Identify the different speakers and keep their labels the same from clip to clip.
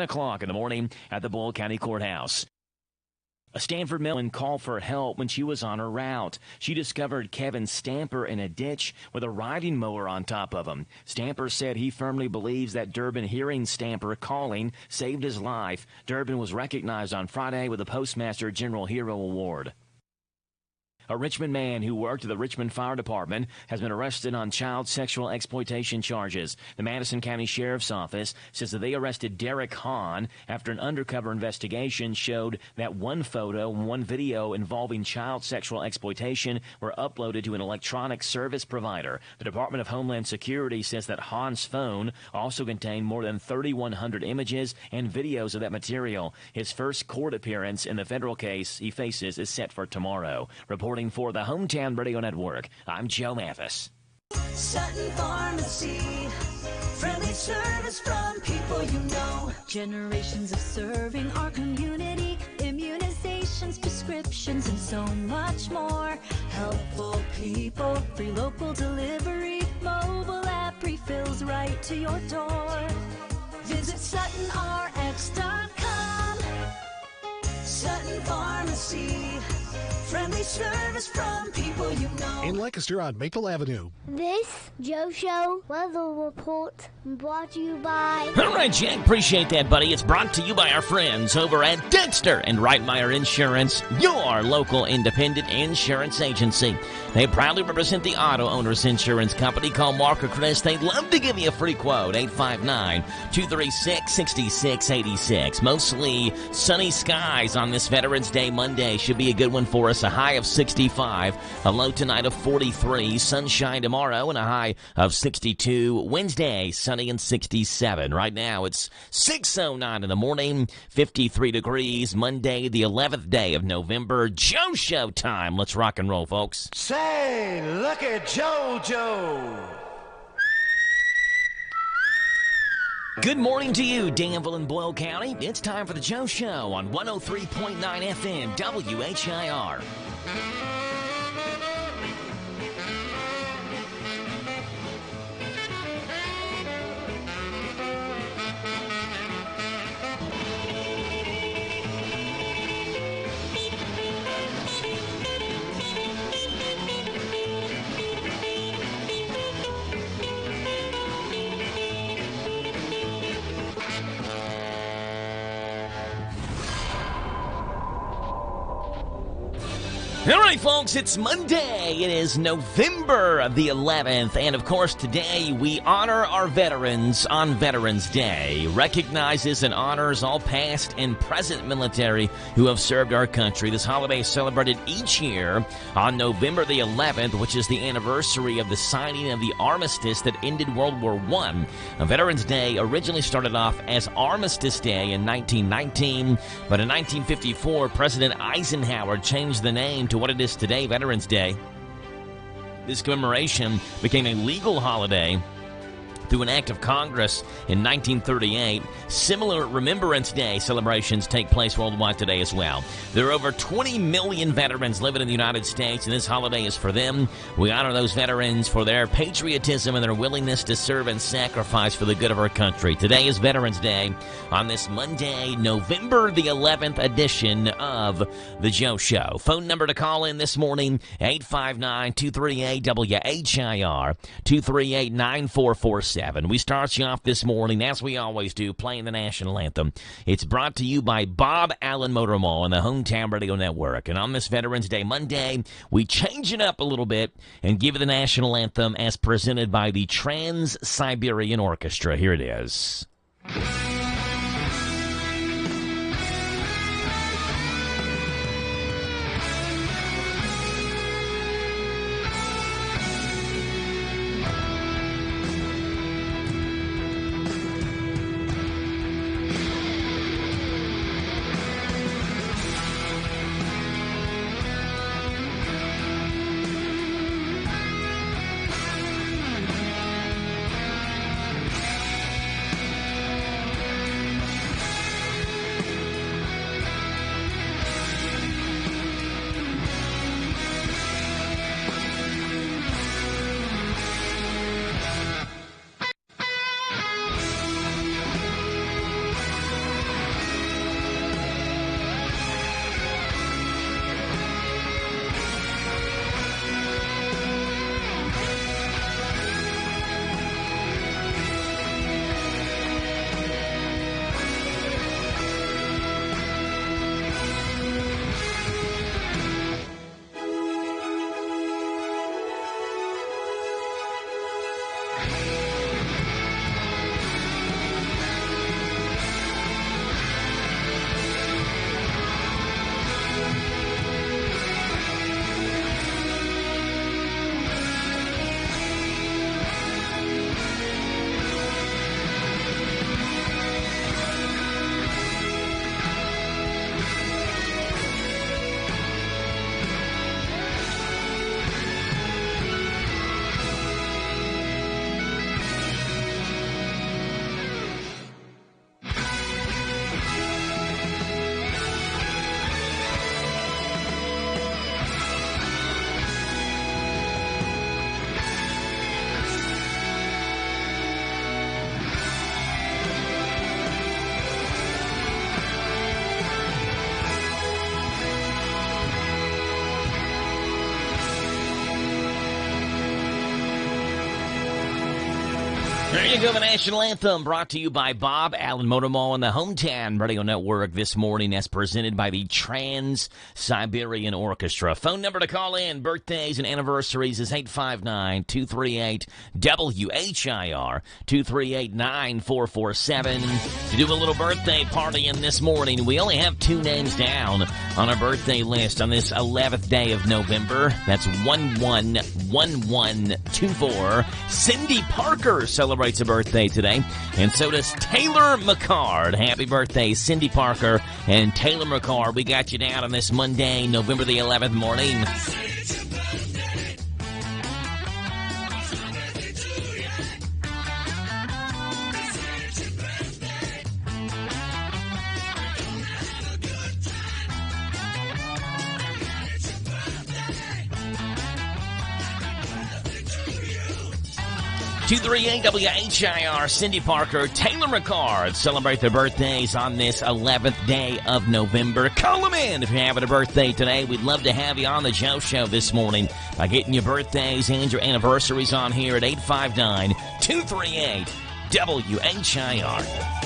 Speaker 1: o'clock in the morning at the Boyle County Courthouse. A Stanford Millen called for help when she was on her route. She discovered Kevin Stamper in a ditch with a riding mower on top of him. Stamper said he firmly believes that Durbin hearing Stamper calling saved his life. Durbin was recognized on Friday with the Postmaster General Hero Award. A Richmond man who worked at the Richmond Fire Department has been arrested on child sexual exploitation charges. The Madison County Sheriff's Office says that they arrested Derek Hahn after an undercover investigation showed that one photo and one video involving child sexual exploitation were uploaded to an electronic service provider. The Department of Homeland Security says that Hahn's phone also contained more than 3,100 images and videos of that material. His first court appearance in the federal case he faces is set for tomorrow. Reporting for the Hometown Radio Network, I'm Joe Mathis.
Speaker 2: Sutton Pharmacy, friendly service from people you know. Generations of serving our community, immunizations, prescriptions, and so much more. Helpful people, free local delivery, mobile app refills right to your door. Visit SuttonRx.com. Sutton Pharmacy, friendly service from people you know.
Speaker 3: In Lancaster on Maple Avenue.
Speaker 4: This Joe Show weather report brought to you by...
Speaker 1: All right, Jack, appreciate that, buddy. It's brought to you by our friends over at Dexter and Reitmeyer Insurance, your local independent insurance agency. They proudly represent the Auto Owners Insurance Company. Call Mark or Chris. They'd love to give you a free quote, 859-236-6686. Mostly sunny skies on this Veterans Day Monday. Should be a good one for us. A high of 65, a low tonight of 43, sunshine tomorrow, and a high of 62. Wednesday, sunny and 67. Right now, it's 6:09 in the morning, 53 degrees. Monday, the 11th day of November. Joe Show time. Let's rock and roll, folks.
Speaker 5: Say, look at JoJo.
Speaker 1: Good morning to you, Danville and Boyle County. It's time for the Joe Show on 103.9 FM WHIR. All right, folks, it's Monday. It is November the 11th, and of course, today we honor our veterans on Veterans Day. Recognizes and honors all past and present military who have served our country. This holiday is celebrated each year on November the 11th, which is the anniversary of the signing of the armistice that ended World War I. Veterans Day originally started off as Armistice Day in 1919, but in 1954, President Eisenhower changed the name to what it is today, Veterans Day. This commemoration became a legal holiday through an act of Congress in 1938. Similar Remembrance Day celebrations take place worldwide today as well. There are over 20 million veterans living in the United States, and this holiday is for them. We honor those veterans for their patriotism and their willingness to serve and sacrifice for the good of our country. Today is Veterans Day on this Monday, November the 11th edition of The Joe Show. Phone number to call in this morning, 859-238-WHIR, 238-9447. We start you off this morning, as we always do, playing the national anthem. It's brought to you by Bob Allen Motor Mall and the Hometown Radio Network. And on this Veterans Day Monday, we change it up a little bit and give you the national anthem as presented by the Trans-Siberian Orchestra. Here it is. Go the National Anthem, brought to you by Bob Allen Motor Mall and the Hometown Radio Network this morning, as presented by the Trans-Siberian Orchestra. Phone number to call in, birthdays and anniversaries, is 859-238-WHIR, 238-9447. To do a little birthday party in this morning, we only have 2 names down on our birthday list on this 11th day of November. That's 111124. Cindy Parker celebrates a birthday today, and so does Taylor McCard. Happy birthday, Cindy Parker and Taylor McCard. We got you down on this Monday, November the 11th morning. 238 WHIR, Cindy Parker, Taylor McCard celebrate their birthdays on this 11th day of November. Call them in if you're having a birthday today. We'd love to have you on the Joe Show this morning by getting your birthdays and your anniversaries on here at 859-238-WHIR.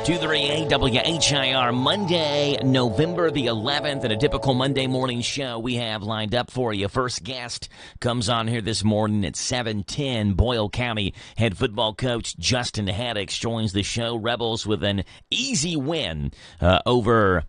Speaker 1: 238 WHIR, Monday, November the 11th, and a typical Monday morning show we have lined up for you. First guest comes on here this morning at 7:10. Boyle County head football coach Justin Haddix joins the show. Rebels with an easy win over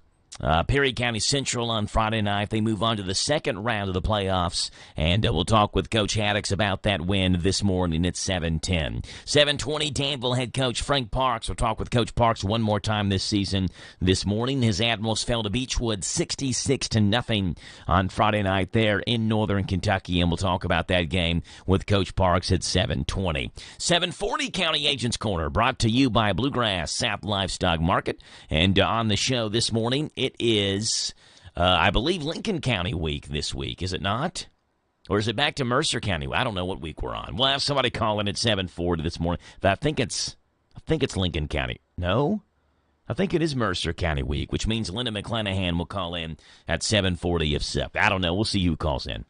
Speaker 1: Perry County Central on Friday night. They move on to the second round of the playoffs, and we'll talk with Coach Haddix about that win this morning at 7:10. 7:20, Danville head coach Frank Parks. We'll talk with Coach Parks one more time this season. This morning, his Admirals fell to Beechwood 66-0 on Friday night there in Northern Kentucky, and we'll talk about that game with Coach Parks at 7:20. 7:40, County Agents Corner, brought to you by Bluegrass South Livestock Market, and on the show this morning, it is, I believe, Lincoln County week this week, is it not? Or is it back to Mercer County? I don't know what week we're on. We'll have somebody call in at 7:40 this morning. But I think it's Lincoln County. No? I think it is Mercer County week, which means Linda McClanahan will call in at 7:40 if so. I don't know. We'll see who calls in.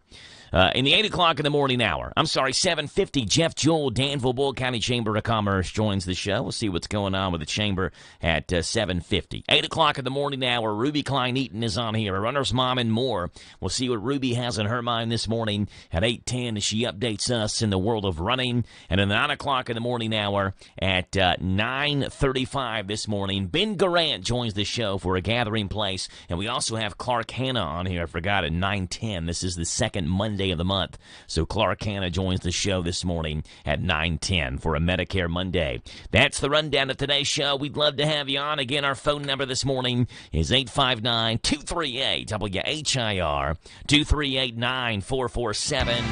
Speaker 1: In the 8 o'clock in the morning hour, 7:50, Jeff Jewell, Danville Boyle County Chamber of Commerce joins the show. We'll see what's going on with the chamber at 7:50. 8 o'clock in the morning hour, Ruby Klein Eaton is on here, a runner's mom and more. We'll see what Ruby has in her mind this morning at 8:10 as she updates us in the world of running. And at 9 o'clock in the morning hour at 9:35 this morning, Ben Garant joins the show for A Gathering Place. And we also have Clark Hanna on here, I forgot, at 9:10. This is the second Monday of the month. So Clark Hanna joins the show this morning at 9:10 for a Medicare Monday. That's the rundown of today's show. We'd love to have you on. Again, our phone number this morning is 859-238-WHIR, 238-9447.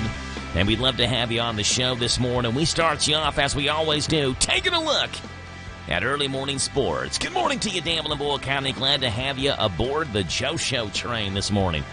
Speaker 1: And we'd love to have you on the show this morning. We start you off, as we always do, taking a look at early morning sports. Good morning to you, Danville and Boyle County. Glad to have you aboard the Joe Show train this morning.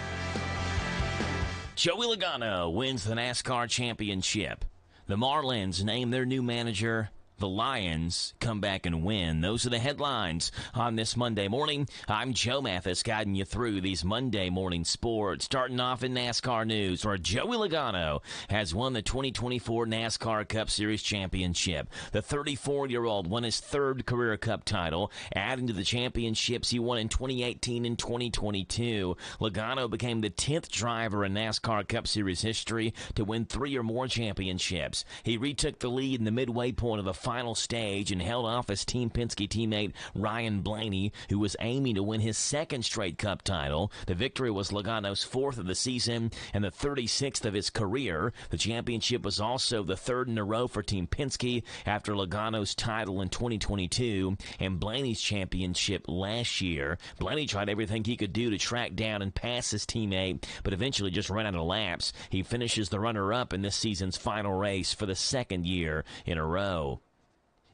Speaker 1: Joey Logano wins the NASCAR championship. The Marlins name their new manager. The Lions come back and win. Those are the headlines on this Monday morning. I'm Joe Mathis, guiding you through these Monday morning sports. Starting off in NASCAR news, where Joey Logano has won the 2024 NASCAR Cup Series championship. The 34-year-old won his third career Cup title, adding to the championships he won in 2018 and 2022. Logano became the 10th driver in NASCAR Cup Series history to win 3 or more championships. He retook the lead in the midway point of the final stage and held off his Team Penske teammate Ryan Blaney, who was aiming to win his second straight Cup title. The victory was Logano's 4th of the season and the 36th of his career. The championship was also the 3rd in a row for Team Penske after Logano's title in 2022 and Blaney's championship last year. Blaney tried everything he could do to track down and pass his teammate, but eventually just ran out of laps. He finishes the runner-up in this season's final race for the 2nd year in a row.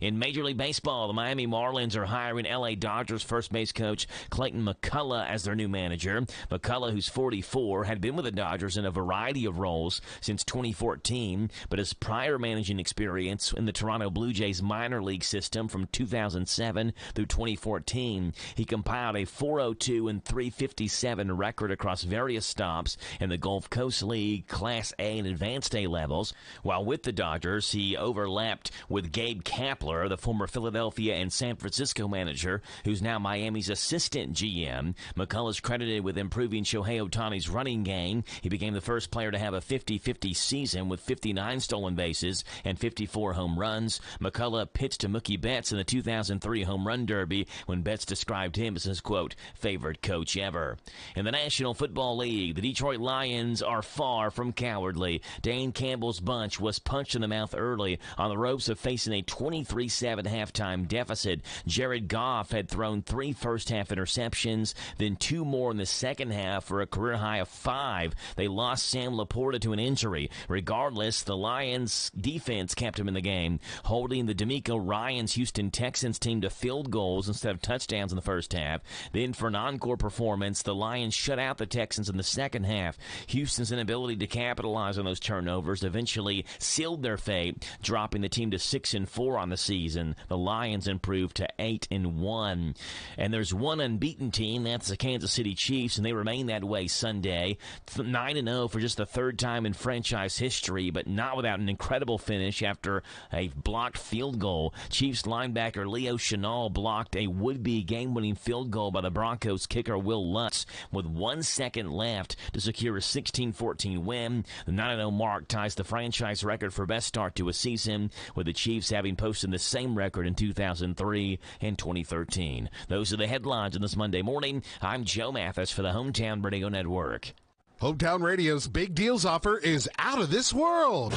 Speaker 1: In Major League Baseball, the Miami Marlins are hiring L.A. Dodgers first base coach Clayton McCullough as their new manager. McCullough, who's 44, had been with the Dodgers in a variety of roles since 2014, but his prior managing experience in the Toronto Blue Jays minor league system from 2007 through 2014, he compiled a .402 and .357 record across various stops in the Gulf Coast League, Class A and Advanced A levels. While with the Dodgers, he overlapped with Gabe Kapler, the former Philadelphia and San Francisco manager, who's now Miami's assistant GM. McCullough's credited with improving Shohei Ohtani's running game. He became the first player to have a 50-50 season with 59 stolen bases and 54 home runs. McCullough pitched to Mookie Betts in the 2003 Home Run Derby when Betts described him as his, quote, favorite coach ever. In the National Football League, the Detroit Lions are far from cowardly. Dane Campbell's bunch was punched in the mouth early on the ropes of facing a 23-7 halftime deficit. Jared Goff had thrown 3 first-half interceptions, then 2 more in the second half for a career high of 5. They lost Sam Laporta to an injury. Regardless, the Lions' defense kept him in the game, holding the DeMeco Ryans Houston Texans team to field goals instead of touchdowns in the first half. Then, for an encore performance, the Lions shut out the Texans in the second half. Houston's inability to capitalize on those turnovers eventually sealed their fate, dropping the team to 6-4 on the season. The Lions improved to 8-1. And there's one unbeaten team, that's the Kansas City Chiefs, and they remain that way Sunday. 9-0 for just the third time in franchise history, but not without an incredible finish after a blocked field goal. Chiefs linebacker Leo Chenal blocked a would-be game-winning field goal by the Broncos kicker Will Lutz with 1 second left to secure a 16-14 win. The 9-0 mark ties the franchise record for best start to a season, with the Chiefs having posted the same record in 2003 and 2013. Those are the headlines on this Monday morning. I'm Joe Mathis for the Hometown Radio Network.
Speaker 3: Hometown Radio's big deals offer is out of this world.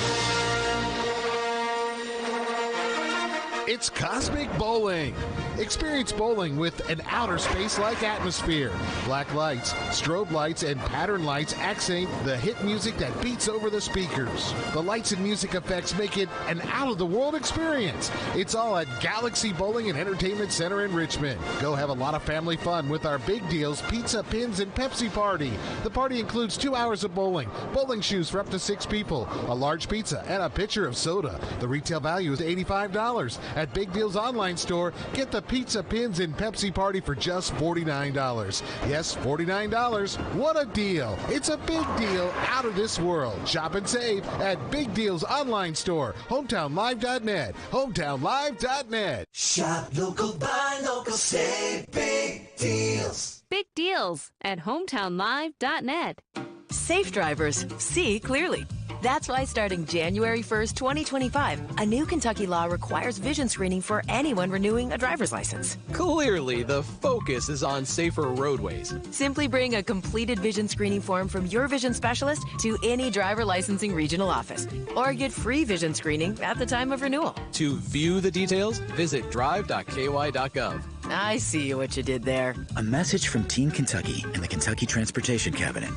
Speaker 3: It's Cosmic Bowling. Experience bowling with an outer space-like atmosphere. Black lights, strobe lights, and pattern lights accent the hit music that beats over the speakers. The lights and music effects make it an out-of-the-world experience. It's all at Galaxy Bowling and Entertainment Center in Richmond. Go have a lot of family fun with our big deals, pizza, pins, and Pepsi party. The party includes 2 hours of bowling, bowling shoes for up to 6 people, a large pizza, and a pitcher of soda. The retail value is $85. At Big Deal's online store, get the pizza, pins, and Pepsi party for just $49. Yes, $49. What a deal. It's a big deal out of this world. Shop and save at Big Deal's online store, hometownlive.net, hometownlive.net.
Speaker 5: Shop local, buy local, save big deals.
Speaker 6: Big deals at hometownlive.net.
Speaker 7: Safe drivers see clearly. That's why starting January 1st, 2025, a new Kentucky law requires vision screening for anyone renewing a driver's license.
Speaker 8: Clearly, the focus is on safer roadways.
Speaker 7: Simply bring a completed vision screening form from your vision specialist to any driver licensing regional office, or get free vision screening at the time of renewal.
Speaker 8: To view the details, visit drive.ky.gov.
Speaker 7: I see what you did there.
Speaker 9: A message from Team Kentucky and the Kentucky Transportation Cabinet.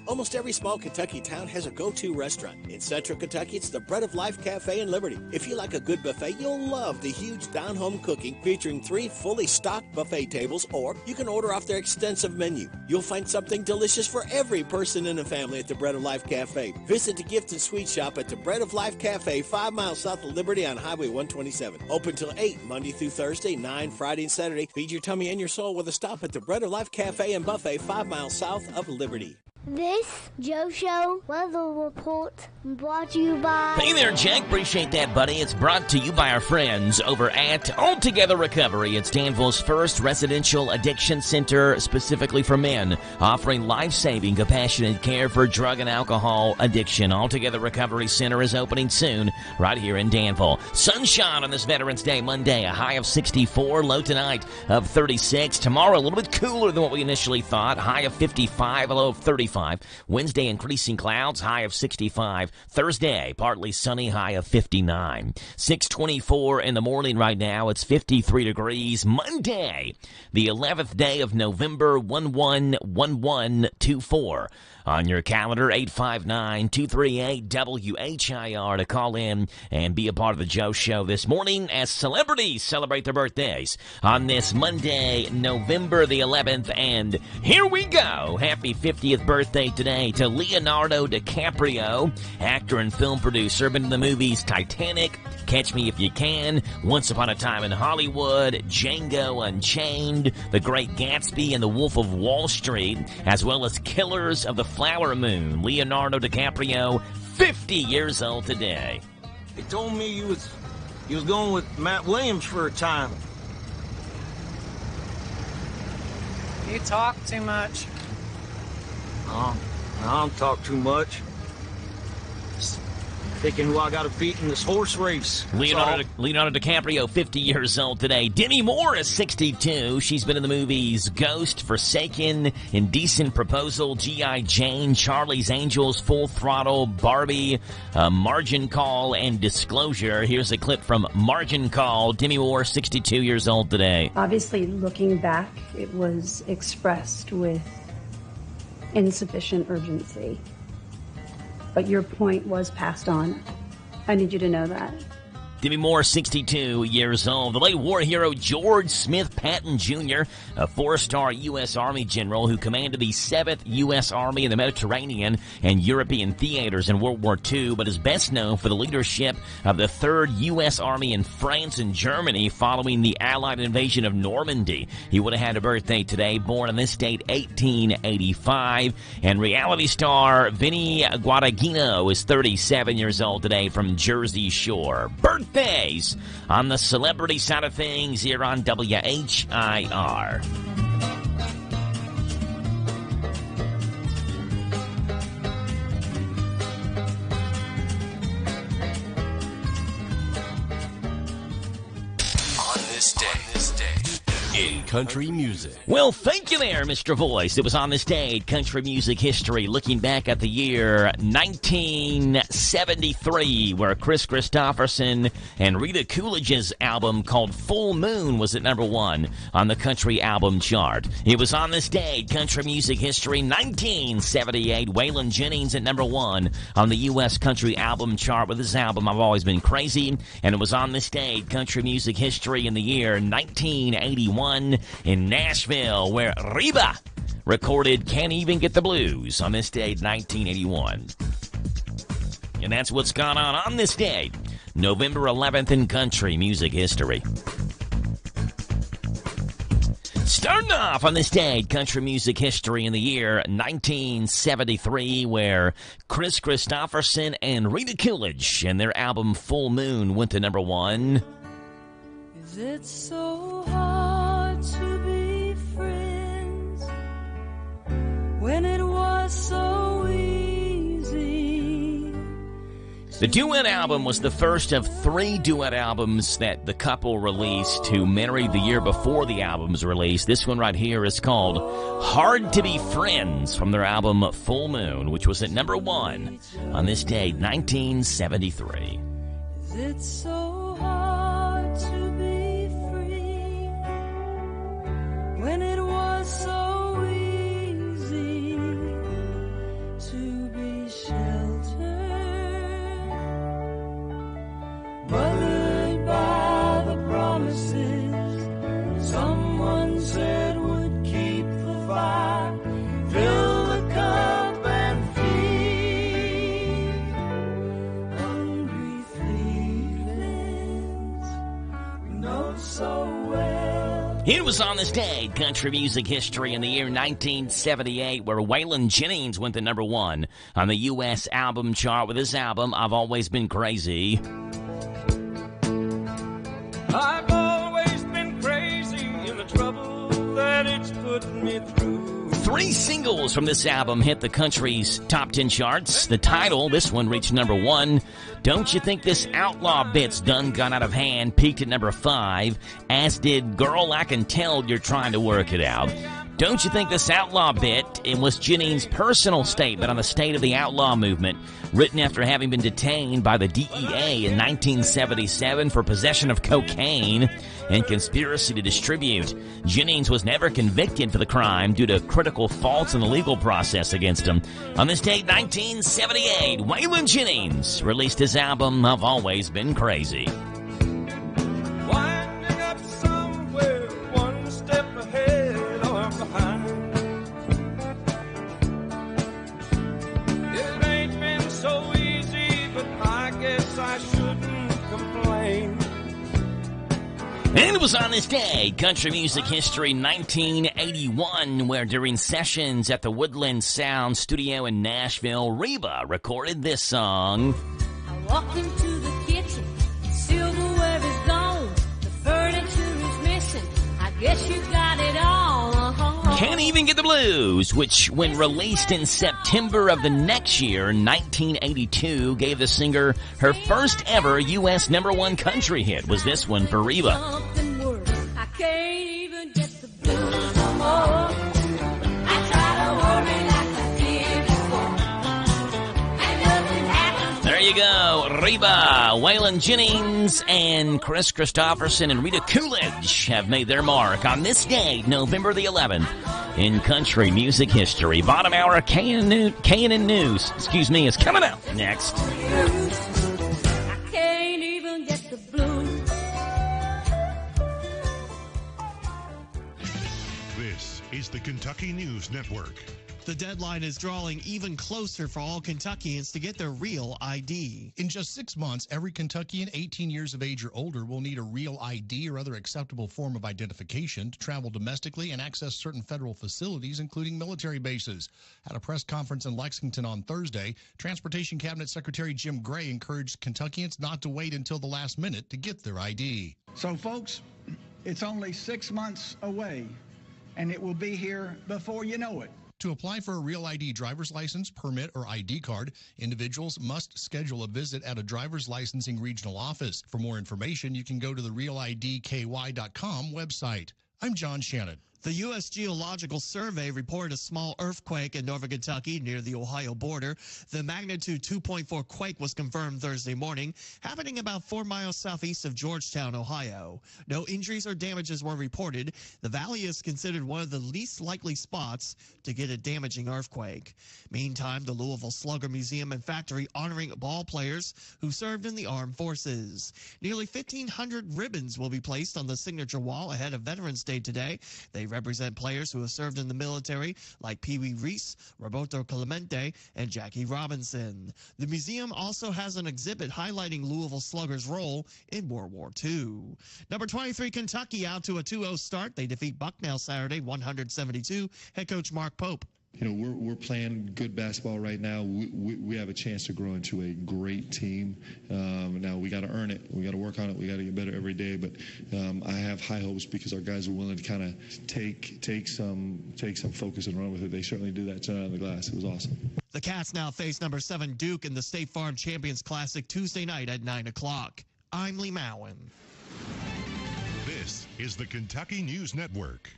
Speaker 10: Almost every small Kentucky town has a go-to restaurant. In Central Kentucky, it's the Bread of Life Cafe in Liberty. If you like a good buffet, you'll love the huge down-home cooking featuring 3 fully stocked buffet tables, or you can order off their extensive menu. You'll find something delicious for every person in the family at the Bread of Life Cafe. Visit the gift and sweet shop at the Bread of Life Cafe, 5 miles south of Liberty on Highway 127. Open till 8, Monday through Thursday, 9 Friday and Saturday. Feed your tummy and your soul with a stop at the Bread of Life Cafe and Buffet, 5 miles south of Liberty.
Speaker 4: This Joe Show weather report brought to you by...
Speaker 1: Hey there, Jack. Appreciate that, buddy. It's brought to you by our friends over at Altogether Recovery. It's Danville's first residential addiction center specifically for men, offering life-saving, compassionate care for drug and alcohol addiction. Altogether Recovery Center is opening soon right here in Danville. Sunshine on this Veterans Day Monday, a high of 64, low tonight of 36. Tomorrow, a little bit cooler than what we initially thought, high of 55, a low of 35. Wednesday, increasing clouds, high of 65. Thursday, partly sunny, high of 59. 6:24 in the morning right now. It's 53 degrees. Monday, the 11th day of November, 111124. on your calendar, 859-238-WHIR to call in and be a part of the Joe Show this morning as celebrities celebrate their birthdays on this Monday, November the 11th. And here we go. Happy 50th birthday today to Leonardo DiCaprio, actor and film producer, been in the movies Titanic, Catch Me If You Can, Once Upon a Time in Hollywood, Django Unchained, The Great Gatsby, and The Wolf of Wall Street, as well as Killers of the Flower Moon. Leonardo DiCaprio, 50 years old today.
Speaker 11: They told me you was going with Matt Williams for a time.
Speaker 12: You talk too much.
Speaker 11: I don't talk too much. Just thinking who I got to beat in this horse race.
Speaker 1: Leonardo DiCaprio, 50 years old today. Demi Moore is 62. She's been in the movies Ghost, Forsaken, Indecent Proposal, G.I. Jane, Charlie's Angels, Full Throttle, Barbie, Margin Call, and Disclosure. Here's a clip from Margin Call. Demi Moore, 62 years old today.
Speaker 13: Obviously, looking back, it was expressed with insufficient urgency. But your point was passed on. I need you to know that.
Speaker 1: Demi Moore, 62 years old. The late war hero George Smith Patton Jr., a four-star U.S. Army general who commanded the 7th U.S. Army in the Mediterranean and European theaters in World War II, but is best known for the leadership of the 3rd U.S. Army in France and Germany following the Allied invasion of Normandy. He would have had a birthday today, born on this date, 1885. And reality star Vinny Guadagnino is 37 years old today from Jersey Shore. Birthdays on the celebrity side of things here on WHIR.
Speaker 14: On this day in country music.
Speaker 1: Well, thank you there, Mr. Voice. It was on this day in country music history, looking back at the year 1973, where Chris Christopherson and Rita Coolidge's album called Full Moon was at #1 on the country album chart. It was on this day in country music history, 1978, Waylon Jennings at #1 on the U.S. country album chart with his album I've Always Been Crazy. And it was on this day in country music history in the year 1981 in Nashville, where Reba recorded Can't Even Get the Blues on this day, 1981. And that's what's gone on this day, November 11th in country music history. Starting off on this day, country music history in the year 1973, where Chris Christopherson and Rita Coolidge and their album Full Moon went to #1.
Speaker 2: Is it so hard to be friends when it was so easy?
Speaker 1: The duet album was the first of 3 duet albums that the couple released, who married the year before the album's release. This one right here is called Hard to Be Friends from their album Full Moon, which was at #1 on this day, 1973.
Speaker 2: Is it so hard to be free when it was so easy to be sheltered, bothered by the promises someone said would keep the fire, fill the cup and feed hungry feelings we know so well.
Speaker 1: It was on this day, country music history in the year 1978, where Waylon Jennings went to #1 on the U.S. album chart with his album I've Always Been Crazy.
Speaker 11: I've always been crazy in the trouble that it's put me through.
Speaker 1: 3 singles from this album hit the country's top 10 charts. The title, this one reached #1. Don't You Think This Outlaw Bit's Done Gone Out of Hand peaked at #5, as did Girl I Can Tell You're Trying to Work It Out. Don't you think this outlaw bit? It was Jennings' personal statement on the state of the outlaw movement, written after having been detained by the DEA in 1977 for possession of cocaine and conspiracy to distribute. Jennings was never convicted for the crime due to critical faults in the legal process against him. On this date, 1978, Waylon Jennings released his album, I've Always Been Crazy.
Speaker 5: Winding up somewhere, one step ahead or behind. It ain't been so easy, but I guess I shouldn't complain.
Speaker 1: And it was on this day, country music history, 1981, where during sessions at the Woodland Sound Studio in Nashville, Reba recorded this song.
Speaker 2: I walked into the kitchen, silverware is gone, the furniture is missing, I guess you got it all.
Speaker 1: Can't Even Get the Blues, which, when released in September of the next year, 1982, gave the singer her first ever U.S. #1 country hit, was this one for Reba.
Speaker 2: Something worse, I can't even get the blues no more. I try to worry like I did before, and nothing happens.
Speaker 1: There you go, Reba, Waylon Jennings, and Chris Christopherson and Rita Coolidge have made their mark on this day, November the 11th, in country music history. Bottom hour K&N News, is coming up next.
Speaker 2: I can't even get the blues.
Speaker 15: This is the Kentucky News Network.
Speaker 16: The deadline is drawing even closer for all Kentuckians to get their real ID.
Speaker 17: In just 6 months, every Kentuckian 18 years of age or older will need a real ID or other acceptable form of identification to travel domestically and access certain federal facilities, including military bases. At a press conference in Lexington on Thursday, Transportation Cabinet Secretary Jim Gray encouraged Kentuckians not to wait until the last minute to get their ID.
Speaker 18: So, folks, it's only 6 months away, and it will be here before you know it.
Speaker 17: To apply for a Real ID driver's license, permit, or ID card, individuals must schedule a visit at a driver's licensing regional office. For more information, you can go to the RealIDKY.com website. I'm John Shannon.
Speaker 16: The U.S. Geological Survey reported a small earthquake in northern Kentucky near the Ohio border. The magnitude 2.4 quake was confirmed Thursday morning, happening about 4 miles southeast of Georgetown, Ohio. No injuries or damages were reported. The valley is considered one of the least likely spots to get a damaging earthquake. Meantime, the Louisville Slugger Museum and Factory honoring ball players who served in the armed forces. Nearly 1,500 ribbons will be placed on the signature wall ahead of Veterans Day today. They represent players who have served in the military like Pee Wee Reese, Roberto Clemente, and Jackie Robinson. The museum also has an exhibit highlighting Louisville Sluggers' role in World War II. Number 23, Kentucky out to a 2-0 start. They defeat Bucknell Saturday, 172. Head coach Mark Pope.
Speaker 19: You know, we're playing good basketball right now. We have a chance to grow into a great team. Now we got to earn it. We got to work on it. We got to get better every day. But I have high hopes because our guys are willing to kind of take some focus and run with it. They certainly do that tonight on the glass. It was awesome.
Speaker 16: The Cats now face number 7 Duke in the State Farm Champions Classic Tuesday night at 9 o'clock. I'm Lee Mowen.
Speaker 15: This is the Kentucky News Network.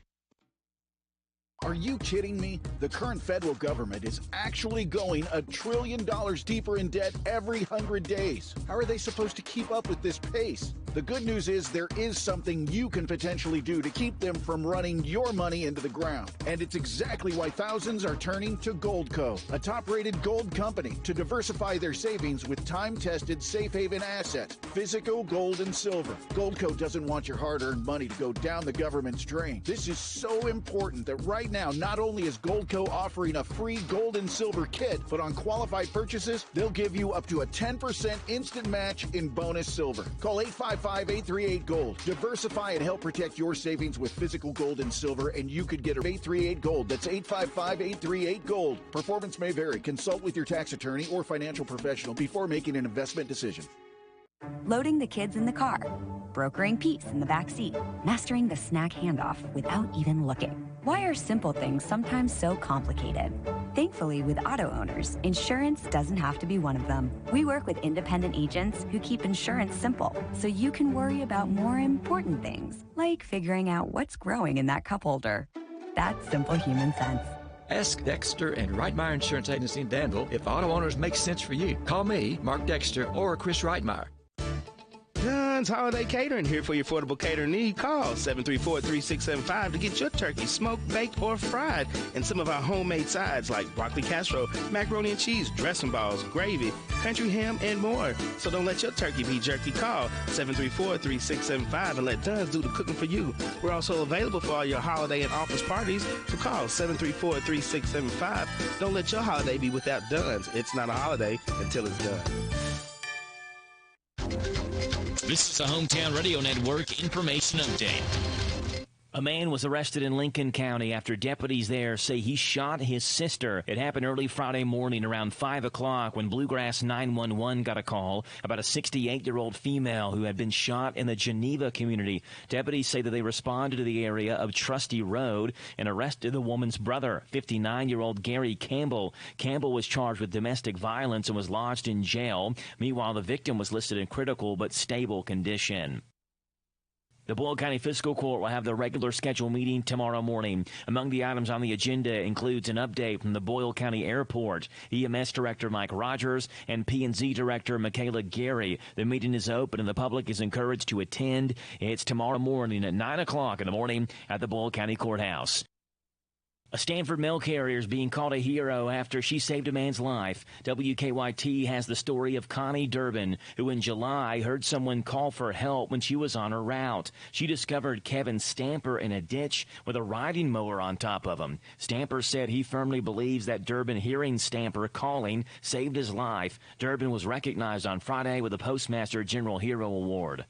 Speaker 20: Are you kidding me? The current federal government is actually going $1 trillion deeper in debt every 100 days. How are they supposed to keep up with this pace? The good news is there is something you can potentially do to keep them from running your money into the ground. And it's exactly why thousands are turning to Goldco, a top-rated gold company, to diversify their savings with time-tested safe haven assets, physical gold and silver. Goldco doesn't want your hard-earned money to go down the government's drain. This is so important that right now, not only is Goldco offering a free gold and silver kit, but on qualified purchases, they'll give you up to a 10% instant match in bonus silver. Call 855-838-GOLD. Diversify and help protect your savings with physical gold and silver, and you could get a 838-GOLD. That's 855-838-GOLD. Performance may vary. Consult with your tax attorney or financial professional before making an investment decision.
Speaker 21: Loading the kids in the car, brokering peace in the back seat, mastering the snack handoff without even looking. Why are simple things sometimes so complicated? Thankfully, with auto owners, insurance doesn't have to be one of them. We work with independent agents who keep insurance simple, so you can worry about more important things, like figuring out what's growing in that cup holder. That's simple human sense.
Speaker 3: Ask Dexter and Reitmeyer Insurance Agency in Danville if auto owners make sense for you. Call me, Mark Dexter, or Chris Reitmeyer.
Speaker 22: Dunn's Holiday Catering, here for your affordable catering need. Call 734-3675 to get your turkey smoked, baked, or fried. And some of our homemade sides like broccoli casserole, macaroni and cheese, dressing balls, gravy, country ham, and more. So don't let your turkey be jerky. Call 734-3675 and let Dunn's do the cooking for you. We're also available for all your holiday and office parties. So call 734-3675. Don't let your holiday be without Dunn's. It's not a holiday until it's done.
Speaker 1: This is a Hometown Radio Network information update. A man was arrested in Lincoln County after deputies there say he shot his sister. It happened early Friday morning around 5 o'clock when Bluegrass 911 got a call about a 68-year-old female who had been shot in the Geneva community. Deputies say that they responded to the area of Trusty Road and arrested the woman's brother, 59-year-old Gary Campbell. Campbell was charged with domestic violence and was lodged in jail. Meanwhile, the victim was listed in critical but stable condition. The Boyle County Fiscal Court will have their regular scheduled meeting tomorrow morning. Among the items on the agenda includes an update from the Boyle County Airport, EMS Director Mike Rogers, and P&Z Director Michaela Gary. The meeting is open and the public is encouraged to attend. It's tomorrow morning at 9 o'clock in the morning at the Boyle County Courthouse. A Stanford mail carrier is being called a hero after she saved a man's life. WKYT has the story of Connie Durbin, who in July heard someone call for help when she was on her route. She discovered Kevin Stamper in a ditch with a riding mower on top of him. Stamper said he firmly believes that Durbin hearing Stamper calling saved his life. Durbin was recognized on Friday with the Postmaster General Hero Award.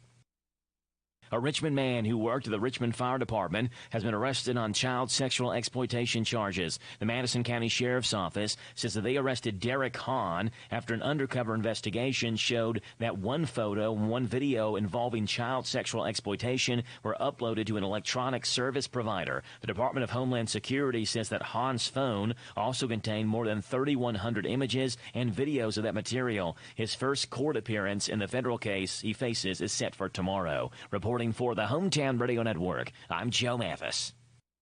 Speaker 1: A Richmond man who worked at the Richmond Fire Department has been arrested on child sexual exploitation charges. The Madison County Sheriff's Office says that they arrested Derek Hahn after an undercover investigation showed that one photo and one video involving child sexual exploitation were uploaded to an electronic service provider. The Department of Homeland Security says that Hahn's phone also contained more than 3,100 images and videos of that material. His first court appearance in the federal case he faces is set for tomorrow. Reporting for the Hometown Radio Network, I'm Joe Mathis.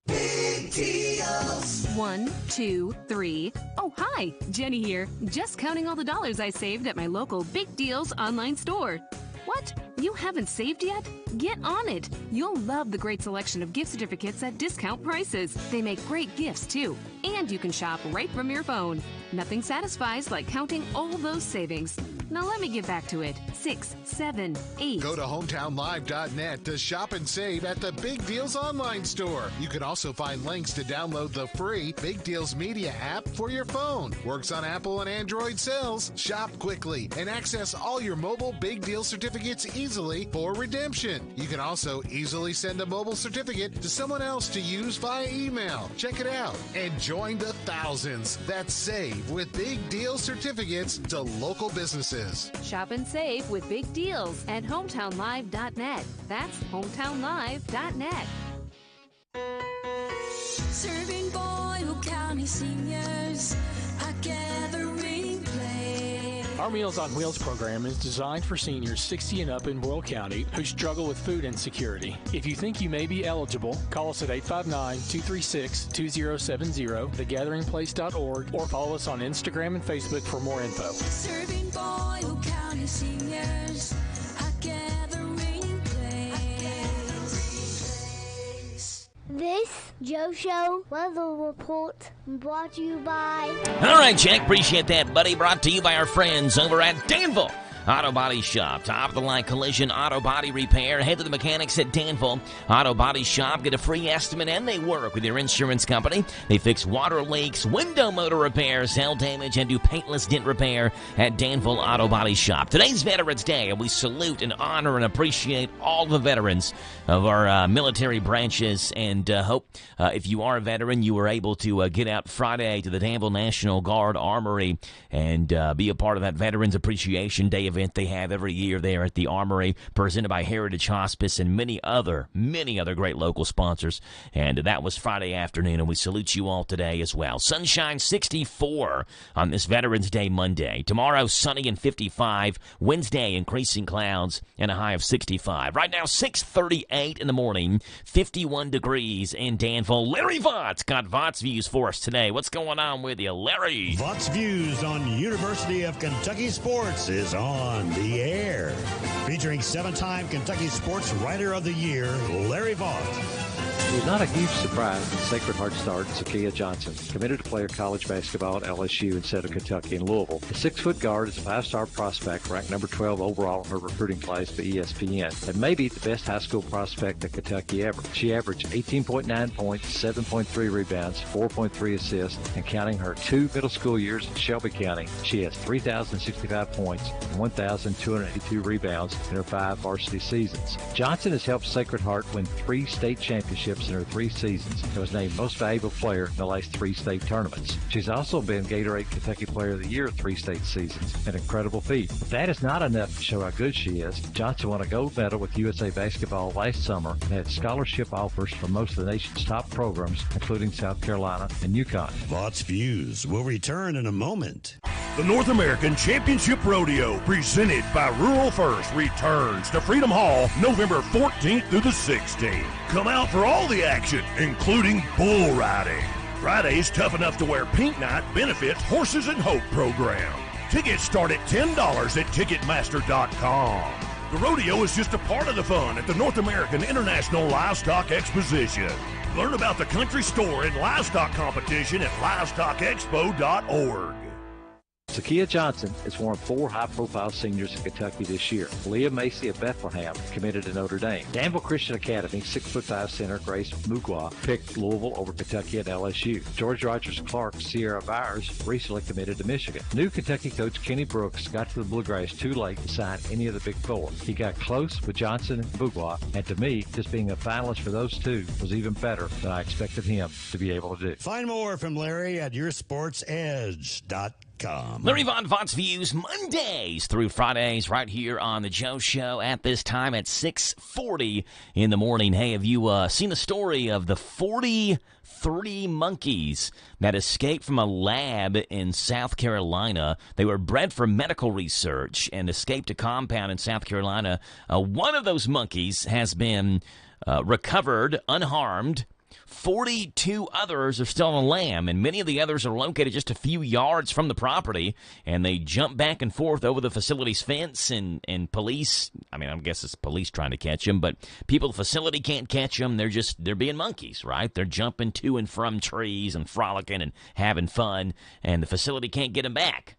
Speaker 2: Big deals.
Speaker 6: 1, 2, 3. Oh, hi, Jenny here. Just counting all the dollars I saved at my local Big Deals online store. What? You haven't saved yet? Get on it. You'll love the great selection of gift certificates at discount prices. They make great gifts, too. And you can shop right from your phone. Nothing satisfies like counting all those savings. Now let me get back to it. 6, 7, 8.
Speaker 23: Go to hometownlive.net to shop and save at the Big Deals online store. You can also find links to download the free Big Deals Media app for your phone. Works on Apple and Android cells. Shop quickly and access all your mobile Big Deal certificates easily for redemption. You can also easily send a mobile certificate to someone else to use via email. Check it out and join the thousands that save with Big Deal certificates to local businesses.
Speaker 6: Shop and save with Big Deals at hometownlive.net. That's hometownlive.net.
Speaker 2: Serving Boyle County seniors, a gathering place.
Speaker 24: Our Meals on Wheels program is designed for seniors 60 and up in Boyle County who struggle with food insecurity. If you think you may be eligible, call us at 859-236-2070, thegatheringplace.org, or follow us on Instagram and Facebook for more info.
Speaker 2: Serving Boyle County seniors, a gathering place.
Speaker 4: This Joe Show weather report brought to you by...
Speaker 1: All right, Jack, appreciate that, buddy. Brought to you by our friends over at Danville Auto Body Shop. Top-of-the-line collision auto body repair. Head to the mechanics at Danville Auto Body Shop. Get a free estimate, and they work with your insurance company. They fix water leaks, window motor repairs, hail damage, and do paintless dent repair at Danville Auto Body Shop. Today's Veterans Day, and we salute and honor and appreciate all the veterans of our military branches, and hope if you are a veteran, you were able to get out Friday to the Danville National Guard Armory and be a part of that Veterans Appreciation Day event. event they have every year there at the Armory, presented by Heritage Hospice and many other great local sponsors. And that was Friday afternoon, and we salute you all today as well. Sunshine 64 on this Veterans Day Monday. Tomorrow, sunny and 55. Wednesday, increasing clouds and a high of 65. Right now, 6:38 in the morning, 51 degrees in Danville. Larry Vought's got Vought's Views for us today. What's going on with you, Larry?
Speaker 7: Vought's Views on University of Kentucky Sports is on the air. Featuring 7-time Kentucky Sports Writer of the Year, Larry Vaught.
Speaker 8: It was not a huge surprise that Sacred Heart star Zakiya Johnson committed to play college basketball at LSU instead of Kentucky and Louisville. The 6-foot guard is a 5-star prospect ranked number 12 overall in her recruiting class by ESPN, and maybe the best high school prospect at Kentucky ever. She averaged 18.9 points, 7.3 rebounds, 4.3 assists, and counting her 2 middle school years in Shelby County, she has 3,065 points and 1,282 rebounds in her 5 varsity seasons. Johnson has helped Sacred Heart win 3 state championships in her 3 seasons and was named Most Valuable Player in the last 3 state tournaments. She's also been Gatorade Kentucky Player of the Year 3 state seasons, an incredible feat. If that is not enough to show how good she is, Johnson won a gold medal with USA Basketball last summer and had scholarship offers from most of the nation's top programs, including South Carolina and UConn.
Speaker 7: Vought's Views will return in a moment.
Speaker 9: The North American Championship Rodeo, presented by Rural First, returns to Freedom Hall November 14th through the 16th. Come out for all the action, including bull riding. Friday's Tough Enough to Wear Pink Night benefits Horses and Hope program. Tickets start at $10 at Ticketmaster.com. The rodeo is just a part of the fun at the North American International Livestock Exposition. Learn about the country store and livestock competition at livestockexpo.org.
Speaker 8: Zakiya Johnson is one of 4 high-profile seniors in Kentucky this year. Leah Macy of Bethlehem committed to Notre Dame. Danville Christian Academy 6'5" center Grace Mugwa picked Louisville over Kentucky at LSU. George Rogers Clark Sierra Byers recently committed to Michigan. New Kentucky coach Kenny Brooks got to the Bluegrass too late to sign any of the Big 4. He got close with Johnson and Mugwa, and to me, just being a finalist for those 2 was even better than I expected him to be able to do.
Speaker 7: Find more from Larry at yoursportsedge.com.
Speaker 1: Larry Vought's Views, Mondays through Fridays, right here on The Joe Show at this time at 6:40 in the morning. Hey, have you seen the story of the 43 monkeys that escaped from a lab in South Carolina? They were bred for medical research and escaped a compound in South Carolina. One of those monkeys has been recovered unharmed. 42 others are still on land, and many of the others are located just a few yards from the property, and they jump back and forth over the facility's fence, and police, I guess it's police trying to catch them, but people at the facility can't catch them. They're being monkeys, right? They're jumping to and from trees and frolicking and having fun, and the facility can't get them back.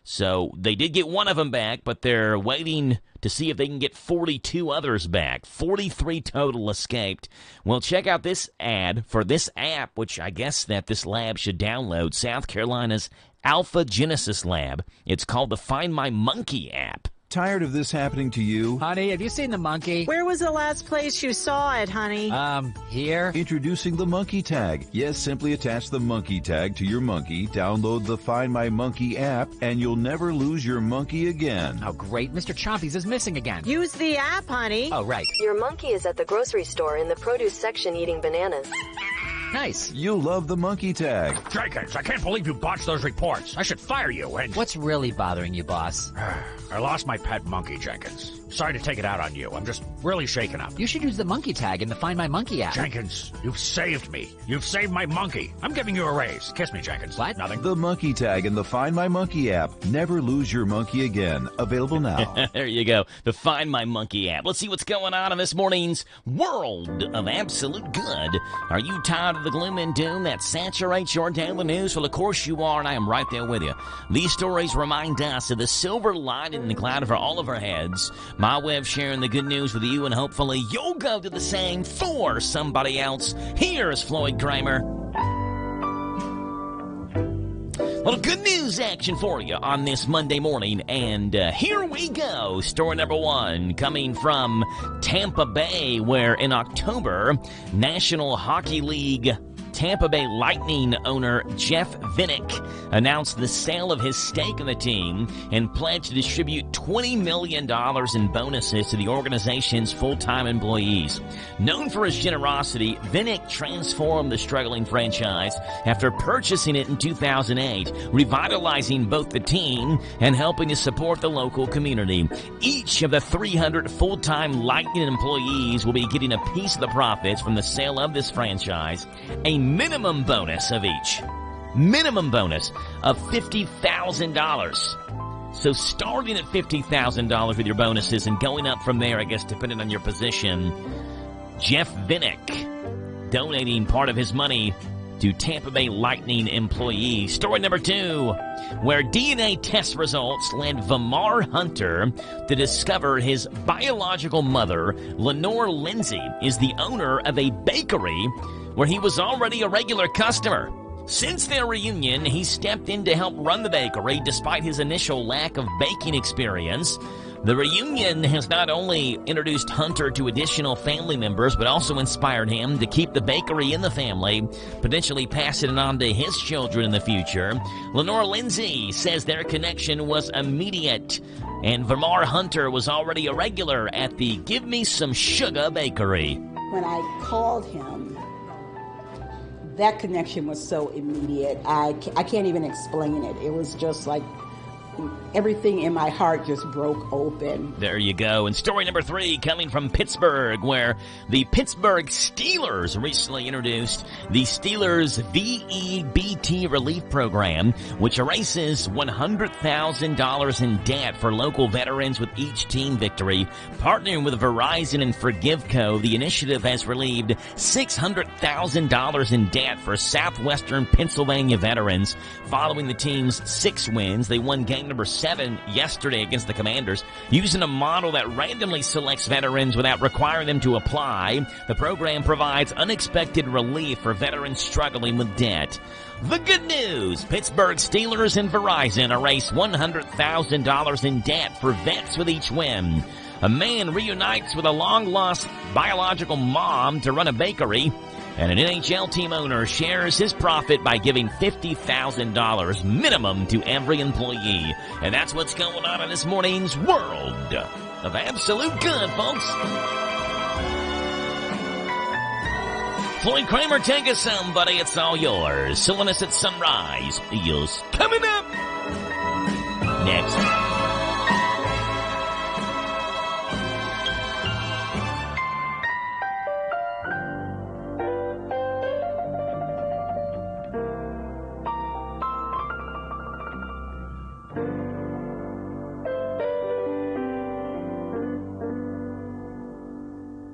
Speaker 1: So they did get one of them back, but they're waiting to see if they can get 42 others back. 43 total escaped. Well, check out this ad for this app, which I guess that this lab should download, South Carolina's Alpha Genesis Lab. It's called the Find My Monkey app.
Speaker 10: Tired of this happening to you?
Speaker 12: Honey, have you seen the monkey?
Speaker 25: Where was the last place you saw it, honey?
Speaker 12: Here.
Speaker 10: Introducing the Monkey Tag. Yes, simply attach the Monkey Tag to your monkey, download the Find My Monkey app, and you'll never lose your monkey again.
Speaker 12: Oh, great. Mr. Chompies is missing again.
Speaker 25: Use the app, honey.
Speaker 12: Oh, right.
Speaker 26: Your monkey is at the grocery store in the produce section eating bananas.
Speaker 12: Nice.
Speaker 10: You'll love the Monkey Tag.
Speaker 27: Jenkins, I can't believe you botched those reports. I should fire you. And
Speaker 12: what's really bothering you, boss?
Speaker 27: I lost my pet monkey, Jenkins. Sorry to take it out on you. I'm just really shaken up.
Speaker 12: You should use the Monkey Tag in the Find My Monkey app.
Speaker 27: Jenkins, you've saved me. You've saved my monkey. I'm giving you a raise. Kiss me, Jenkins.
Speaker 12: What?
Speaker 27: Nothing.
Speaker 10: The Monkey Tag and the Find My Monkey app. Never lose your monkey again. Available now.
Speaker 1: There you go. The Find My Monkey app. Let's see what's going on in this morning's World of Absolute Good. Are you tired of the gloom and doom that saturates your daily news? Well, of course you are, and I am right there with you. These stories remind us of the silver lining in the cloud for all of our heads. My way of sharing the good news with you, and hopefully you'll go do the same for somebody else. Here's Floyd Kramer. Little good news action for you on this Monday morning, and here we go. Story number 1 coming from Tampa Bay, where in October, National Hockey League Tampa Bay Lightning owner Jeff Vinik announced the sale of his stake in the team and pledged to distribute $20 million in bonuses to the organization's full-time employees. Known for his generosity, Vinik transformed the struggling franchise after purchasing it in 2008, revitalizing both the team and helping to support the local community. Each of the 300 full-time Lightning employees will be getting a piece of the profits from the sale of this franchise, a minimum bonus of each. Minimum bonus of $50,000. So starting at $50,000 with your bonuses and going up from there, I guess, depending on your position. Jeff Vinik donating part of his money to Tampa Bay Lightning employees. Story number 2, where DNA test results led Vamar Hunter to discover his biological mother, Lenore Lindsay, is the owner of a bakery where he was already a regular customer. Since their reunion, he stepped in to help run the bakery despite his initial lack of baking experience. The reunion has not only introduced Hunter to additional family members, but also inspired him to keep the bakery in the family, potentially passing it on to his children in the future. Lenore Lindsay says their connection was immediate, and Vamar Hunter was already a regular at the Give Me Some Sugar bakery.
Speaker 5: When I called him, that connection was so immediate. I can't even explain it. It was just like everything in my heart just broke open.
Speaker 1: There you go. And story number 3 coming from Pittsburgh, where the Pittsburgh Steelers recently introduced the Steelers VEBT Relief Program, which erases $100,000 in debt for local veterans with each team victory. Partnering with Verizon and ForgiveCo, the initiative has relieved $600,000 in debt for southwestern Pennsylvania veterans. Following the team's 6 wins, they won game number 7 yesterday against the Commanders. Using a model that randomly selects veterans without requiring them to apply, the program provides unexpected relief for veterans struggling with debt. The good news: Pittsburgh Steelers and Verizon erase $100,000 in debt for vets with each win. A man reunites with a long-lost biological mom to run a bakery. And an NHL team owner shares his profit by giving $50,000 minimum to every employee. And that's what's going on in this morning's World of Absolute Good, folks. Floyd Kramer, take us home, buddy. It's all yours. Silling us at sunrise. Eels coming up next.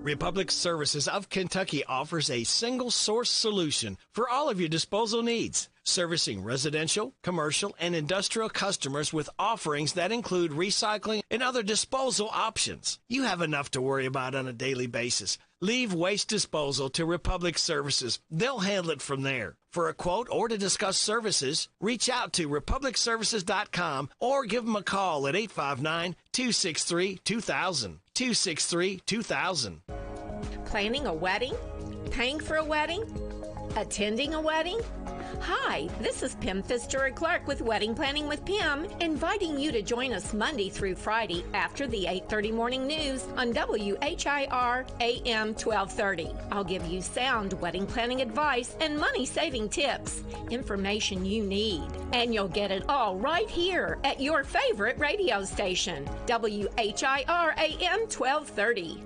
Speaker 11: Republic Services of Kentucky offers a single-source solution for all of your disposal needs, servicing residential, commercial, and industrial customers with offerings that include recycling and other disposal options. You have enough to worry about on a daily basis. Leave waste disposal to Republic Services. They'll handle it from there. For a quote or to discuss services, reach out to republicservices.com or give them a call at 859-263-2000. 263-2000.
Speaker 13: Planning a wedding? Paying for a wedding? Attending a wedding? Hi, this is Pim Fitzgerald-Clark with Wedding Planning with Pim, inviting you to join us Monday through Friday after the 8:30 morning news on WHIR AM 1230. I'll give you sound wedding planning advice and money-saving tips, information you need, and you'll get it all right here at your favorite radio station, WHIR AM 1230.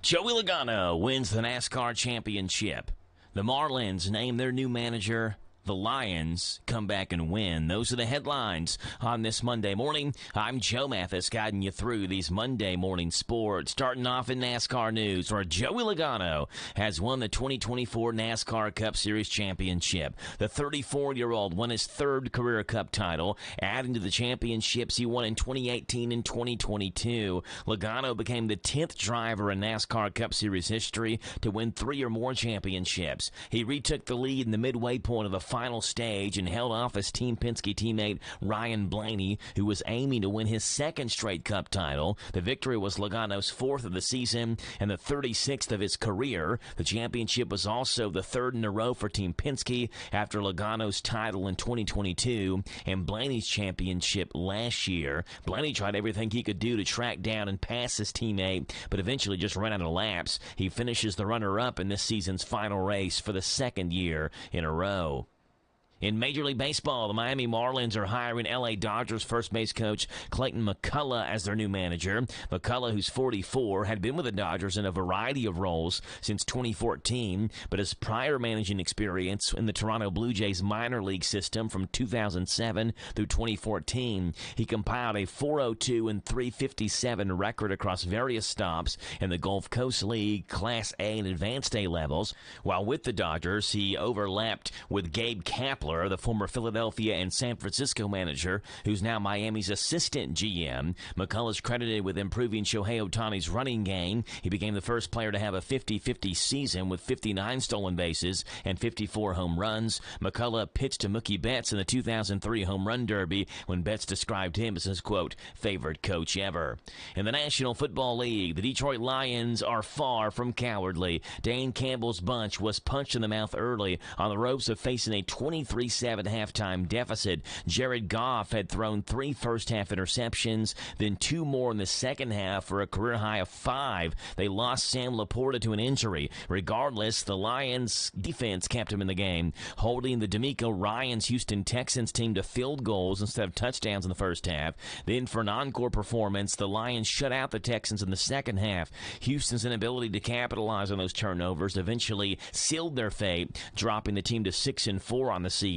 Speaker 1: Joey Logano wins the NASCAR championship. The Marlins name their new manager. The Lions come back and win. Those are the headlines on this Monday morning. I'm Joe Mathis, guiding you through these Monday morning sports. Starting off in NASCAR news, where Joey Logano has won the 2024 NASCAR Cup Series championship. The 34-year-old won his 3rd career Cup title, adding to the championships he won in 2018 and 2022. Logano became the 10th driver in NASCAR Cup Series history to win 3 or more championships. He retook the lead in the midway point of the final stage and held off his Team Penske teammate Ryan Blaney, who was aiming to win his second straight Cup title. The victory was Logano's 4th of the season and the 36th of his career. The championship was also the 3rd in a row for Team Penske after Logano's title in 2022 and Blaney's championship last year. Blaney tried everything he could do to track down and pass his teammate, but eventually just ran out of laps. He finishes the runner-up in this season's final race for the second year in a row. In Major League Baseball, the Miami Marlins are hiring L.A. Dodgers first base coach Clayton McCullough as their new manager. McCullough, who's 44, had been with the Dodgers in a variety of roles since 2014, but his prior managing experience in the Toronto Blue Jays minor league system from 2007 through 2014, he compiled a .402 and .357 record across various stops in the Gulf Coast League, Class A and Advanced A levels. While with the Dodgers, he overlapped with Gabe Kapler, the former Philadelphia and San Francisco manager, who's now Miami's assistant GM. McCullough's credited with improving Shohei Ohtani's running game. He became the first player to have a 50-50 season with 59 stolen bases and 54 home runs. McCullough pitched to Mookie Betts in the 2003 Home Run Derby when Betts described him as his, quote, favorite coach ever. In the National Football League, the Detroit Lions are far from cowardly. Dan Campbell's bunch was punched in the mouth early on the ropes of facing a 23-7 halftime deficit. Jared Goff had thrown 3 first-half interceptions, then 2 more in the second half for a career high of 5. They lost Sam Laporta to an injury. Regardless, the Lions' defense kept him in the game, holding the D'Amico Ryans Houston Texans team to field goals instead of touchdowns in the first half. Then, for an encore performance, the Lions shut out the Texans in the second half. Houston's inability to capitalize on those turnovers eventually sealed their fate, dropping the team to 6-4 on the season.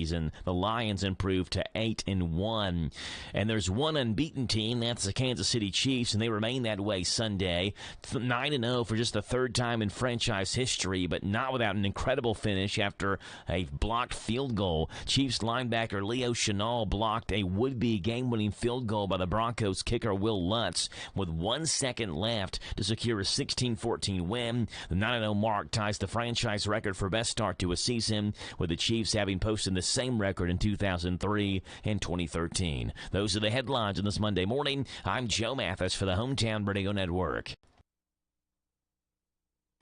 Speaker 1: The Lions improved to 8-1. And there's one unbeaten team, that's the Kansas City Chiefs, and they remain that way Sunday. 9-0 for just the 3rd time in franchise history, but not without an incredible finish after a blocked field goal. Chiefs linebacker Leo Chenal blocked a would-be game-winning field goal by the Broncos kicker Will Lutz with 1 second left to secure a 16-14 win. The 9-0 mark ties the franchise record for best start to a season, with the Chiefs having posted the same record in 2003 and 2013. Those are the headlines on this Monday morning. I'm Joe Mathis for the Hometown Radio Network.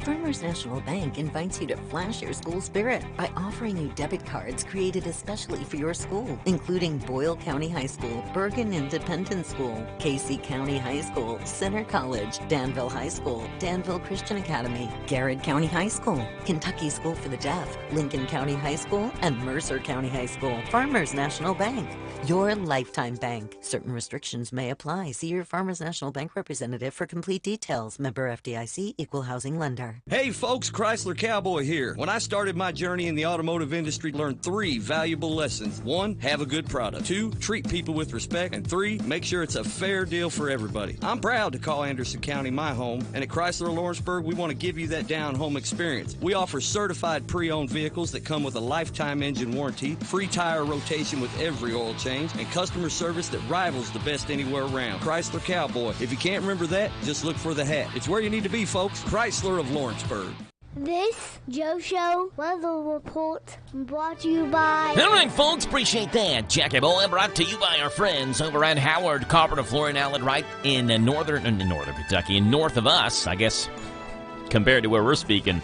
Speaker 14: Farmers National Bank invites you to flash your school spirit by offering you debit cards created especially for your school, including Boyle County High School, Bergen Independent School, Casey County High School, Center College, Danville High School, Danville Christian Academy, Garrett County High School, Kentucky School for the Deaf, Lincoln County High School, and Mercer County High School. Farmers National Bank, your lifetime bank. Certain restrictions may apply. See your Farmers National Bank representative for complete details. Member FDIC, Equal Housing Lender.
Speaker 15: Hey folks, Chrysler Cowboy here. When I started my journey in the automotive industry, I learned 3 valuable lessons. 1, have a good product. 2, treat people with respect. And 3, make sure it's a fair deal for everybody. I'm proud to call Anderson County my home, and at Chrysler Lawrenceburg, we want to give you that down-home experience. We offer certified pre-owned vehicles that come with a lifetime engine warranty, free tire rotation with every oil change, and customer service that rivals the best anywhere around. Chrysler Cowboy. If you can't remember that, just look for the hat. It's where you need to be, folks. Chrysler of Lawrenceburg.
Speaker 4: This Joe Show weather report brought to you by...
Speaker 1: All right, folks, appreciate that. Jackie Boy brought to you by our friends over at Howard Carpenter Flooring Outlet right in northern Kentucky, and north of us, I guess, compared to where we're speaking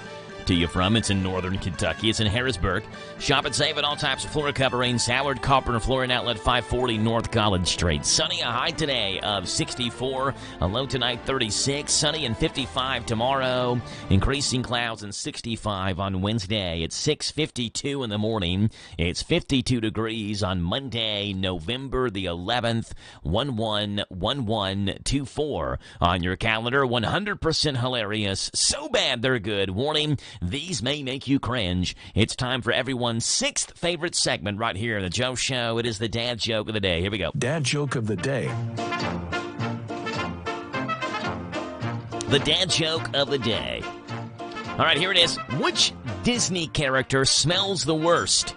Speaker 1: to you from. It's in northern Kentucky. It's in Harrisburg. Shop and save at all types of floor coverings. Howard Carpenter Flooring Outlet, 540 North College Street. Sunny, a high today of 64. A low tonight, 36. Sunny and 55 tomorrow. Increasing clouds and 65 on Wednesday. It's 6:52 in the morning. It's 52 degrees on Monday, November the 11th. 111124 on your calendar. 100% hilarious. So bad they're good. Warning, these may make you cringe. It's time for everyone's 6th favorite segment right here in the Joe Show. It is the Dad Joke of the Day. Here we go.
Speaker 9: Dad Joke of the Day.
Speaker 1: The Dad Joke of the Day. All right, here it is. Which Disney character smells the worst?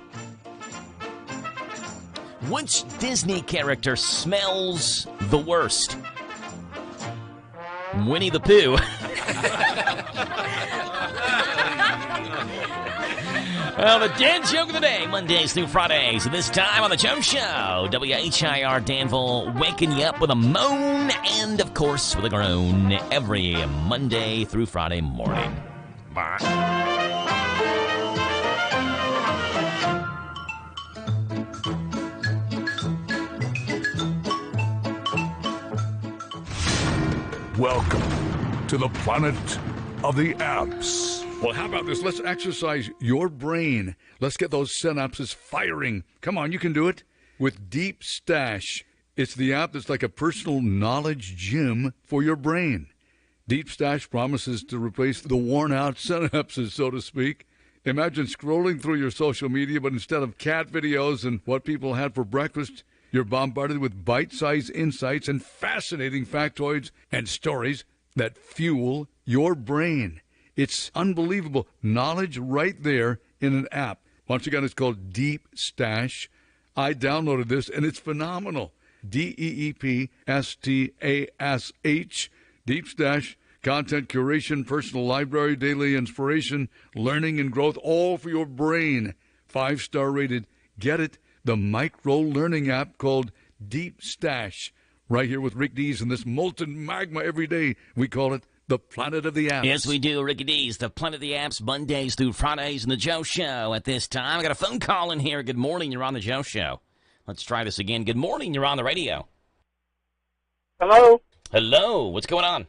Speaker 1: Which Disney character smells the worst? Winnie the Pooh. Well, the dad joke of the day, Mondays through Fridays. And this time on the Joe Show, WHIR Danville, waking you up with a moan and, of course, with a groan every Monday through Friday morning. Bye.
Speaker 3: Welcome to the planet of the apps. Well, how about this? Let's exercise your brain. Let's get those synapses firing. Come on, you can do it with Deep Stash. It's the app that's like a personal knowledge gym for your brain. Deep Stash promises to replace the worn-out synapses, so to speak. Imagine scrolling through your social media, but instead of cat videos and what people had for breakfast, you're bombarded with bite-sized insights and fascinating factoids and stories that fuel your brain. It's unbelievable. Knowledge right there in an app. Once again, it's called Deep Stash. I downloaded this, and it's phenomenal. DEEPSTASH. Deep Stash. Content curation, personal library, daily inspiration, learning and growth, all for your brain. 5-star rated. Get it. The micro-learning app called Deep Stash. Right here with Rick Dees and this molten magma every day. We call it the Planet of the Apps.
Speaker 1: Yes, we do, Ricky Dees, the Planet of the Apps, Mondays through Fridays, and the Joe Show at this time. I got a phone call in here. Good morning, you're on the Joe Show. Let's try this again. Good morning, you're on the radio.
Speaker 16: Hello?
Speaker 1: Hello, what's going on?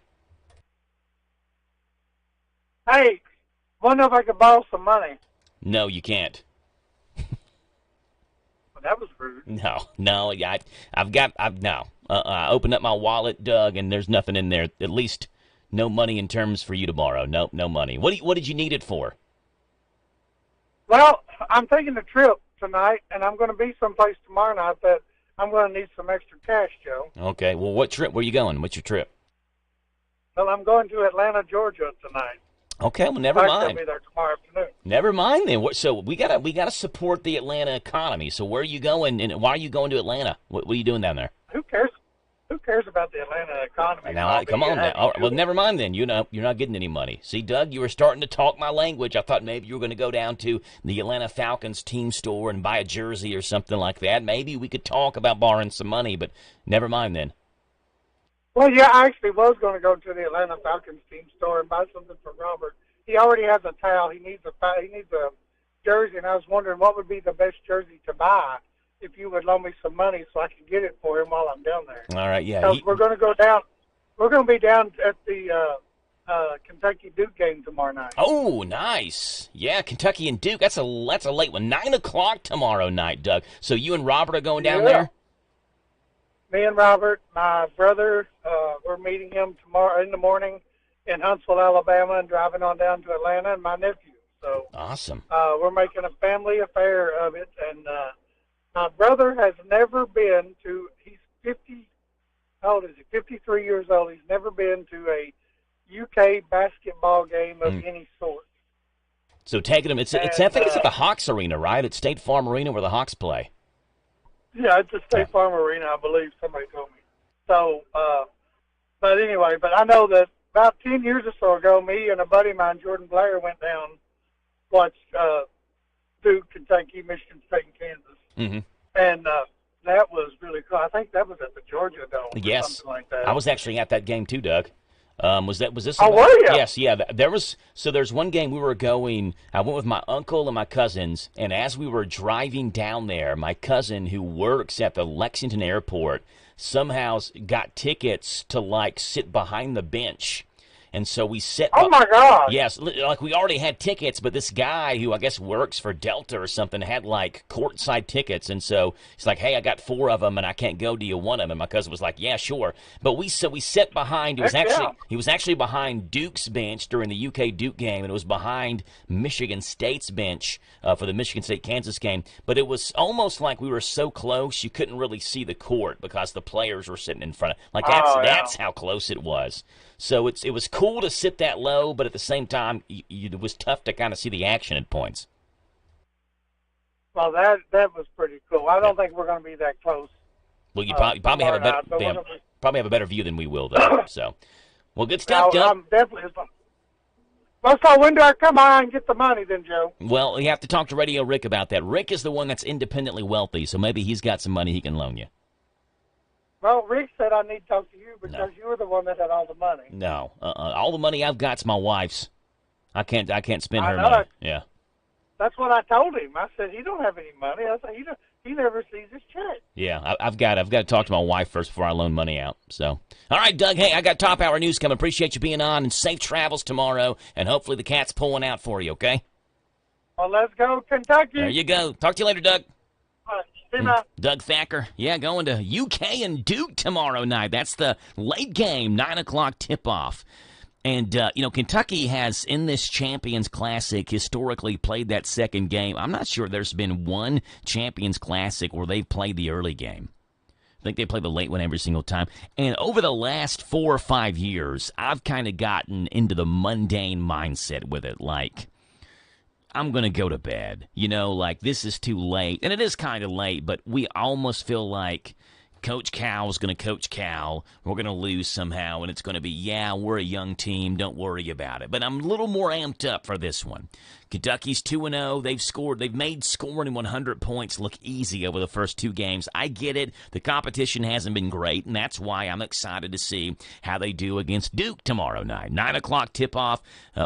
Speaker 16: Hey, wonder if I could borrow some money.
Speaker 1: No, you can't.
Speaker 16: That was rude.
Speaker 1: No, I opened up my wallet, Doug, and there's nothing in there. At least no money in terms for you to borrow. Nope, no money. What did you need it for?
Speaker 16: Well, I'm taking a trip tonight, and I'm going to be someplace tomorrow night that I'm going to need some extra cash, Joe.
Speaker 1: Okay, well, what trip? Where are you going? What's your trip?
Speaker 16: Well, I'm going to Atlanta, Georgia tonight.
Speaker 1: Okay, well, never mind.
Speaker 16: I'll be there tomorrow afternoon.
Speaker 1: Never mind then. So we gotta support the Atlanta economy. So where are you going, and why are you going to Atlanta? What are you doing down there?
Speaker 16: Who cares? Who cares about the Atlanta economy?
Speaker 1: Now, come on now. Well, never mind then. You're not getting any money. See, Doug, you were starting to talk my language. I thought maybe you were going to go down to the Atlanta Falcons team store and buy a jersey or something like that. Maybe we could talk about borrowing some money, but never mind then.
Speaker 16: Well, yeah, I actually was going to go to the Atlanta Falcons team store and buy something for Robert. He already has a towel. He needs a jersey, and I was wondering what would be the best jersey to buy if you would loan me some money so I can get it for him while I'm down there.
Speaker 1: All right, yeah.
Speaker 16: So we're going to go down. We're going to be down at the Kentucky Duke game tomorrow night.
Speaker 1: Oh, nice. Yeah, Kentucky and Duke. That's a late one. 9:00 tomorrow night, Doug. So you and Robert are going down there?
Speaker 16: Me and Robert, my brother, we're meeting him tomorrow in the morning in Huntsville, Alabama, and driving on down to Atlanta, and my nephew. So
Speaker 1: awesome.
Speaker 16: We're making a family affair of it, and my brother has never been to. He's 50. How old is he? 53 years old. He's never been to a UK basketball game of any sort.
Speaker 1: So taking him, I think it's at the Hawks Arena, right? At State Farm Arena where the Hawks play.
Speaker 16: Yeah, it's at State Farm Arena, I believe. Somebody told me. So, but anyway, I know that about 10 years or so ago, me and a buddy of mine, Jordan Blair, went down, watched Duke, Kentucky, Michigan State, and Kansas.
Speaker 1: Mm-hmm.
Speaker 16: And that was really cool. I think that was at the Georgia Dome or something like that.
Speaker 1: I was actually at that game too, Doug. Was this?
Speaker 16: Oh, were you?
Speaker 1: Yes, yeah. There's one game we were going. I went with my uncle and my cousins, and as we were driving down there, my cousin who works at the Lexington airport somehow got tickets to sit behind the bench. And so we set
Speaker 16: Oh, my God.
Speaker 1: Yes, like we already had tickets, but this guy who I guess works for Delta or something had courtside tickets. And so he's like, hey, I got 4 of them and I can't go. Do you want them? And my cousin was like, yeah, sure. But we sat behind, he was actually behind Duke's bench during the UK Duke game, and it was behind Michigan State's bench for the Michigan State-Kansas game. But it was almost like we were so close you couldn't really see the court because the players were sitting in front of that's how close it was. So it was cool to sit that low, but at the same time, it was tough to kind of see the action at points.
Speaker 16: Well, that was pretty cool. I don't think we're going to be that close.
Speaker 1: Well, you probably have a better view than we will, though. So, well, good stuff, Doug.
Speaker 16: I'm definitely. Well, so when do I come by and get the money then, Joe?
Speaker 1: Well, you have to talk to Radio Rick about that. Rick is the one that's independently wealthy, so maybe he's got some money he can loan you.
Speaker 16: Well, Rick said I need to talk to you because you were the one that had all the money.
Speaker 1: No. All the money I've got's my wife's. I can't spend her
Speaker 16: know
Speaker 1: money.
Speaker 16: it.
Speaker 1: Yeah.
Speaker 16: That's what I told him. I said, he don't have any money. I said, he never sees his check.
Speaker 1: Yeah, I've got to talk to my wife first before I loan money out. So, all right, Doug. Hey, I got top hour news coming. Appreciate you being on, and safe travels tomorrow. And hopefully the cat's pulling out for you. Okay.
Speaker 16: Well, let's go Kentucky.
Speaker 1: There you go. Talk to you later, Doug.
Speaker 16: All right, see you now.
Speaker 1: Doug Thacker. Yeah, going to UK and Duke tomorrow night. That's the late game, 9 o'clock tip-off. And, Kentucky has, in this Champions Classic, historically played that second game. I'm not sure there's been one Champions Classic where they've played the early game. I think they play the late one every single time. And over the last 4 or 5 years, I've kind of gotten into the mundane mindset with it. Like, I'm going to go to bed. This is too late. And it is kind of late, but we almost feel like Coach Cal's going to coach Cal. We're going to lose somehow, and it's going to be, we're a young team. Don't worry about it. But I'm a little more amped up for this one. Kentucky's 2-0. They've made scoring 100 points look easy over the first 2 games. I get it. The competition hasn't been great, and that's why I'm excited to see how they do against Duke tomorrow night. 9 o'clock tip-off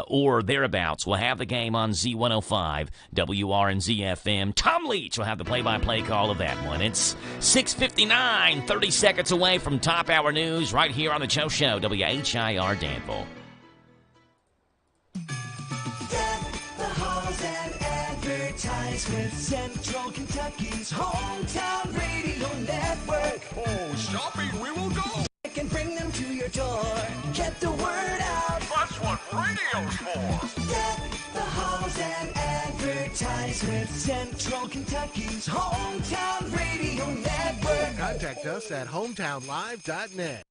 Speaker 1: or thereabouts. We'll have the game on Z105, WRNZ-FM. Tom Leach will have the play-by-play call of that one. It's 6:59, 30 seconds away from top hour news right here on the Joe Show, WHIR Danville.
Speaker 2: With Central Kentucky's hometown radio network.
Speaker 9: Oh, shopping, we will go.
Speaker 2: And bring them to your door. Get the word out.
Speaker 9: That's what radio's for.
Speaker 2: Deck the halls and advertise with Central Kentucky's hometown radio network.
Speaker 17: Contact us at hometownlive.net.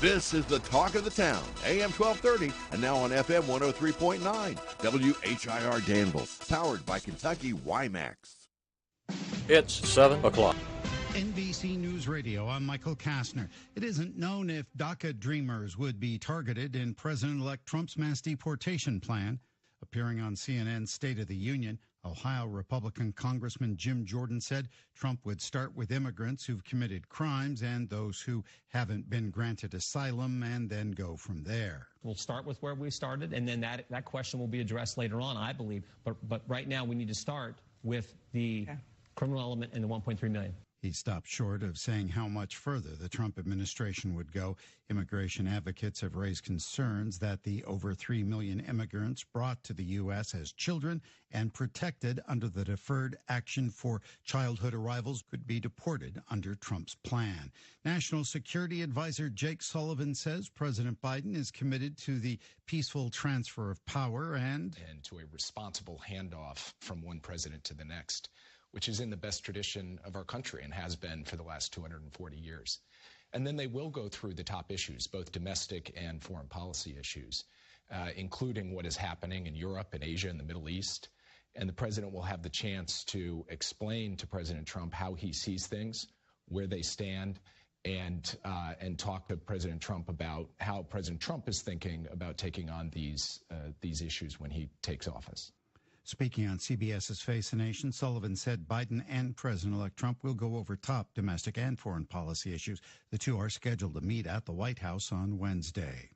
Speaker 18: This is the talk of the town, AM 1230, and now on FM 103.9, WHIR Danville, powered by Kentucky WiMAX.
Speaker 8: It's 7 o'clock.
Speaker 19: NBC News Radio, I'm Michael Kastner. It isn't known if DACA dreamers would be targeted in President-elect Trump's mass deportation plan. Appearing on CNN's State of the Union, Ohio Republican Congressman Jim Jordan said Trump would start with immigrants who've committed crimes and those who haven't been granted asylum and then go from there.
Speaker 20: We'll start with where we started, and then that question will be addressed later on, I believe. But right now we need to start with the criminal element and the 1.3 million.
Speaker 19: He stopped short of saying how much further the Trump administration would go. Immigration advocates have raised concerns that the over 3 million immigrants brought to the U.S. as children and protected under the Deferred Action for Childhood Arrivals could be deported under Trump's plan. National Security Advisor Jake Sullivan says President Biden is committed to the peaceful transfer of power and
Speaker 21: to a responsible handoff from one president to the next, which is in the best tradition of our country and has been for the last 240 years. And then they will go through the top issues, both domestic and foreign policy issues, including what is happening in Europe and Asia and the Middle East. And the president will have the chance to explain to President Trump how he sees things, where they stand, and talk to President Trump about how President Trump is thinking about taking on these issues when he takes office.
Speaker 19: Speaking on CBS's Face the Nation, Sullivan said Biden and President-elect Trump will go over top domestic and foreign policy issues. The two are scheduled to meet at the White House on Wednesday.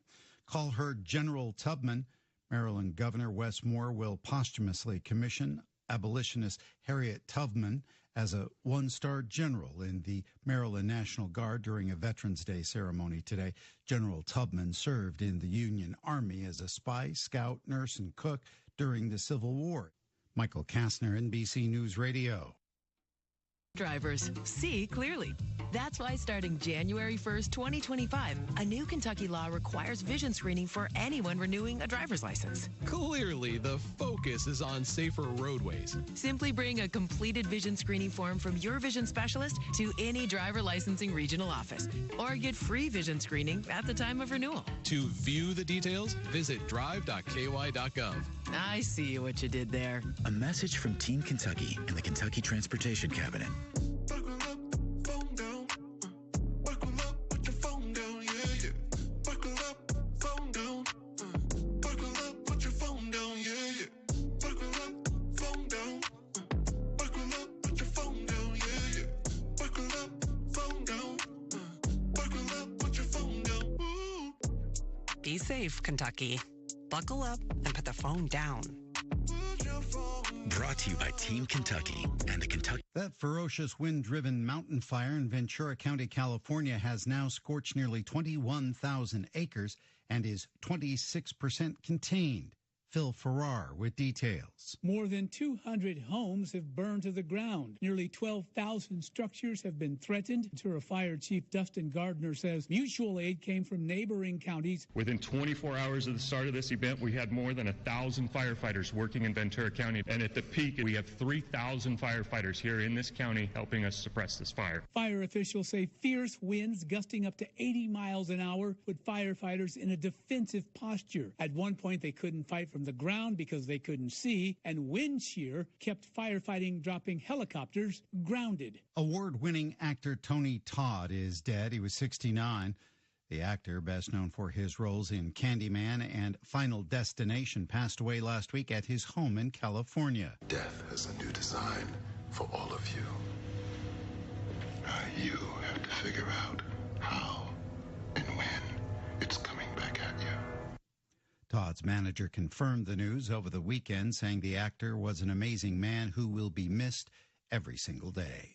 Speaker 19: Call her General Tubman. Maryland Governor Wes Moore will posthumously commission abolitionist Harriet Tubman as a one-star general in the Maryland National Guard during a Veterans Day ceremony today. General Tubman served in the Union Army as a spy, scout, nurse, and cook during the Civil War. Michael Kastner, NBC News Radio.
Speaker 22: Drivers, see clearly. That's why starting January 1st, 2025, a new Kentucky law requires vision screening for anyone renewing a driver's license.
Speaker 23: Clearly, the focus is on safer roadways.
Speaker 22: Simply bring a completed vision screening form from your vision specialist to any driver licensing regional office, or get free vision screening at the time of renewal.
Speaker 23: To view the details, visit drive.ky.gov.
Speaker 22: I see what you did there.
Speaker 28: A message from Team Kentucky and the Kentucky Transportation Cabinet.
Speaker 6: Be safe, Kentucky. Buckle up and put the phone down.
Speaker 28: Brought to you by Team Kentucky and the Kentucky.
Speaker 19: That ferocious wind-driven mountain fire in Ventura County, California has now scorched nearly 21,000 acres and is 26% contained. Phil Farrar with details.
Speaker 7: More than 200 homes have burned to the ground. Nearly 12,000 structures have been threatened. Ventura Fire Chief Dustin Gardner says mutual aid came from neighboring counties.
Speaker 10: Within 24 hours of the start of this event, we had more than 1,000 firefighters working in Ventura County. And at the peak, we have 3,000 firefighters here in this county helping us suppress this fire.
Speaker 7: Fire officials say fierce winds gusting up to 80 miles an hour put firefighters in a defensive posture. At one point, they couldn't fight from the ground because they couldn't see, and wind shear kept firefighting dropping helicopters grounded.
Speaker 19: Award-winning actor Tony Todd is dead. He was 69. The actor, best known for his roles in Candyman and Final Destination, passed away last week at his home in California.
Speaker 12: Death has a new design for all of you. You have to figure out how and when it's coming back at you.
Speaker 19: Todd's manager confirmed the news over the weekend, saying the actor was an amazing man who will be missed every single day.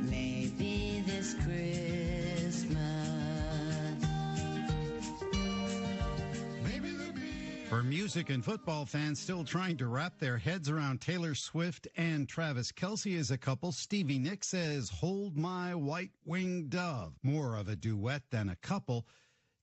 Speaker 2: Maybe this Christmas.
Speaker 19: For music and football fans still trying to wrap their heads around Taylor Swift and Travis Kelce as a couple, Stevie Nicks says, "Hold my white-winged dove." More of a duet than a couple.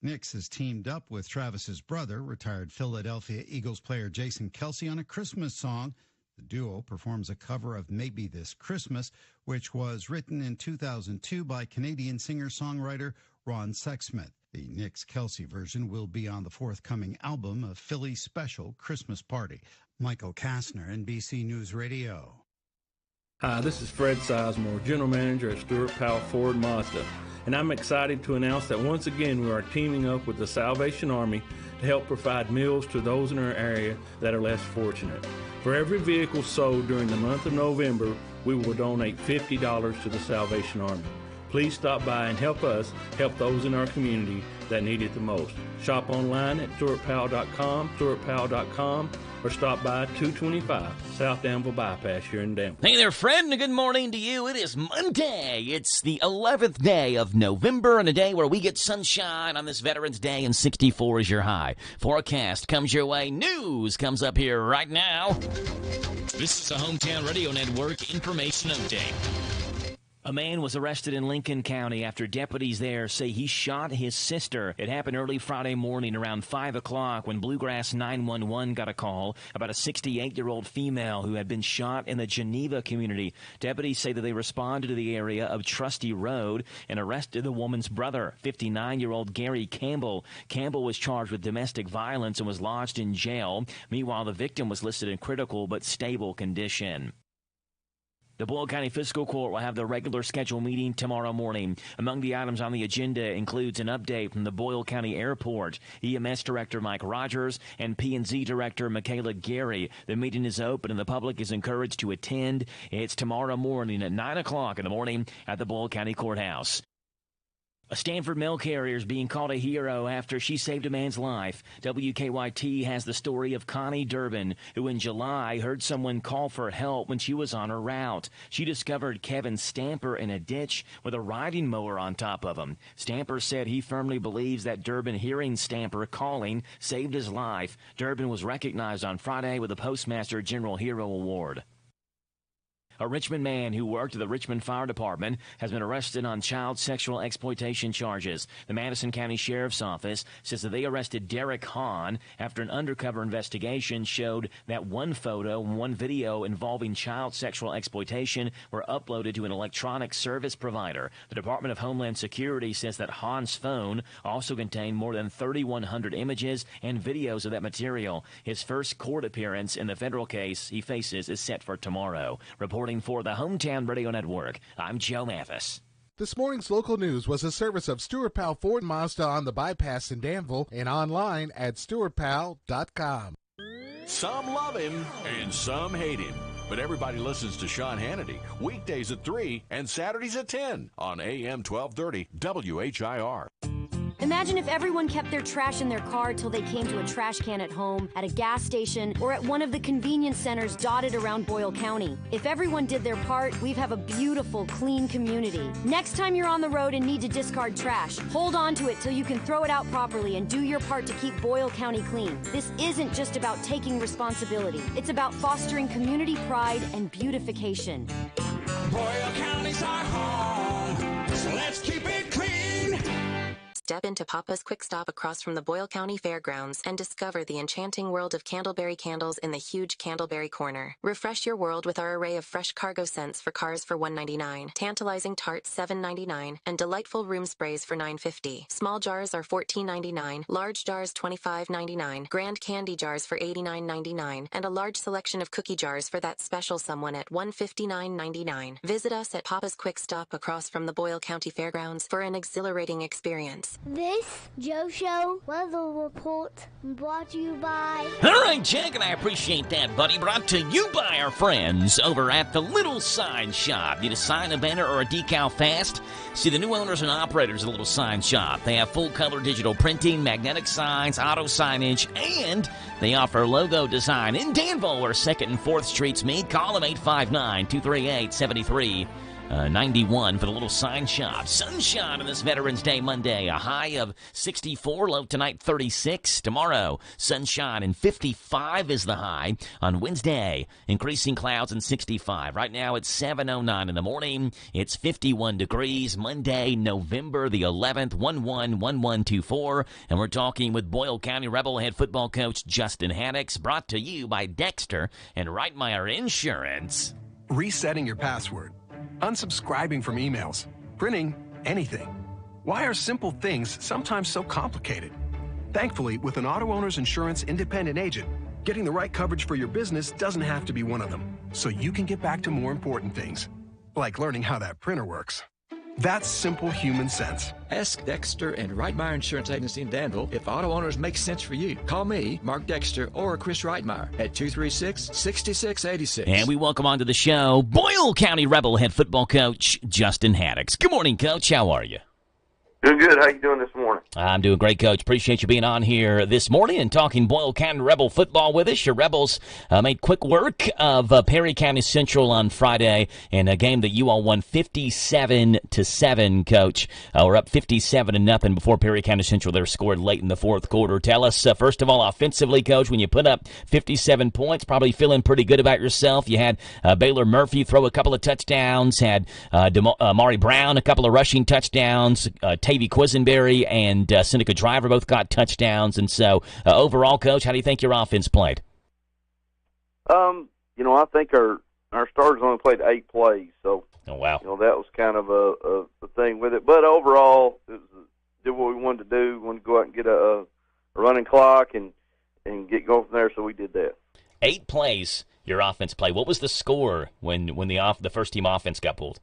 Speaker 19: Nicks has teamed up with Travis's brother, retired Philadelphia Eagles player Jason Kelce, on a Christmas song. The duo performs a cover of Maybe This Christmas, which was written in 2002 by Canadian singer-songwriter Ron Sexsmith. The Nicks-Kelce version will be on the forthcoming album, A Philly Special Christmas Party. Michael Kastner, NBC News Radio.
Speaker 24: Hi, this is Fred Sizemore, General Manager at Stewart Powell Ford Mazda, and I'm excited to announce that once again we are teaming up with the Salvation Army to help provide meals to those in our area that are less fortunate. For every vehicle sold during the month of November, we will donate $50 to the Salvation Army. Please stop by and help us help those in our community that need it the most. Shop online at StewartPowell.com, or stop by 225 South Danville Bypass here in Danville.
Speaker 1: Hey there, friend, and good morning to you. It is Monday. It's the 11th day of November, and a day where we get sunshine on this Veterans Day, and 64 is your high. Forecast comes your way. News comes up here right now. This is a Hometown Radio Network information update. A man was arrested in Lincoln County after deputies there say he shot his sister. It happened early Friday morning around 5 o'clock when Bluegrass 911 got a call about a 68-year-old female who had been shot in the Geneva community. Deputies say that they responded to the area of Trusty Road and arrested the woman's brother, 59-year-old Gary Campbell. Campbell was charged with domestic violence and was lodged in jail. Meanwhile, the victim was listed in critical but stable condition. The Boyle County Fiscal Court will have their regular scheduled meeting tomorrow morning. Among the items on the agenda includes an update from the Boyle County Airport, EMS Director Mike Rogers, and P&Z Director Michaela Gary. The meeting is open and the public is encouraged to attend. It's tomorrow morning at 9 o'clock in the morning at the Boyle County Courthouse. A Stanford mail carrier is being called a hero after she saved a man's life. WKYT has the story of Connie Durbin, who in July heard someone call for help when she was on her route. She discovered Kevin Stamper in a ditch with a riding mower on top of him. Stamper said he firmly believes that Durbin hearing Stamper calling saved his life. Durbin was recognized on Friday with the Postmaster General Hero Award. A Richmond man who worked at the Richmond Fire Department has been arrested on child sexual exploitation charges. The Madison County Sheriff's Office says that they arrested Derek Hahn after an undercover investigation showed that one photo and one video involving child sexual exploitation were uploaded to an electronic service provider. The Department of Homeland Security says that Hahn's phone also contained more than 3,100 images and videos of that material. His first court appearance in the federal case he faces is set for tomorrow. Reporting for the Hometown Radio Network, I'm Joe Mathis.
Speaker 17: This morning's local news was a service of Stewart Powell Ford Mazda on the bypass in Danville and online at StewartPowell.com.
Speaker 18: Some love him and some hate him, but everybody listens to Sean Hannity weekdays at 3 and Saturdays at 10 on AM 1230 WHIR.
Speaker 5: Imagine if everyone kept their trash in their car till they came to a trash can at home, at a gas station, or at one of the convenience centers dotted around Boyle County. If everyone did their part, we'd have a beautiful, clean community. Next time you're on the road and need to discard trash, hold on to it till you can throw it out properly and do your part to keep Boyle County clean. This isn't just about taking responsibility. It's about fostering community pride and beautification.
Speaker 11: Boyle County's our home, so let's keep it clean.
Speaker 13: Step into Papa's Quick Stop across from the Boyle County Fairgrounds and discover the enchanting world of Candleberry candles in the huge Candleberry Corner. Refresh your world with our array of fresh cargo scents for cars for $1.99, tantalizing tarts $7.99, and delightful room sprays for $9.50. Small jars are $14.99, large jars $25.99, grand candy jars for $89.99, and a large selection of cookie jars for that special someone at $159.99. Visit us at Papa's Quick Stop across from the Boyle County Fairgrounds for an exhilarating experience.
Speaker 4: This Joe Show weather report brought to you by...
Speaker 1: All right, Jack, and I appreciate that, buddy. Brought to you by our friends over at the Little Sign Shop. Need a sign, a banner, or a decal fast? See the new owners and operators of the Little Sign Shop. They have full-color digital printing, magnetic signs, auto signage, and they offer logo design in Danville, where 2nd and 4th Streets meet. Call them 859-238-7391 for the Little Sign Shop. Sunshine on this Veterans Day Monday. A high of 64, low tonight 36. Tomorrow, sunshine and 55 is the high. On Wednesday, increasing clouds and 65. Right now it's 7:09 in the morning. It's 51 degrees. Monday, November the 11th, 111124. And we're talking with Boyle County Rebel head football coach Justin Haddix. Brought to you by Dexter and Reitmeyer Insurance.
Speaker 14: Resetting your password. Unsubscribing from emails, printing anything. Why are simple things sometimes so complicated? Thankfully, with an Auto Owners Insurance independent agent, getting the right coverage for your business doesn't have to be one of them, so you can get back to more important things, like learning how that printer works. That's simple human sense.
Speaker 15: Ask Dexter and Reitmeyer Insurance Agency in Danville if auto owners make sense for you. Call me, Mark Dexter, or Chris Reitmeyer at 236-6686.
Speaker 1: And we welcome onto the show Boyle County Rebel head football coach Justin Haddix. Good morning, Coach. How are you?
Speaker 25: Doing good. How you doing this morning?
Speaker 1: I'm doing great, Coach. Appreciate you being on here this morning and talking Boyle County Rebel football with us. Your Rebels made quick work of Perry County Central on Friday in a game that you all won 57-7, Coach. We're up 57-0 before Perry County Central there scored late in the fourth quarter. Tell us, first of all, offensively, Coach, when you put up 57 points, probably feeling pretty good about yourself. You had Baylor Murphy throw a couple of touchdowns, had Amari Brown a couple of rushing touchdowns, Tavy Quisenberry and Seneca Driver both got touchdowns. And so, overall, Coach, how do you think your offense played?
Speaker 25: I think our starters only played 8 plays. So,
Speaker 1: oh, wow.
Speaker 25: That was kind of a thing with it. But overall, did what we wanted to do. We wanted to go out and get a running clock and get going from there, so we did that.
Speaker 1: 8 plays, your offense played. What was the score when the first team offense got pulled?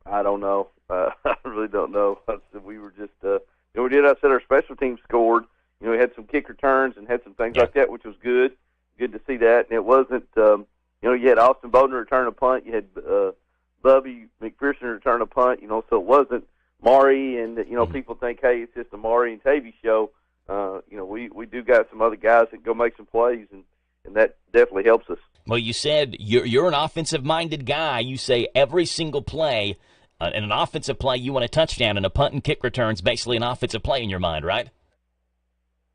Speaker 25: I don't know. I really don't know. We were just, we did. I said our special team scored. We had some kick returns and had some things like that, which was good. Good to see that. And it wasn't, you had Austin Bowden return a punt. You had Bubby McPherson return a punt. So it wasn't Maury and people think, hey, it's just a Maury and Tavy show. We do got some other guys that go make some plays, and that definitely helps us.
Speaker 1: Well, you said you're an offensive-minded guy. You say every single play. In an offensive play, you want a touchdown, and a punt and kick return's basically an offensive play in your mind, right?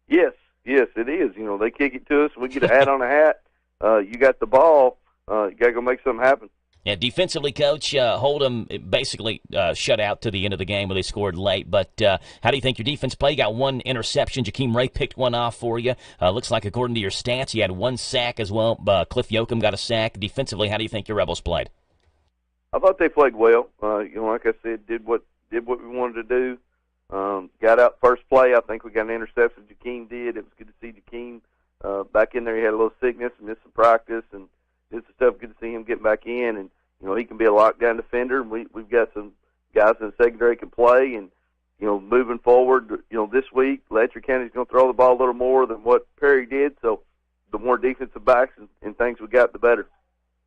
Speaker 25: Yes, it is. They kick it to us, we get a hat on a hat. You got the ball, you got to go make something happen.
Speaker 1: Yeah, defensively, Coach, Hold'em basically shut out to the end of the game where they scored late. But how do you think your defense played? You got 1 interception. Jakeem Ray picked one off for you. Looks like, according to your stats, you had 1 sack as well. Cliff Yoakum got a sack. Defensively, how do you think your Rebels played?
Speaker 25: I thought they played well. Like I said, did what we wanted to do. Got out first play. I think we got an interception. Jakeem did. It was good to see Jakeem back in there. He had a little sickness and missed some practice, and did some stuff. Good to see him getting back in, and he can be a lockdown defender. And we've got some guys in the secondary can play, and moving forward, this week, Letcher County's going to throw the ball a little more than what Perry did. So the more defensive backs and things we got, the better.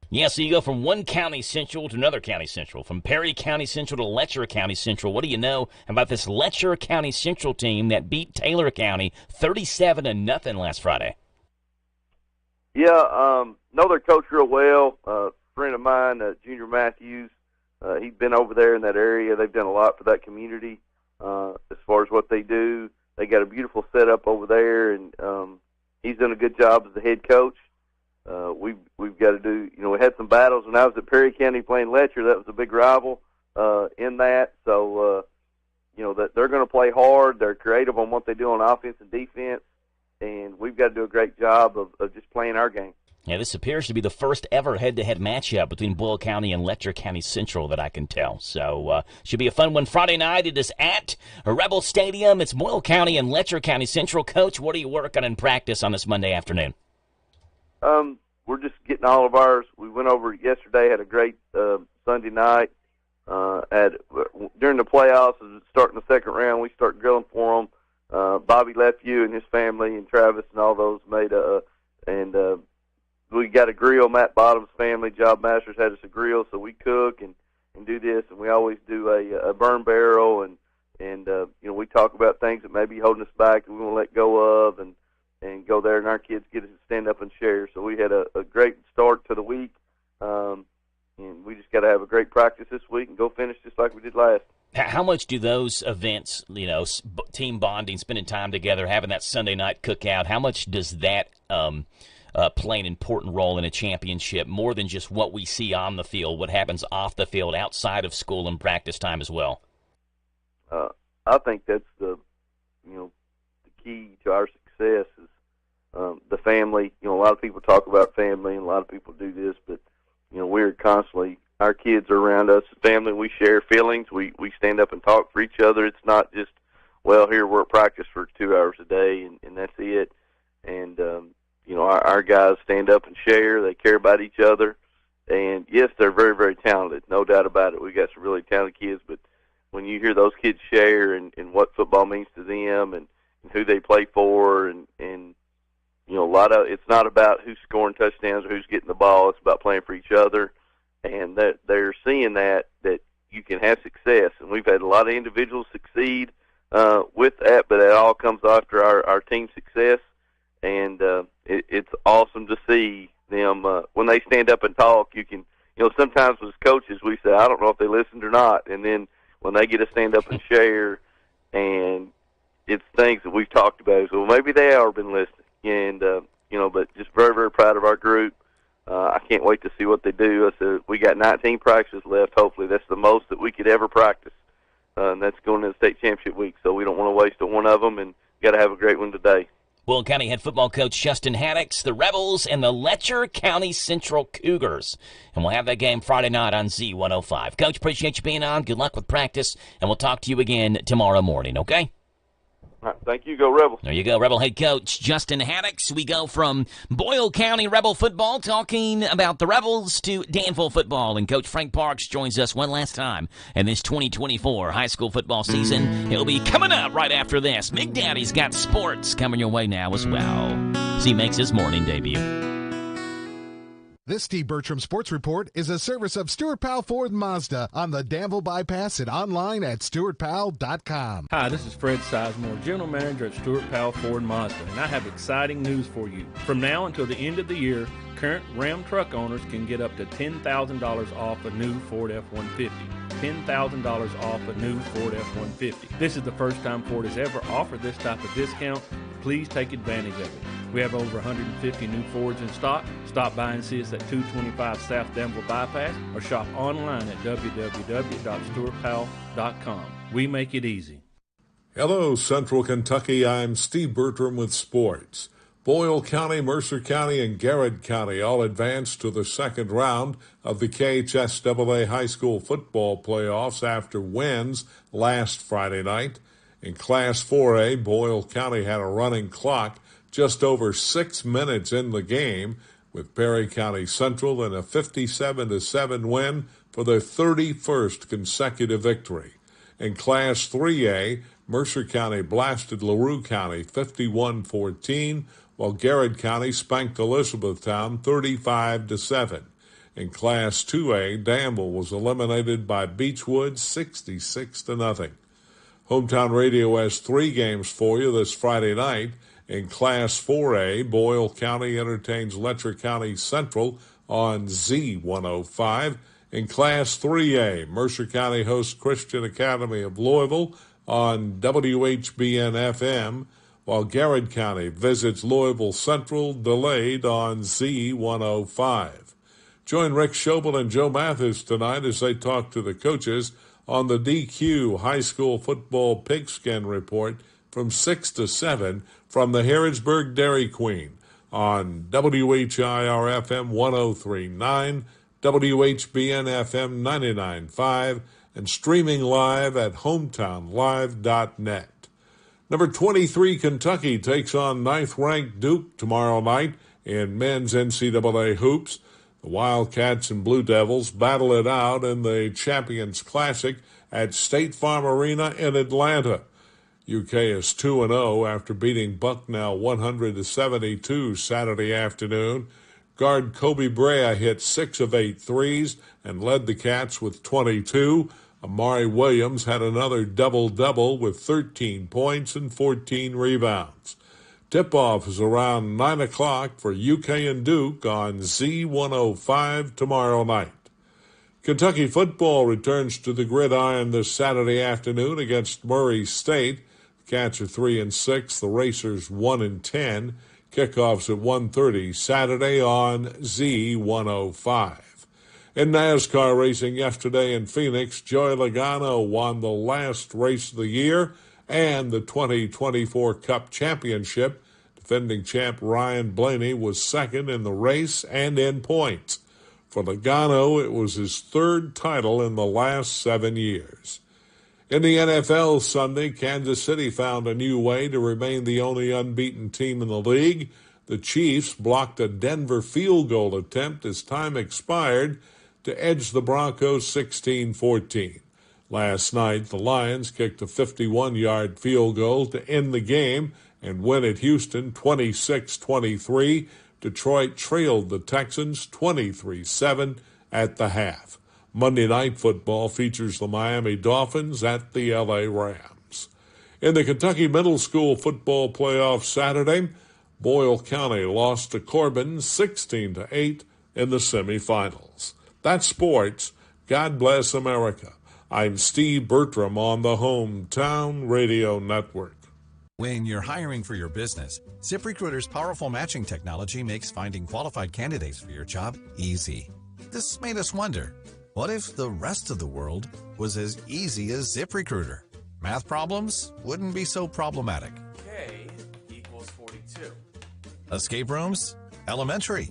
Speaker 1: Yeah, so you go from one county central to another county central, from Perry County Central to Letcher County Central. What do you know about this Letcher County Central team that beat Taylor County 37-0 last Friday?
Speaker 25: Yeah, know their coach real well. Friend of mine, Junior Matthews, he's been over there in that area. They've done a lot for that community as far as what they do. They got a beautiful setup over there, and he's done a good job as the head coach. We've got to do, we had some battles when I was at Perry County playing Letcher. That was a big rival in that. So, that they're going to play hard. They're creative on what they do on offense and defense, and we've got to do a great job of just playing our game.
Speaker 1: Yeah, this appears to be the first ever head-to-head matchup between Boyle County and Letcher County Central that I can tell. So, should be a fun one. Friday night, it is at Rebel Stadium. It's Boyle County and Letcher County Central. Coach, what are you working in practice on this Monday afternoon?
Speaker 25: We're just getting all of ours. We went over yesterday, had a great Sunday night. During the playoffs, starting the second round, we start grilling for them. Bobby Lefew and his family and Travis and all those made we got a grill. Matt Bottom's family, Job Masters, had us a grill, so we cook and do this. And we always do a burn barrel, and we talk about things that may be holding us back that we want to let go of, and go there, and our kids get to stand up and share. So we had a great start to the week, and we just got to have a great practice this week and go finish just like we did last.
Speaker 1: How much do those events, team bonding, spending time together, having that Sunday night cookout, how much does that play an important role in a championship, more than just what we see on the field, what happens off the field, outside of school and practice time as well?
Speaker 25: I think that's the key to our success is the family. A lot of people talk about family, and a lot of people do this, but we're constantly, our kids are around us, family. We share feelings. We stand up and talk for each other. It's not just, here we're at practice for 2 hours a day, and that's it. And our guys stand up and share. They care about each other, and yes, they're very, very talented, no doubt about it. We got some really talented kids, but when you hear those kids share and what football means to them and who they play for, and a lot of it's not about who's scoring touchdowns or who's getting the ball. It's about playing for each other, and that they're seeing that you can have success. And we've had a lot of individuals succeed with that, but it all comes after our team success, and it's awesome to see them when they stand up and talk. You can, sometimes as coaches we say, I don't know if they listened or not, and then when they get to stand up and share, and it's things that we've talked about. So maybe they are been listening, and but just very, very proud of our group. I can't wait to see what they do. I said we got 19 practices left. Hopefully, that's the most that we could ever practice, and that's going into the state championship week. So we don't want to waste one of them, and got to have a great one today.
Speaker 1: Boyle County head football coach Justin Haddix, the Rebels, and the Letcher County Central Cougars. And we'll have that game Friday night on Z105. Coach, appreciate you being on. Good luck with practice, and we'll talk to you again tomorrow morning, okay?
Speaker 25: All right, thank you. Go Rebels.
Speaker 1: There you go, Rebel head coach Justin Haddix. We go from Boyle County Rebel football, talking about the Rebels, to Danville football. And Coach Frank Parks joins us one last time in this 2024 high school football season. He'll be coming up right after this. Big Daddy's got sports coming your way now as well, as he makes his morning debut.
Speaker 17: This Steve Bertram Sports Report is a service of Stuart Powell Ford Mazda on the Danville Bypass and online at stuartpowell.com.
Speaker 24: Hi, this is Fred Sizemore, General Manager at Stuart Powell Ford Mazda, and I have exciting news for you. From now until the end of the year, current Ram truck owners can get up to $10,000 off a new Ford F-150. $10,000 off a new Ford F-150. This is the first time Ford has ever offered this type of discount. Please take advantage of it. We have over 150 new Fords in stock. Stop by and see us at 225 South Danville Bypass, or shop online at www.stuartpowell.com. We make it easy.
Speaker 3: Hello, Central Kentucky. I'm Steve Bertram with sports. Boyle County, Mercer County, and Garrett County all advanced to the second round of the KHSAA high school football playoffs after wins last Friday night. In Class 4A, Boyle County had a running clock just over 6 minutes in the game, with Perry County Central in a 57-7 win for their 31st consecutive victory. In Class 3A, Mercer County blasted LaRue County 51-14, while Garrett County spanked Elizabethtown 35-7. In Class 2A, Danville was eliminated by Beechwood 66-0. Hometown Radio has 3 games for you this Friday night. In Class 4A, Boyle County entertains Letcher County Central on Z105. In Class 3A, Mercer County hosts Christian Academy of Louisville on WHBN-FM, while Garrett County visits Louisville Central, delayed on Z105. Join Rick Schobel and Joe Mathis tonight as they talk to the coaches on the DQ High School Football Pigskin Report from 6 to 7 from the Harrodsburg Dairy Queen on WHIR-FM 103.9, WHBN-FM 99.5, and streaming live at hometownlive.net. Number 23, Kentucky takes on 9th-ranked Duke tomorrow night in men's NCAA hoops. The Wildcats and Blue Devils battle it out in the Champions Classic at State Farm Arena in Atlanta. UK is 2-0 after beating Bucknell 100-72 Saturday afternoon. Guard Kobe Brea hit 6 of 8 threes and led the Cats with 22. Amari Williams had another double-double with 13 points and 14 rebounds. Tip-off is around 9 o'clock for UK and Duke on Z105 tomorrow night. Kentucky football returns to the gridiron this Saturday afternoon against Murray State. The Cats are 3-6, the Racers 1-10. Kickoffs at 1:30 Saturday on Z105. In NASCAR racing yesterday in Phoenix, Joey Logano won the last race of the year and the 2024 Cup Championship. Defending champ Ryan Blaney was second in the race and in points. For Logano, it was his 3rd title in the last 7 years. In the NFL Sunday, Kansas City found a new way to remain the only unbeaten team in the league. The Chiefs blocked a Denver field goal attempt as time expired to edge the Broncos 16-14. Last night, the Lions kicked a 51-yard field goal to end the game and win at Houston 26-23. Detroit trailed the Texans 23-7 at the half. Monday Night Football features the Miami Dolphins at the LA Rams. In the Kentucky Middle School Football Playoff Saturday, Boyle County lost to Corbin 16-8 in the semifinals. That's sports. God bless America. I'm Steve Bertram on the Hometown Radio Network.
Speaker 8: When you're hiring for your business, ZipRecruiter's powerful matching technology makes finding qualified candidates for your job easy. This made us wonder, what if the rest of the world was as easy as ZipRecruiter? Math problems wouldn't be so problematic.
Speaker 9: K equals 42.
Speaker 8: Escape rooms? Elementary.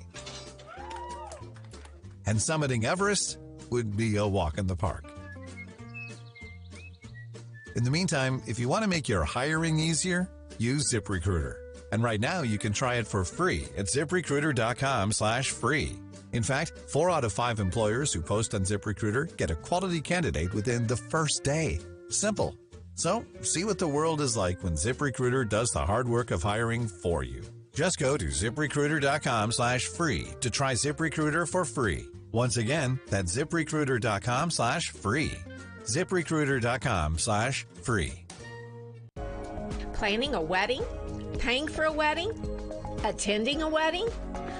Speaker 8: And summiting Everest would be a walk in the park. In the meantime, if you want to make your hiring easier, use ZipRecruiter. And right now you can try it for free at ZipRecruiter.com/free. In fact, 4 out of 5 employers who post on ZipRecruiter get a quality candidate within the first day. Simple. So, see what the world is like when ZipRecruiter does the hard work of hiring for you. Just go to ZipRecruiter.com/free to try ZipRecruiter for free. Once again, that's ZipRecruiter.com/free. ZipRecruiter.com/free.
Speaker 16: Planning a wedding? Paying for a wedding? Attending a wedding?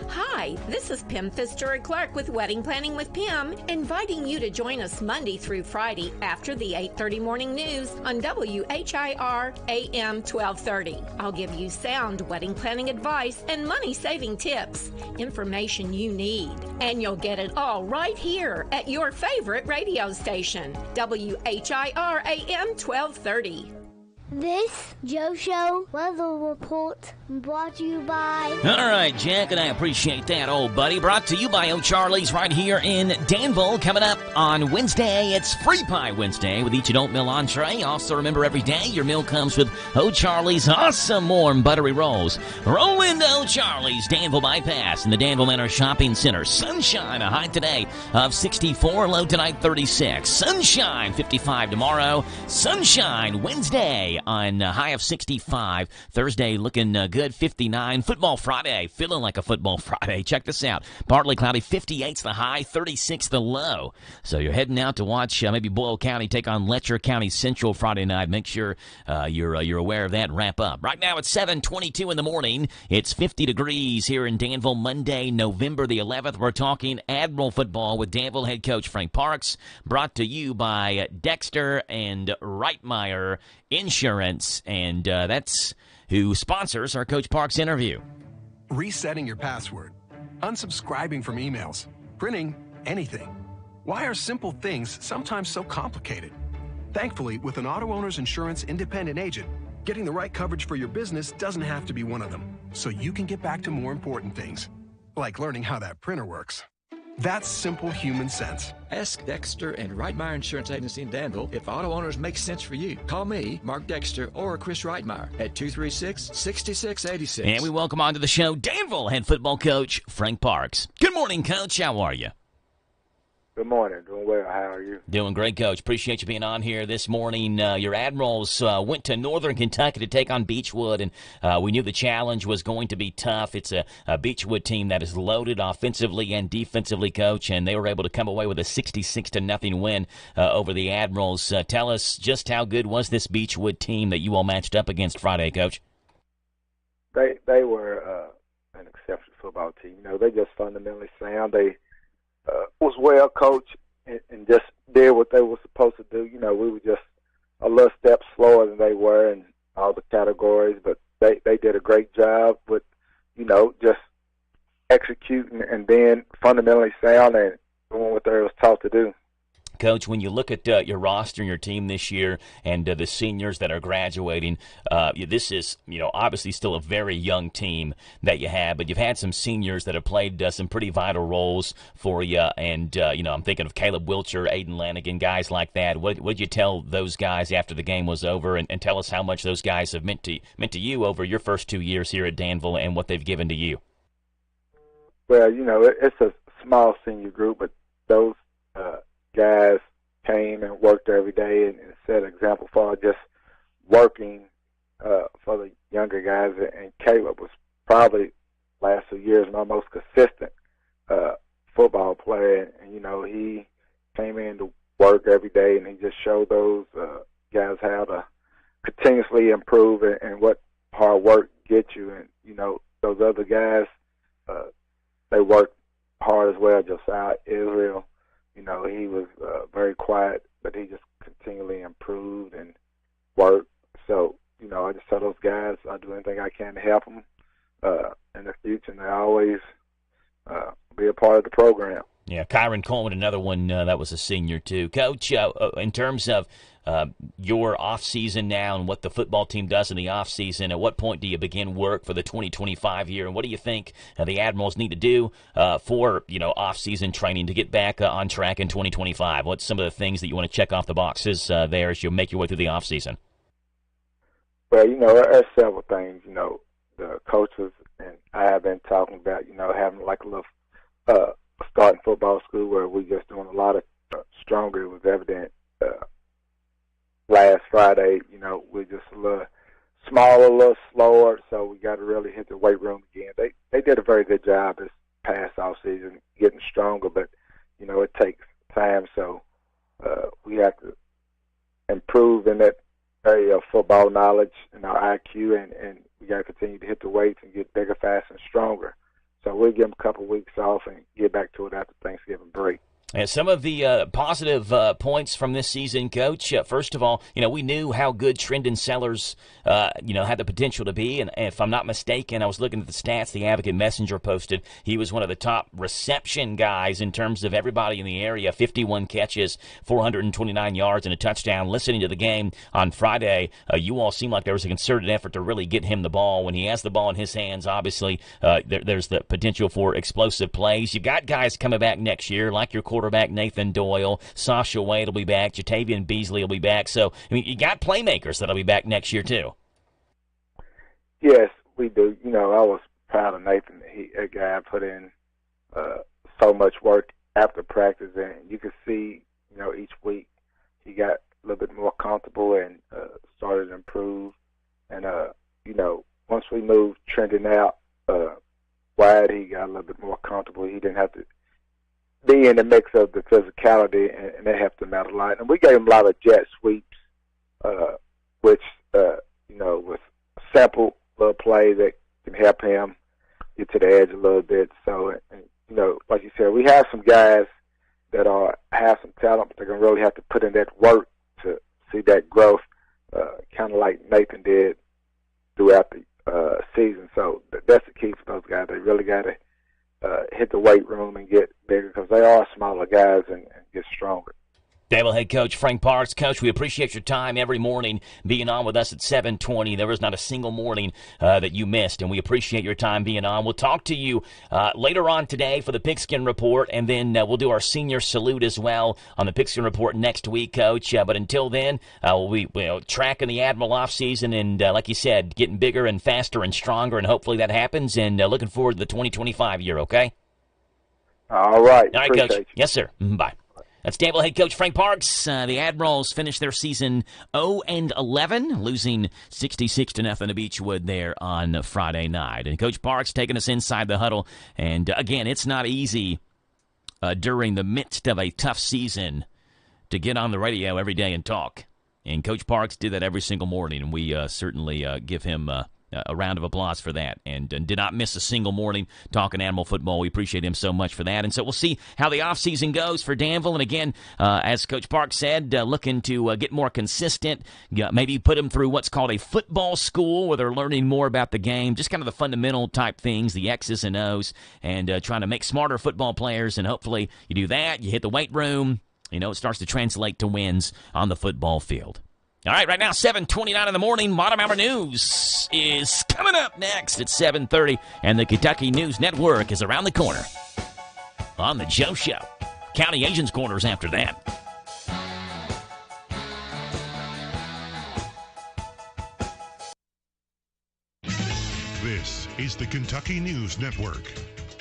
Speaker 16: Hi, this is Pim Fitzgerald-Clark with Wedding Planning with Pim, inviting you to join us Monday through Friday after the 8:30 morning news on WHIR AM 1230. I'll give you sound wedding planning advice and money-saving tips, information you need, and you'll get it all right here at your favorite radio station, WHIR AM 1230.
Speaker 4: This Joe Show weather report brought to you by...
Speaker 1: All right, Jack, and I appreciate that, old buddy. Brought to you by O'Charlie's right here in Danville. Coming up on Wednesday, it's Free Pie Wednesday with each adult meal entree. Also, remember, every day your meal comes with O'Charlie's awesome warm buttery rolls. Roll into O'Charlie's Danville Bypass in the Danville Manor Shopping Center. Sunshine, a high today of 64, low tonight 36. Sunshine, 55 tomorrow. Sunshine Wednesday Monday on high of 65. Thursday looking good, 59. Football Friday, feeling like a football Friday. Check this out. Partly cloudy, 58's the high, 36 the low. So you're heading out to watch maybe Boyle County take on Letcher County Central Friday night. Make sure you're aware of that. Wrap up. Right now it's 7:22 in the morning. It's 50 degrees here in Danville. Monday, November the 11th. We're talking Admiral football with Danville head coach Frank Parks. Brought to you by Dexter and Reitmeyer Insurance. And that's who sponsors our Coach Parks interview.
Speaker 14: Resetting your password, unsubscribing from emails, printing anything. Why are simple things sometimes so complicated? Thankfully, with an Auto Owners Insurance independent agent, getting the right coverage for your business doesn't have to be one of them, so you can get back to more important things, like learning how that printer works. That's simple human sense.
Speaker 15: Ask Dexter and Reitmeyer Insurance Agency in Danville if auto owners make sense for you. Call me, Mark Dexter, or Chris Reitmeyer at 236-6686.
Speaker 1: And we welcome onto the show Danville head football coach Frank Parks. Good morning, Coach. How are you?
Speaker 6: Good morning. Doing well. How are you?
Speaker 1: Doing great, Coach. Appreciate you being on here this morning. Your Admirals went to Northern Kentucky to take on Beechwood, and we knew the challenge was going to be tough. It's a Beechwood team that is loaded offensively and defensively, Coach, and they were able to come away with a 66-0 win over the Admirals. Tell us just how good was this Beechwood team that you all matched up against Friday, Coach?
Speaker 6: They were an exceptional football team. You know, they just fundamentally sound. They was well coached and just did what they were supposed to do. You know, we were just a little step slower than they were in all the categories, but they did a great job with, you know, just executing and being fundamentally sound and doing what they was taught to do.
Speaker 1: Coach, when you look at your roster and your team this year and the seniors that are graduating, this is, you know, obviously still a very young team that you have, but you've had some seniors that have played some pretty vital roles for you. And, you know, I'm thinking of Caleb Wilcher, Aiden Lanigan, guys like that. What did you tell those guys after the game was over? And tell us how much those guys have meant to you over your first 2 years here at Danville and what they've given to you.
Speaker 6: Well, you know, it's a small senior group, but those guys came and worked every day and set an example for just working for the younger guys. And Caleb was probably last 2 years my most consistent football player. And, you know, he came in to work every day, and he just showed those guys how to continuously improve and what hard work gets you. And, you know, those other guys, they worked hard as well. Josiah Israel, you know, he was very quiet, but he just continually improved and worked. So, you know, I just tell those guys I'll do anything I can to help them in the future, and they always be a part of the program.
Speaker 1: Yeah, Kyron Coleman, another one that was a senior too. Coach, in terms of your off-season now and what the football team does in the off-season, at what point do you begin work for the 2025 year, and what do you think the Admirals need to do for, you know, off-season training to get back on track in 2025? What's some of the things that you want to check off the boxes there as you make your way through the off-season?
Speaker 6: Well, you know, there's several things. You know, the coaches and I have been talking about, you know, having like a little starting football school where we just doing a lot of stronger. It was evident last Friday, you know, we're just a little smaller, a little slower, so we got to really hit the weight room again. They did a very good job this past off season getting stronger, but, you know, it takes time, so we have to improve in that area of football knowledge and our IQ, and we got to continue to hit the weights and get bigger, faster, and stronger. So we'll give them a couple of weeks off and get back to it after Thanksgiving break.
Speaker 1: And some of the positive points from this season, Coach. First of all, you know, we knew how good Trendon Sellers, you know, had the potential to be. And if I'm not mistaken, I was looking at the stats the Advocate Messenger posted. He was one of the top reception guys in terms of everybody in the area. 51 catches, 429 yards, and a touchdown. Listening to the game on Friday, you all seemed like there was a concerted effort to really get him the ball. When he has the ball in his hands, obviously, there's the potential for explosive plays. You've got guys coming back next year, like your quarterback Nathan Doyle, Sasha Wade will be back, Jatavian Beasley will be back. So, I mean, you got playmakers that'll be back next year too.
Speaker 6: Yes, we do. You know, I was proud of Nathan. A guy put in so much work after practice, and you could see, you know, each week he got a little bit more comfortable and started to improve. And, once we moved Trenton out wide, he got a little bit more comfortable. He didn't have to be in the mix of the physicality, and that helped him out a lot. And we gave him a lot of jet sweeps, which, was sample little play that can help him get to the edge a little bit. So, like you said, we have some guys that have some talent, but they're going to really have to put in that work to see that growth, kind of like Nathan did throughout the season. So that's the key for those guys. They really got to hit the weight room and get bigger because they are smaller guys and get stronger.
Speaker 1: Danville head coach Frank Parks. Coach, we appreciate your time every morning being on with us at 7:20. There was not a single morning that you missed, and we appreciate your time being on. We'll talk to you later on today for the Pigskin Report, and then we'll do our senior salute as well on the Pigskin Report next week, Coach. But until then, we'll be tracking the Admiral offseason and, like you said, getting bigger and faster and stronger, and hopefully that happens, and looking forward to the 2025 year, okay?
Speaker 6: All right.
Speaker 1: All right, Coach. You. Yes, sir. Bye. That's Danville head coach Frank Parks. The Admirals finished their season 0-11, losing 66-0 to Beechwood there on Friday night. And Coach Parks taking us inside the huddle. And, again, it's not easy during the midst of a tough season to get on the radio every day and talk. And Coach Parks did that every single morning, and we certainly give him a round of applause for that, and did not miss a single morning talking animal football. We appreciate him so much for that. And so we'll see how the offseason goes for Danville. And again, as Coach Park said, looking to get more consistent, maybe put them through what's called a football school where they're learning more about the game, just kind of the fundamental type things, the X's and O's, and trying to make smarter football players. And hopefully you do that, you hit the weight room, it starts to translate to wins on the football field. All right, now, 7:29 in the morning. Bottom Hour News is coming up next at 7:30, and the Kentucky News Network is around the corner on The Joe Show. County Agents Corners after that.
Speaker 10: This is the Kentucky News Network.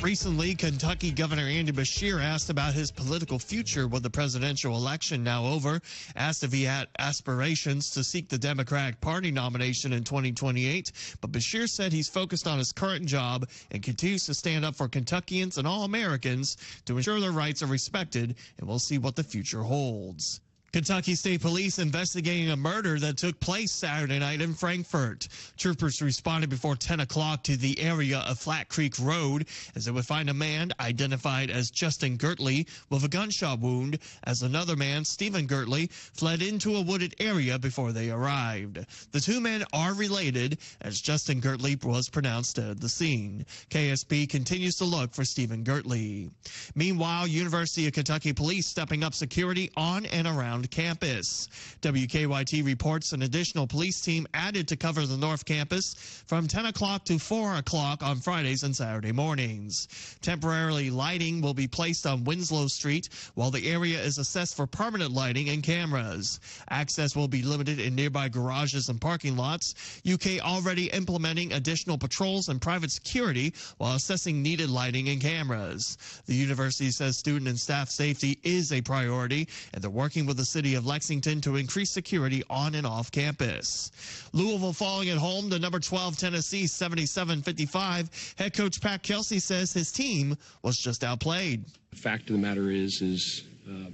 Speaker 20: Recently, Kentucky Governor Andy Beshear asked about his political future with the presidential election now over, asked if he had aspirations to seek the Democratic Party nomination in 2028, but Beshear said he's focused on his current job and continues to stand up for Kentuckians and all Americans to ensure their rights are respected, and we'll see what the future holds. Kentucky State Police investigating a murder that took place Saturday night in Frankfort. Troopers responded before 10 o'clock to the area of Flat Creek Road as they would find a man identified as Justin Gertley with a gunshot wound as another man, Stephen Gertley, fled into a wooded area before they arrived. The two men are related as Justin Gertley was pronounced dead at the scene. KSP continues to look for Stephen Gertley. Meanwhile, University of Kentucky Police stepping up security on and around campus. WKYT reports an additional police team added to cover the North Campus from 10 o'clock to 4 o'clock on Fridays and Saturday mornings. Temporarily lighting will be placed on Winslow Street while the area is assessed for permanent lighting and cameras. Access will be limited in nearby garages and parking lots. UK already implementing additional patrols and private security while assessing needed lighting and cameras. The university says student and staff safety is a priority, and they're working with the City of Lexington to increase security on and off campus. Louisville falling at home to number 12 Tennessee 77-55. Head coach Pat Kelsey says his team was just outplayed.
Speaker 21: The fact of the matter is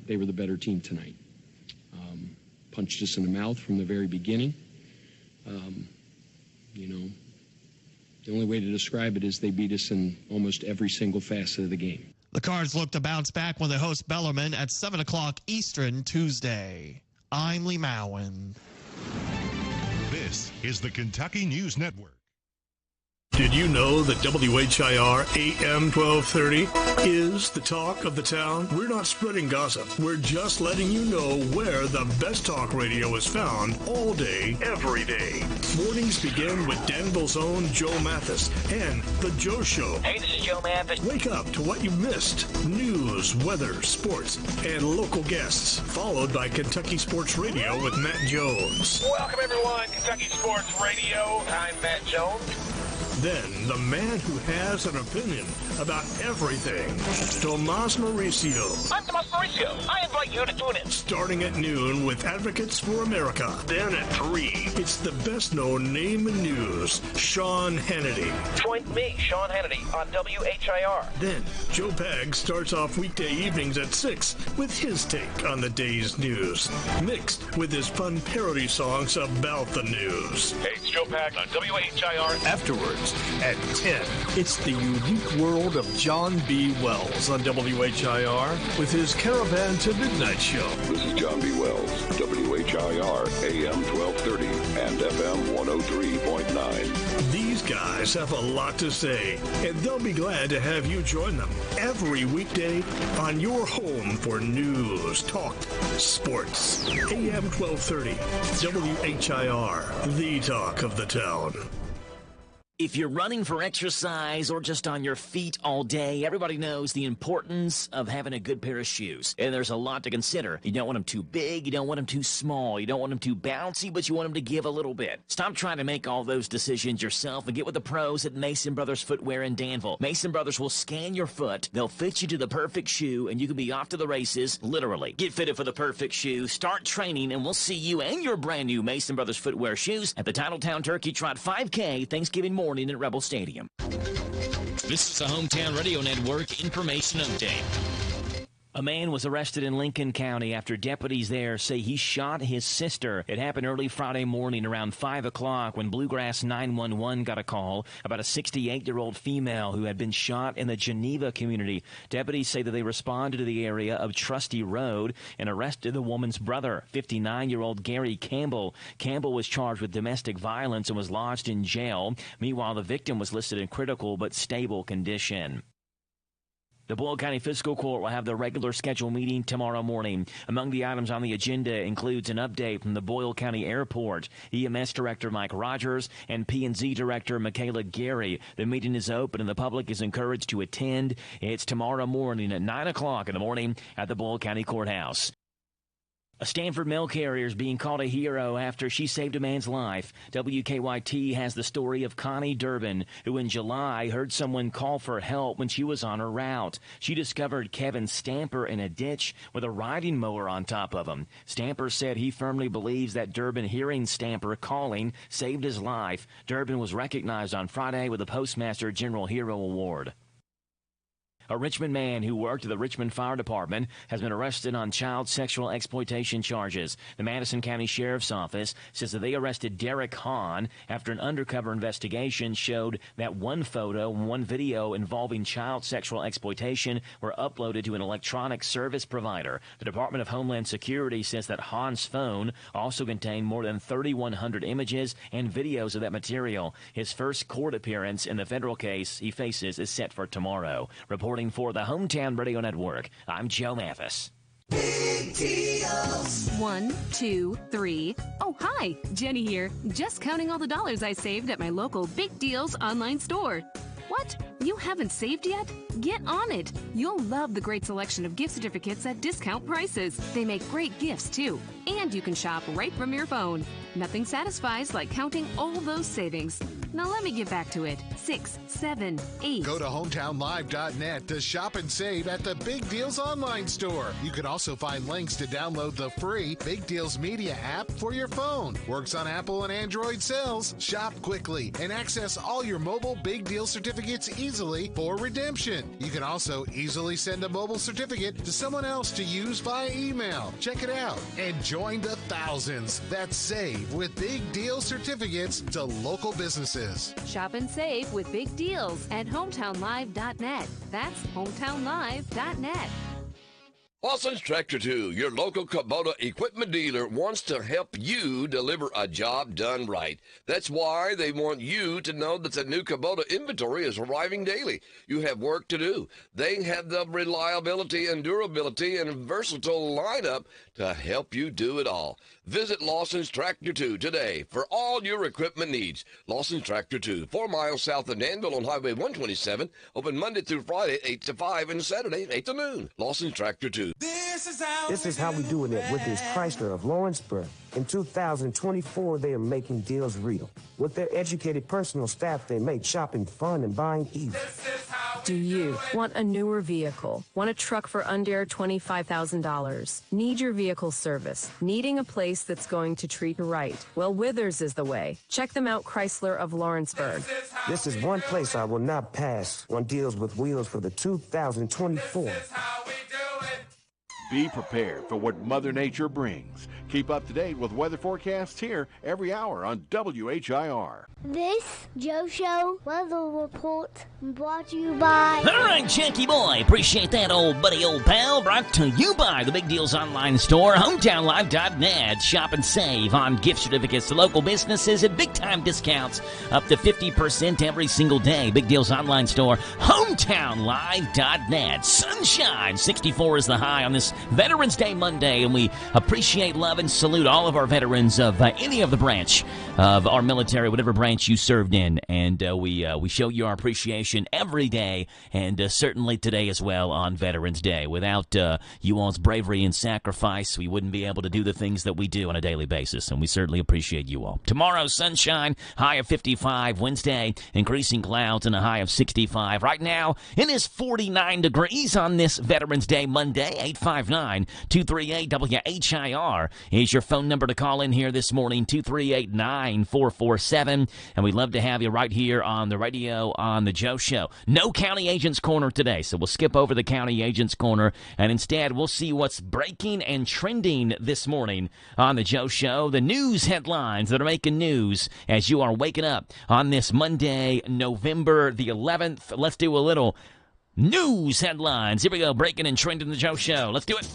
Speaker 21: they were the better team tonight. Punched us in the mouth from the very beginning. The only way to describe it is they beat us in almost every single facet of the game.
Speaker 20: The Cards look to bounce back when they host Bellarmine at 7 o'clock Eastern Tuesday. I'm Lee Mowen.
Speaker 10: This is the Kentucky News Network.
Speaker 22: Did you know that WHIR AM 1230 is the talk of the town? We're not spreading gossip. We're just letting you know where the best talk radio is found all day, every day. Mornings begin with Danville's own Joe Mathis and The Joe Show.
Speaker 1: Hey, this is Joe Mathis.
Speaker 22: Wake up to what you missed. News, weather, sports, and local guests. Followed by Kentucky Sports Radio with Matt Jones.
Speaker 23: Welcome, everyone. Kentucky Sports Radio. I'm Matt Jones.
Speaker 22: Then, the man who has an opinion about everything, Tomas Mauricio.
Speaker 2: I'm Tomas Mauricio. I invite you to tune in.
Speaker 22: Starting at noon with Advocates for America. Then at 3, it's the best-known name in news, Sean Hannity.
Speaker 2: Join me, Sean Hannity, on WHIR.
Speaker 22: Then, Joe Pag starts off weekday evenings at 6 with his take on the day's news, mixed with his fun parody songs about the news.
Speaker 2: Hey, it's Joe Pag on WHIR.
Speaker 22: Afterwards, at 10, it's the unique world of John B. Wells on WHIR with his Caravan to Midnight show.
Speaker 7: This is John B. Wells, WHIR, AM 1230 and FM 103.9.
Speaker 22: These guys have a lot to say, and they'll be glad to have you join them every weekday on your home for news, talk, sports. AM 1230, WHIR, the talk of the town.
Speaker 1: If you're running for exercise or just on your feet all day, everybody knows the importance of having a good pair of shoes. And there's a lot to consider. You don't want them too big, you don't want them too small, you don't want them too bouncy, but you want them to give a little bit. Stop trying to make all those decisions yourself and get with the pros at Mason Brothers Footwear in Danville. Mason Brothers will scan your foot, they'll fit you to the perfect shoe, and you can be off to the races, literally. Get fitted for the perfect shoe, start training, and we'll see you and your brand new Mason Brothers Footwear shoes at the Titletown Turkey Trot 5K Thanksgiving morning at Rebel Stadium. This is the Hometown Radio Network Information Update. A man was arrested in Lincoln County after deputies there say he shot his sister. It happened early Friday morning around 5 o'clock when Bluegrass 911 got a call about a 68-year-old female who had been shot in the Geneva community. Deputies say that they responded to the area of Trusty Road and arrested the woman's brother, 59-year-old Gary Campbell. Campbell was charged with domestic violence and was lodged in jail. Meanwhile, the victim was listed in critical but stable condition. The Boyle County Fiscal Court will have their regular scheduled meeting tomorrow morning. Among the items on the agenda includes an update from the Boyle County Airport, EMS Director Mike Rogers, and P&Z Director Michaela Gary. The meeting is open and the public is encouraged to attend. It's tomorrow morning at 9 o'clock in the morning at the Boyle County Courthouse. A Stanford mail carrier is being called a hero after she saved a man's life. WKYT has the story of Connie Durbin, who in July heard someone call for help when she was on her route. She discovered Kevin Stamper in a ditch with a riding mower on top of him. Stamper said he firmly believes that Durbin hearing Stamper calling saved his life. Durbin was recognized on Friday with the Postmaster General Hero Award. A Richmond man who worked at the Richmond Fire Department has been arrested on child sexual exploitation charges. The Madison County Sheriff's Office says that they arrested Derek Hahn after an undercover investigation showed that one photo and one video involving child sexual exploitation were uploaded to an electronic service provider. The Department of Homeland Security says that Hahn's phone also contained more than 3,100 images and videos of that material. His first court appearance in the federal case he faces is set for tomorrow. Reporting for the Hometown Radio Network, I'm Joe Mathis.
Speaker 12: Big deals. 1, 2, 3. Oh, hi, Jenny here. Just counting all the dollars I saved at my local Big Deals online store. What? You haven't saved yet? Get on it. You'll love the great selection of gift certificates at discount prices. They make great gifts, too. And you can shop right from your phone. Nothing satisfies like counting all those savings. Now let me get back to it. 6, 7, 8.
Speaker 17: Go to hometownlive.net to shop and save at the Big Deals online store. You can also find links to download the free Big Deals Media app for your phone. Works on Apple and Android cells. Shop quickly and access all your mobile Big Deal certificates easily for redemption. You can also easily send a mobile certificate to someone else to use via email. Check it out and join the thousands that save with Big Deal certificates to local businesses.
Speaker 12: Shop and save with Big Deals at hometownlive.net. That's hometownlive.net.
Speaker 19: Lawson's Tractor 2, your local Kubota equipment dealer, wants to help you deliver a job done right. That's why they want you to know that the new Kubota inventory is arriving daily. You have work to do. They have the reliability and durability and versatile lineup to help you do it all. Visit Lawson's Tractor 2 today for all your equipment needs. Lawson's Tractor 2, 4 miles south of Danville on Highway 127, open Monday through Friday, 8 to 5, and Saturday, 8 to noon. Lawson's Tractor 2.
Speaker 11: This
Speaker 5: This is how we doing it with this Chrysler of Lawrenceburg. In 2024, they are making deals real. With their educated personal staff, they make shopping fun and buying easy.
Speaker 13: Do you want a newer vehicle? Want a truck for under $25,000? Need your vehicle service? Needing a place that's going to treat you right? Well, Withers is the way. Check them out, Chrysler of Lawrenceburg.
Speaker 5: This is one place I will not pass on deals with wheels for the 2024.
Speaker 18: Be prepared for what Mother Nature brings. Keep up to date with weather forecasts here every hour on WHIR.
Speaker 4: This Joe Show weather report brought to you by...
Speaker 1: All right, Jackie boy. Appreciate that, old buddy, old pal. Brought to you by the Big Deals Online Store, HometownLive.net. Shop and save on gift certificates to local businesses at big-time discounts up to 50% every single day. Big Deals Online Store, HometownLive.net. Sunshine, 64 is the high on this Veterans Day Monday, and we appreciate, love, and salute all of our veterans of any of the branch of our military, whatever branch you served in, and we show you our appreciation every day, and certainly today as well on Veterans Day. Without you all's bravery and sacrifice, we wouldn't be able to do the things that we do on a daily basis, and we certainly appreciate you all. Tomorrow, sunshine, high of 55. Wednesday, increasing clouds and a high of 65. Right now, it is 49 degrees on this Veterans Day Monday. 859-238-WHIR is your phone number to call in here this morning, 238-9447. And we'd love to have you right here on the radio on the Joe Show. No County Agents Corner today, so we'll skip over the County Agents Corner, and instead we'll see what's breaking and trending this morning on the Joe Show. The news headlines that are making news as you are waking up on this Monday, November the 11th. Let's do a little news headlines. Here we go, breaking and trending the Joe Show. Let's do it.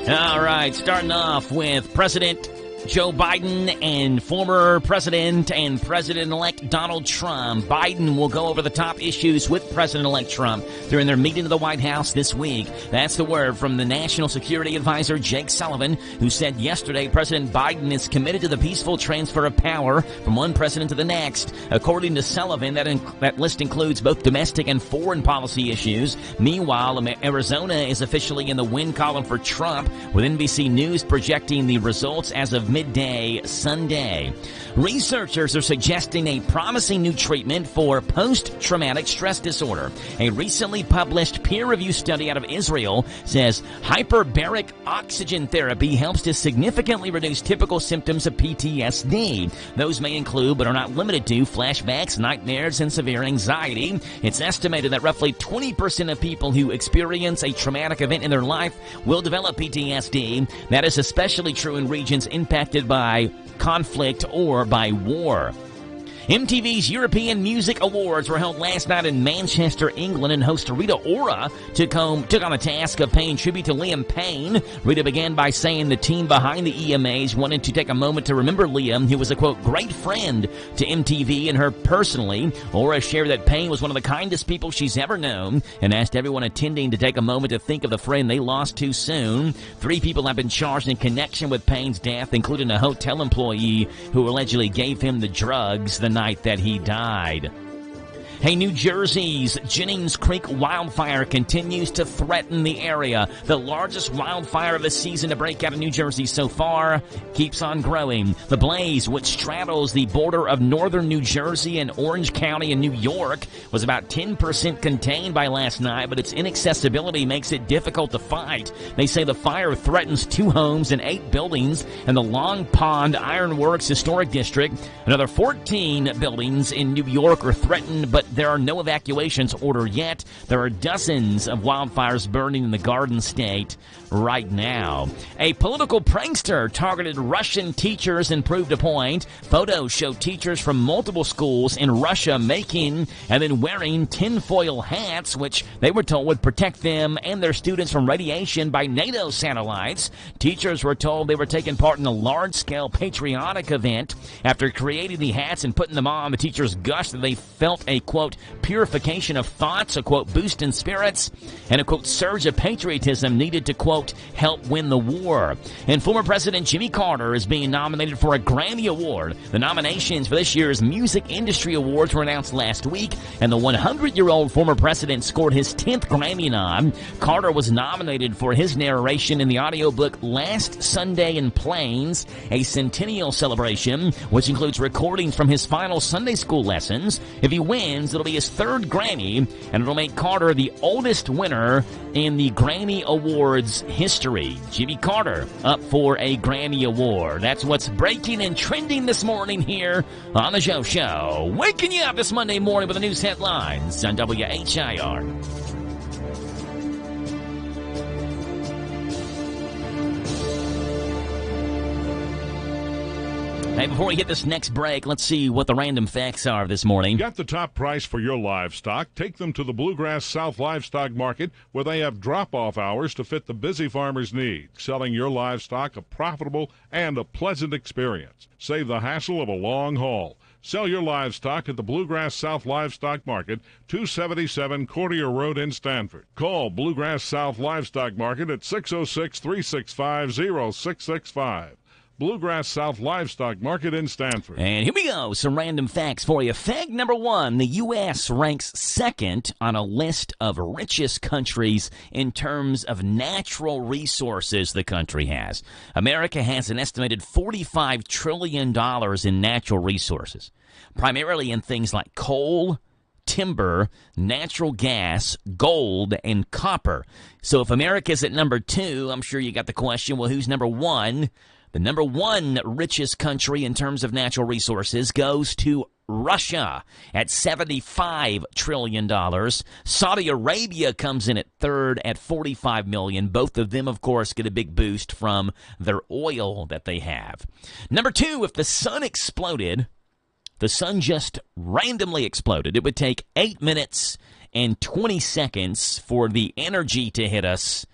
Speaker 1: All right, starting off with President Joe Biden and former President and President-elect Donald Trump. Biden will go over the top issues with President-elect Trump during their meeting at the White House this week. That's the word from the National Security Advisor Jake Sullivan, who said yesterday President Biden is committed to the peaceful transfer of power from one president to the next. According to Sullivan, that list includes both domestic and foreign policy issues. Meanwhile, Arizona is officially in the win column for Trump, with NBC News projecting the results as of midday Sunday. Researchers are suggesting a promising new treatment for post-traumatic stress disorder. A recently published peer-reviewed study out of Israel says hyperbaric oxygen therapy helps to significantly reduce typical symptoms of PTSD. Those may include, but are not limited to, flashbacks, nightmares, and severe anxiety. It's estimated that roughly 20% of people who experience a traumatic event in their life will develop PTSD. That is especially true in regions impacted by conflict or by war. MTV's European Music Awards were held last night in Manchester, England, and host Rita Ora took on the task of paying tribute to Liam Payne. Rita began by saying the team behind the EMAs wanted to take a moment to remember Liam, who was a, quote, great friend to MTV and her personally. Ora shared that Payne was one of the kindest people she's ever known and asked everyone attending to take a moment to think of the friend they lost too soon. 3 people have been charged in connection with Payne's death, including a hotel employee who allegedly gave him the drugs the night that he died. Hey, New Jersey's Jennings Creek wildfire continues to threaten the area. The largest wildfire of the season to break out of New Jersey so far keeps on growing. The blaze, which straddles the border of northern New Jersey and Orange County in New York, was about 10% contained by last night, but its inaccessibility makes it difficult to fight. They say the fire threatens 2 homes and 8 buildings in the Long Pond Ironworks Historic District. Another 14 buildings in New York are threatened, but there are no evacuations ordered yet. There are dozens of wildfires burning in the Garden State right now. A political prankster targeted Russian teachers and proved a point. Photos show teachers from multiple schools in Russia making and then wearing tinfoil hats, which they were told would protect them and their students from radiation by NATO satellites. Teachers were told they were taking part in a large-scale patriotic event. After creating the hats and putting them on, the teachers gushed that they felt a, quote, quote, purification of thoughts, a, quote, boost in spirits, and a, quote, surge of patriotism needed to, quote, help win the war. And former President Jimmy Carter is being nominated for a Grammy Award. The nominations for this year's Music Industry Awards were announced last week, and the 100-year-old former president scored his 10th Grammy nod. Carter was nominated for his narration in the audiobook Last Sunday in Plains, a centennial celebration, which includes recordings from his final Sunday school lessons. If he wins, it'll be his third Grammy, and it'll make Carter the oldest winner in the Grammy Awards history. Jimmy Carter up for a Grammy Award. That's what's breaking and trending this morning here on the Joe Show. Waking you up this Monday morning with the news headlines on WHIR. Hey, before we hit this next break, let's see what the random facts are this morning.
Speaker 10: Get the top price for your livestock. Take them to the Bluegrass South Livestock Market, where they have drop-off hours to fit the busy farmer's needs. Selling your livestock a profitable and a pleasant experience. Save the hassle of a long haul. Sell your livestock at the Bluegrass South Livestock Market, 277 Courtier Road in Stanford. Call Bluegrass South Livestock Market at 606-365-0665. Bluegrass South Livestock Market in Stanford.
Speaker 1: And here we go, some random facts for you. Fact number one, the U.S. ranks second on a list of richest countries in terms of natural resources the country has. America has an estimated $45 trillion in natural resources, primarily in things like coal, timber, natural gas, gold, and copper. So if America's at number two, I'm sure you got the question, well, who's number one? The number one richest country in terms of natural resources goes to Russia at $75 trillion. Saudi Arabia comes in at third at $45 million. Both of them, of course, get a big boost from their oil that they have. Number two, if the sun exploded, the sun just randomly exploded, it would take 8 minutes and 20 seconds for the energy to hit us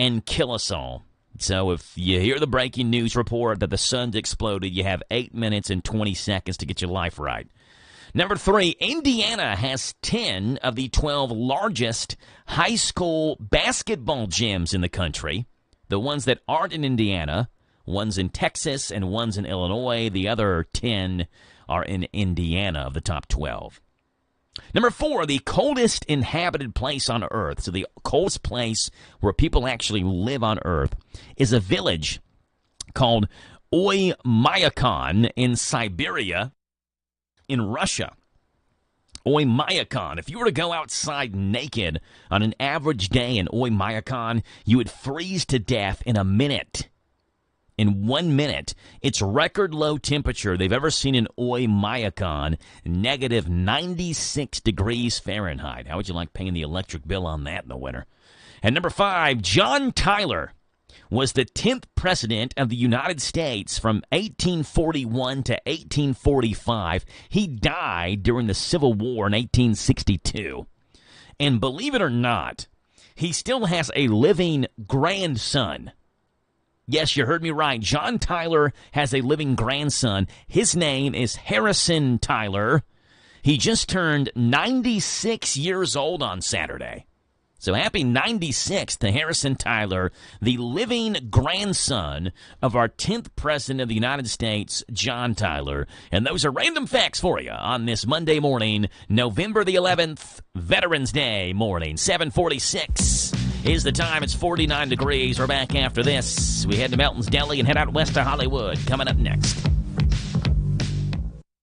Speaker 1: and kill us all. So if you hear the breaking news report that the sun's exploded, you have 8 minutes and 20 seconds to get your life right. Number three, Indiana has 10 of the 12 largest high school basketball gyms in the country. The ones that aren't in Indiana, one's in Texas and one's in Illinois. The other 10 are in Indiana of the top 12. Number four, the coldest inhabited place on Earth, so the coldest place where people actually live on Earth, is a village called Oymyakon in Siberia in Russia. Oymyakon. If you were to go outside naked on an average day in Oymyakon, you would freeze to death in a minute. In 1 minute, its record low temperature they've ever seen in Oymyakon, negative 96 degrees Fahrenheit. How would you like paying the electric bill on that in the winter? And number five, John Tyler was the 10th president of the United States from 1841 to 1845. He died during the Civil War in 1862. And believe it or not, he still has a living grandson. Yes, you heard me right. John Tyler has a living grandson. His name is Harrison Tyler. He just turned 96 years old on Saturday. So happy 96 to Harrison Tyler, the living grandson of our 10th president of the United States, John Tyler. And those are random facts for you on this Monday morning, November the 11th, Veterans Day morning, 7:46. Is the time. It's 49 degrees. We're back after this. We head to Melton's Deli and head out west to Hollywood. Coming up next.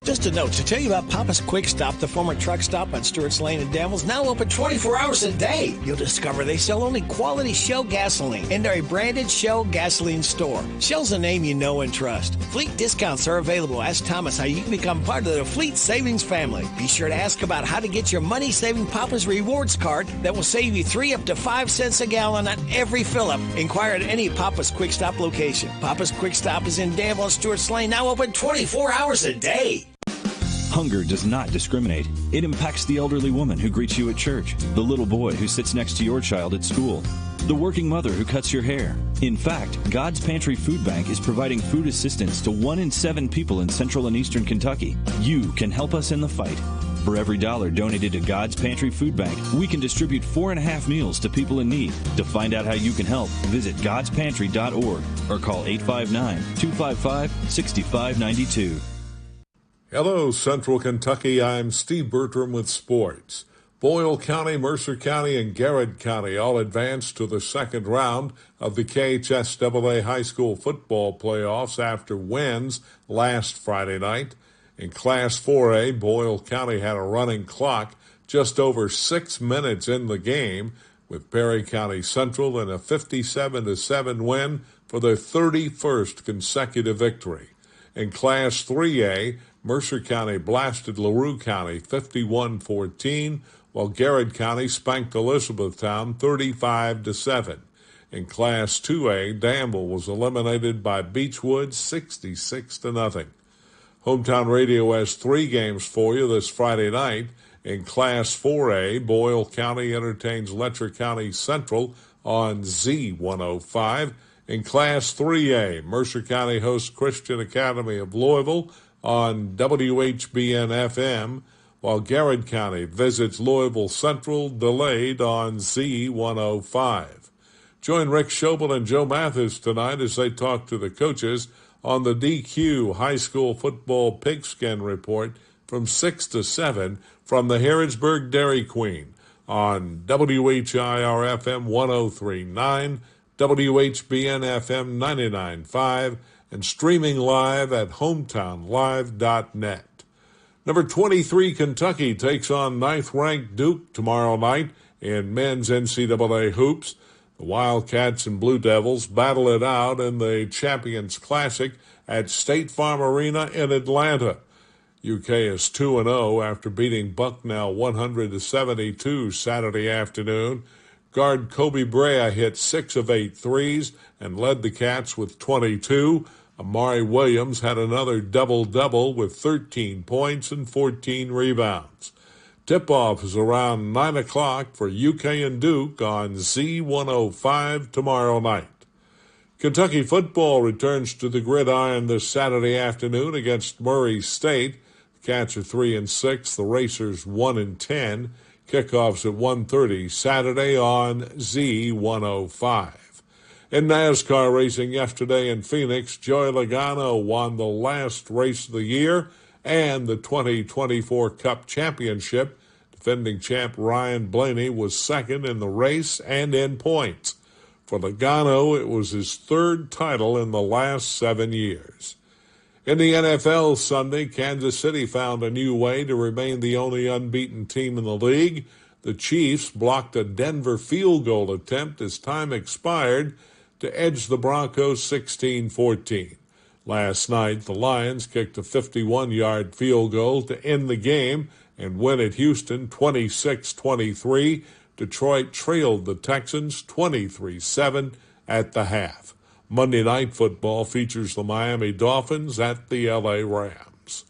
Speaker 3: Just a note to tell you about Papa's Quick Stop, the former truck stop on Stewart's Lane in Danville's, now open 24 hours a day. You'll discover they sell only quality Shell gasoline, and they're a branded Shell gasoline store. Shell's a name you know and trust. Fleet discounts are available. Ask Thomas how you can become part of the Fleet Savings family. Be sure to ask about how to get your money-saving Papa's Rewards card that will save you 3 up to 5 cents a gallon on every fill-up. Inquire at any Papa's Quick Stop location. Papa's Quick Stop is in Danville and Stewart's Lane, now open 24 hours a day.
Speaker 9: Hunger does not discriminate. It impacts the elderly woman who greets you at church, the little boy who sits next to your child at school, the working mother who cuts your hair. In fact, God's Pantry Food Bank is providing food assistance to 1 in 7 people in central and eastern Kentucky. You can help us in the fight. For every $1 donated to God's Pantry Food Bank, we can distribute 4.5 meals to people in need. To find out how you can help, visit godspantry.org or call 859-255-6592.
Speaker 10: Hello, Central Kentucky. I'm Steve Bertram with sports. Boyle County, Mercer County, and Garrett County all advanced to the second round of the KHSAA high school football playoffs after wins last Friday night. In Class 4A, Boyle County had a running clock just over 6 minutes in the game, with Perry County Central in a 57-7 win for their 31st consecutive victory. In Class 3A, Mercer County blasted LaRue County 51-14, while Garrett County spanked Elizabethtown 35-7. In Class 2A, Danville was eliminated by Beechwood 66-0. Hometown Radio has 3 games for you this Friday night. In Class 4A, Boyle County entertains Letcher County Central on Z105. In Class 3A, Mercer County hosts Christian Academy of Louisville on WHBN-FM, while Garrett County visits Louisville Central, delayed on Z105. Join Rick Schobel and Joe Mathis tonight as they talk to the coaches on the DQ High School Football Pigskin Report from 6 to 7 from the Harrodsburg Dairy Queen on WHIR-FM 103.9, WHBN-FM 99.5, and streaming live at hometownlive.net. Number 23, Kentucky takes on 9th-ranked Duke tomorrow night in men's NCAA hoops. The Wildcats and Blue Devils battle it out in the Champions Classic at State Farm Arena in Atlanta. UK is 2-0 after beating Bucknell 100-72 Saturday afternoon. Guard Kobe Brea hit 6 of 8 threes and led the Cats with 22. Amari Williams had another double-double with 13 points and 14 rebounds. Tip-off is around 9 o'clock for UK and Duke on Z105 tomorrow night. Kentucky football returns to the gridiron this Saturday afternoon against Murray State. The Cats are 3-6, the Racers 1-10. Kickoffs at 1:30 Saturday on Z105. In NASCAR racing yesterday in Phoenix, Joey Logano won the last race of the year and the 2024 Cup Championship. Defending champ Ryan Blaney was second in the race and in points. For Logano, it was his 3rd title in the last 7 years. In the NFL Sunday, Kansas City found a new way to remain the only unbeaten team in the league. The Chiefs blocked a Denver field goal attempt as time expired to edge the Broncos 16-14. Last night, the Lions kicked a 51-yard field goal to end the game and win at Houston 26-23. Detroit trailed the Texans 23-7 at the half. Monday Night Football features the Miami Dolphins at the LA Rams.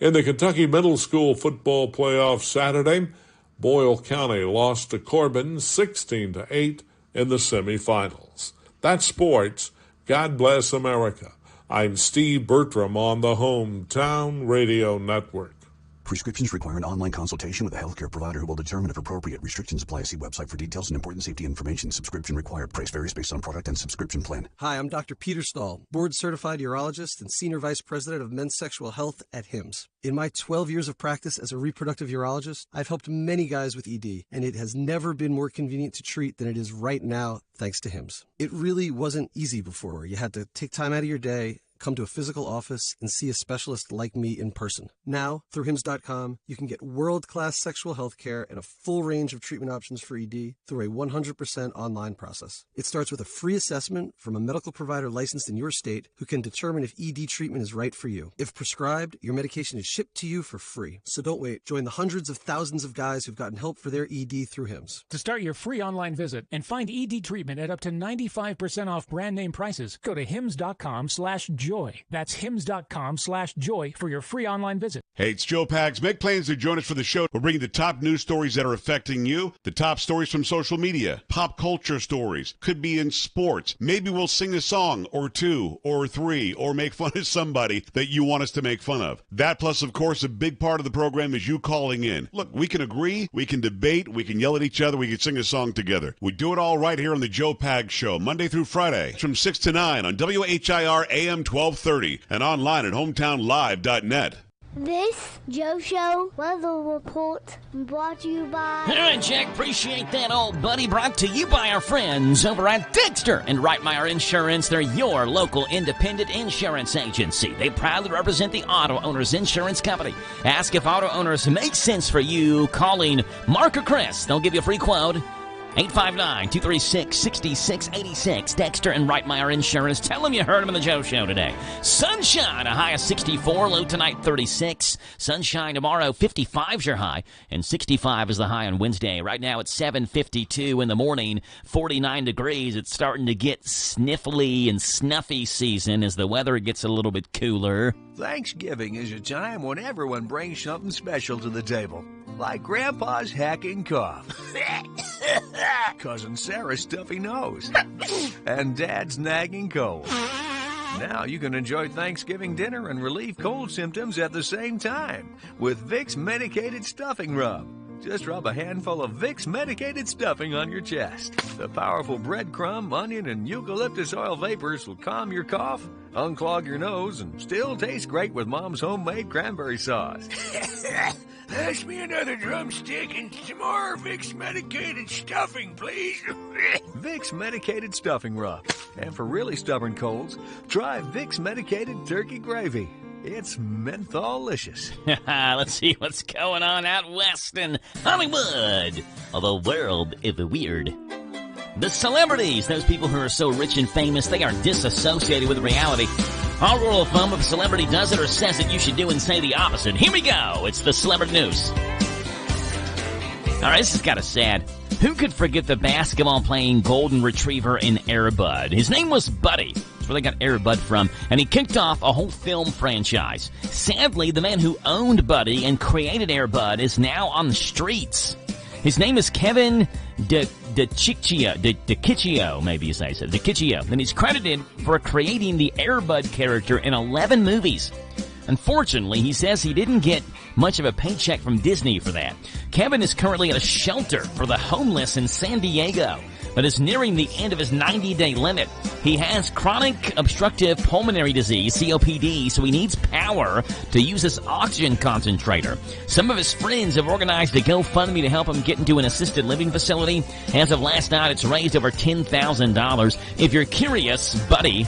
Speaker 10: In the Kentucky Middle School Football Playoff Saturday, Boyle County lost to Corbin 16-8 in the semifinals. That's sports. God bless America. I'm Steve Bertram on the Hometown Radio Network.
Speaker 8: Prescriptions require an online consultation with a healthcare provider who will determine if appropriate. Restrictions apply. See website for details and important safety information. Subscription required. Price varies based on product and subscription plan.
Speaker 16: Hi, I'm Dr. Peter Stahl, board-certified urologist and senior vice president of men's sexual health at HIMSS. In my 12 years of practice as a reproductive urologist, I've helped many guys with ED, and it has never been more convenient to treat than it is right now, thanks to HIMSS. It really wasn't easy before. You had to take time out of your day, come to a physical office, and see a specialist like me in person. Now, through HIMSS.com, you can get world-class sexual health care and a full range of treatment options for ED through a 100% online process. It starts with a free assessment from a medical provider licensed in your state who can determine if ED treatment is right for you. If prescribed, your medication is shipped to you for free. So don't wait. Join the hundreds of thousands of guys who've gotten help for their ED through HIMSS.
Speaker 23: To start your free online visit and find ED treatment at up to 95% off brand name prices, go to HIMSS.com/Joe.
Speaker 14: hymns.com/joy. That's hymns.com/joy for your free online visit.
Speaker 15: Hey, it's Joe Pags. Make plans to join us for the show. We're bringing the top news stories that are affecting you, the top stories from social media, pop culture stories, could be in sports. Maybe we'll sing a song or two or three or make fun of somebody that you want us to make fun of. That plus, of course, a big part of the program is you calling in. Look, we can agree, we can debate, we can yell at each other, we can sing a song together. We do it all right here on the Joe Pags Show, Monday through Friday, from 6 to 9 on WHIR AM 1230 and online at hometownlive.net.
Speaker 4: This Joe Show weather report brought to you by...
Speaker 1: All right, Jack, appreciate that, old buddy. Brought to you by our friends over at Dexter and Reitmeyer Insurance. They're your local independent insurance agency. They proudly represent the Auto Owners Insurance Company. Ask if auto owners make sense for you. Calling Mark or Chris. They'll give you a free quote. 859-236-6686. Dexter and Reitmeyer Insurance. Tell them you heard them on the Joe Show today. Sunshine, a high of 64, low tonight 36. Sunshine tomorrow, 55 is your high, and 65 is the high on Wednesday. Right now it's 7:52 in the morning, 49 degrees. It's starting to get sniffly and snuffy season as the weather gets a little bit cooler.
Speaker 23: Thanksgiving is a time when everyone brings something special to the table, like Grandpa's hacking cough, Cousin Sarah's stuffy nose, and Dad's nagging cold. Now you can enjoy Thanksgiving dinner and relieve cold symptoms at the same time with Vicks Medicated Stuffing Rub. Just rub a handful of Vicks Medicated Stuffing on your chest. The powerful breadcrumb, onion, and eucalyptus oil vapors will calm your cough, unclog your nose, and still taste great with Mom's homemade cranberry sauce.
Speaker 11: Pass me another drumstick and some more Vicks Medicated Stuffing, please.
Speaker 23: Vicks Medicated Stuffing Rub. And for really stubborn colds, try Vicks Medicated Turkey Gravy. It's menthol-licious.
Speaker 1: Let's see what's going on out west in Hollywood. The world is weird. The celebrities, those people who are so rich and famous, they are disassociated with reality. Our rule of thumb, if a celebrity does it or says it, you should do and say the opposite. Here we go. It's the celebrity news. All right, this is kind of sad. Who could forget the basketball-playing golden retriever in Air Bud? His name was Buddy. That's where they got Air Bud from. And he kicked off a whole film franchise. Sadly, the man who owned Buddy and created Air Bud is now on the streets. His name is Kevin DiCiccio, maybe you say so, DiCiccio. And he's credited for creating the Air Bud character in 11 movies. Unfortunately, he says he didn't get much of a paycheck from Disney for that. Kevin is currently at a shelter for the homeless in San Diego, but is nearing the end of his 90-day limit. He has chronic obstructive pulmonary disease, COPD, so he needs power to use his oxygen concentrator. Some of his friends have organized a GoFundMe to help him get into an assisted living facility. As of last night, it's raised over $10,000. If you're curious, Buddy,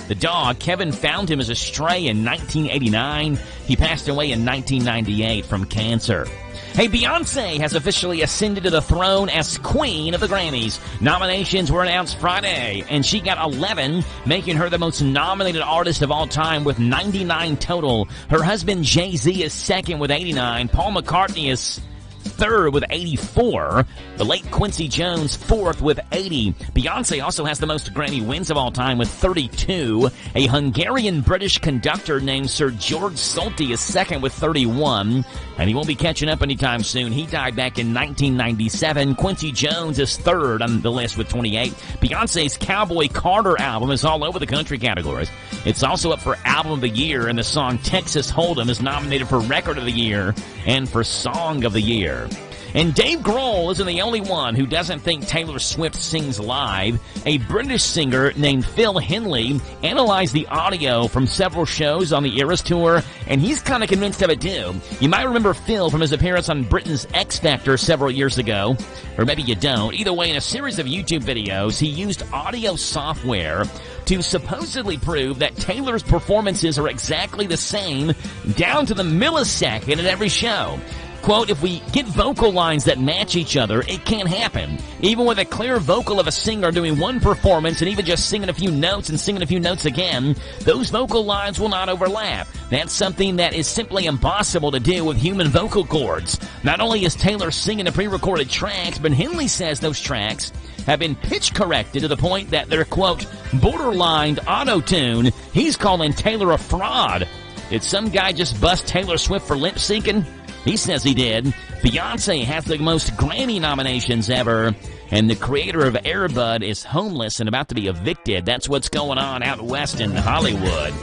Speaker 1: the dog, Kevin found him as a stray in 1989. He passed away in 1998 from cancer. Hey, Beyonce has officially ascended to the throne as Queen of the Grammys. Nominations were announced Friday, and she got 11, making her the most nominated artist of all time with 99 total. Her husband Jay-Z is second with 89. Paul McCartney is third with 84. The late Quincy Jones fourth with 80. Beyonce also has the most Grammy wins of all time with 32. A Hungarian-British conductor named Sir George Solti is second with 31. And he won't be catching up anytime soon. He died back in 1997. Quincy Jones is third on the list with 28. Beyonce's Cowboy Carter album is all over the country categories. It's also up for Album of the Year, and the song Texas Hold'em is nominated for Record of the Year and for Song of the Year. And Dave Grohl isn't the only one who doesn't think Taylor Swift sings live. A British singer named Phil Henley analyzed the audio from several shows on the Eras Tour, and he's kind of convinced of it too. You might remember Phil from his appearance on Britain's X Factor several years ago, or maybe you don't. Either way, in a series of YouTube videos, he used audio software to supposedly prove that Taylor's performances are exactly the same, down to the millisecond at every show. Quote, if we get vocal lines that match each other, it can't happen. Even with a clear vocal of a singer doing one performance and even just singing a few notes and singing a few notes again, those vocal lines will not overlap. That's something that is simply impossible to do with human vocal cords. Not only is Taylor singing the pre-recorded tracks, but Henley says those tracks have been pitch corrected to the point that they're, quote, borderline auto-tune. He's calling Taylor a fraud. Did some guy just bust Taylor Swift for lip syncing? He says he did. Beyonce has the most Grammy nominations ever, and the creator of Air Bud is homeless and about to be evicted. That's what's going on out west in Hollywood.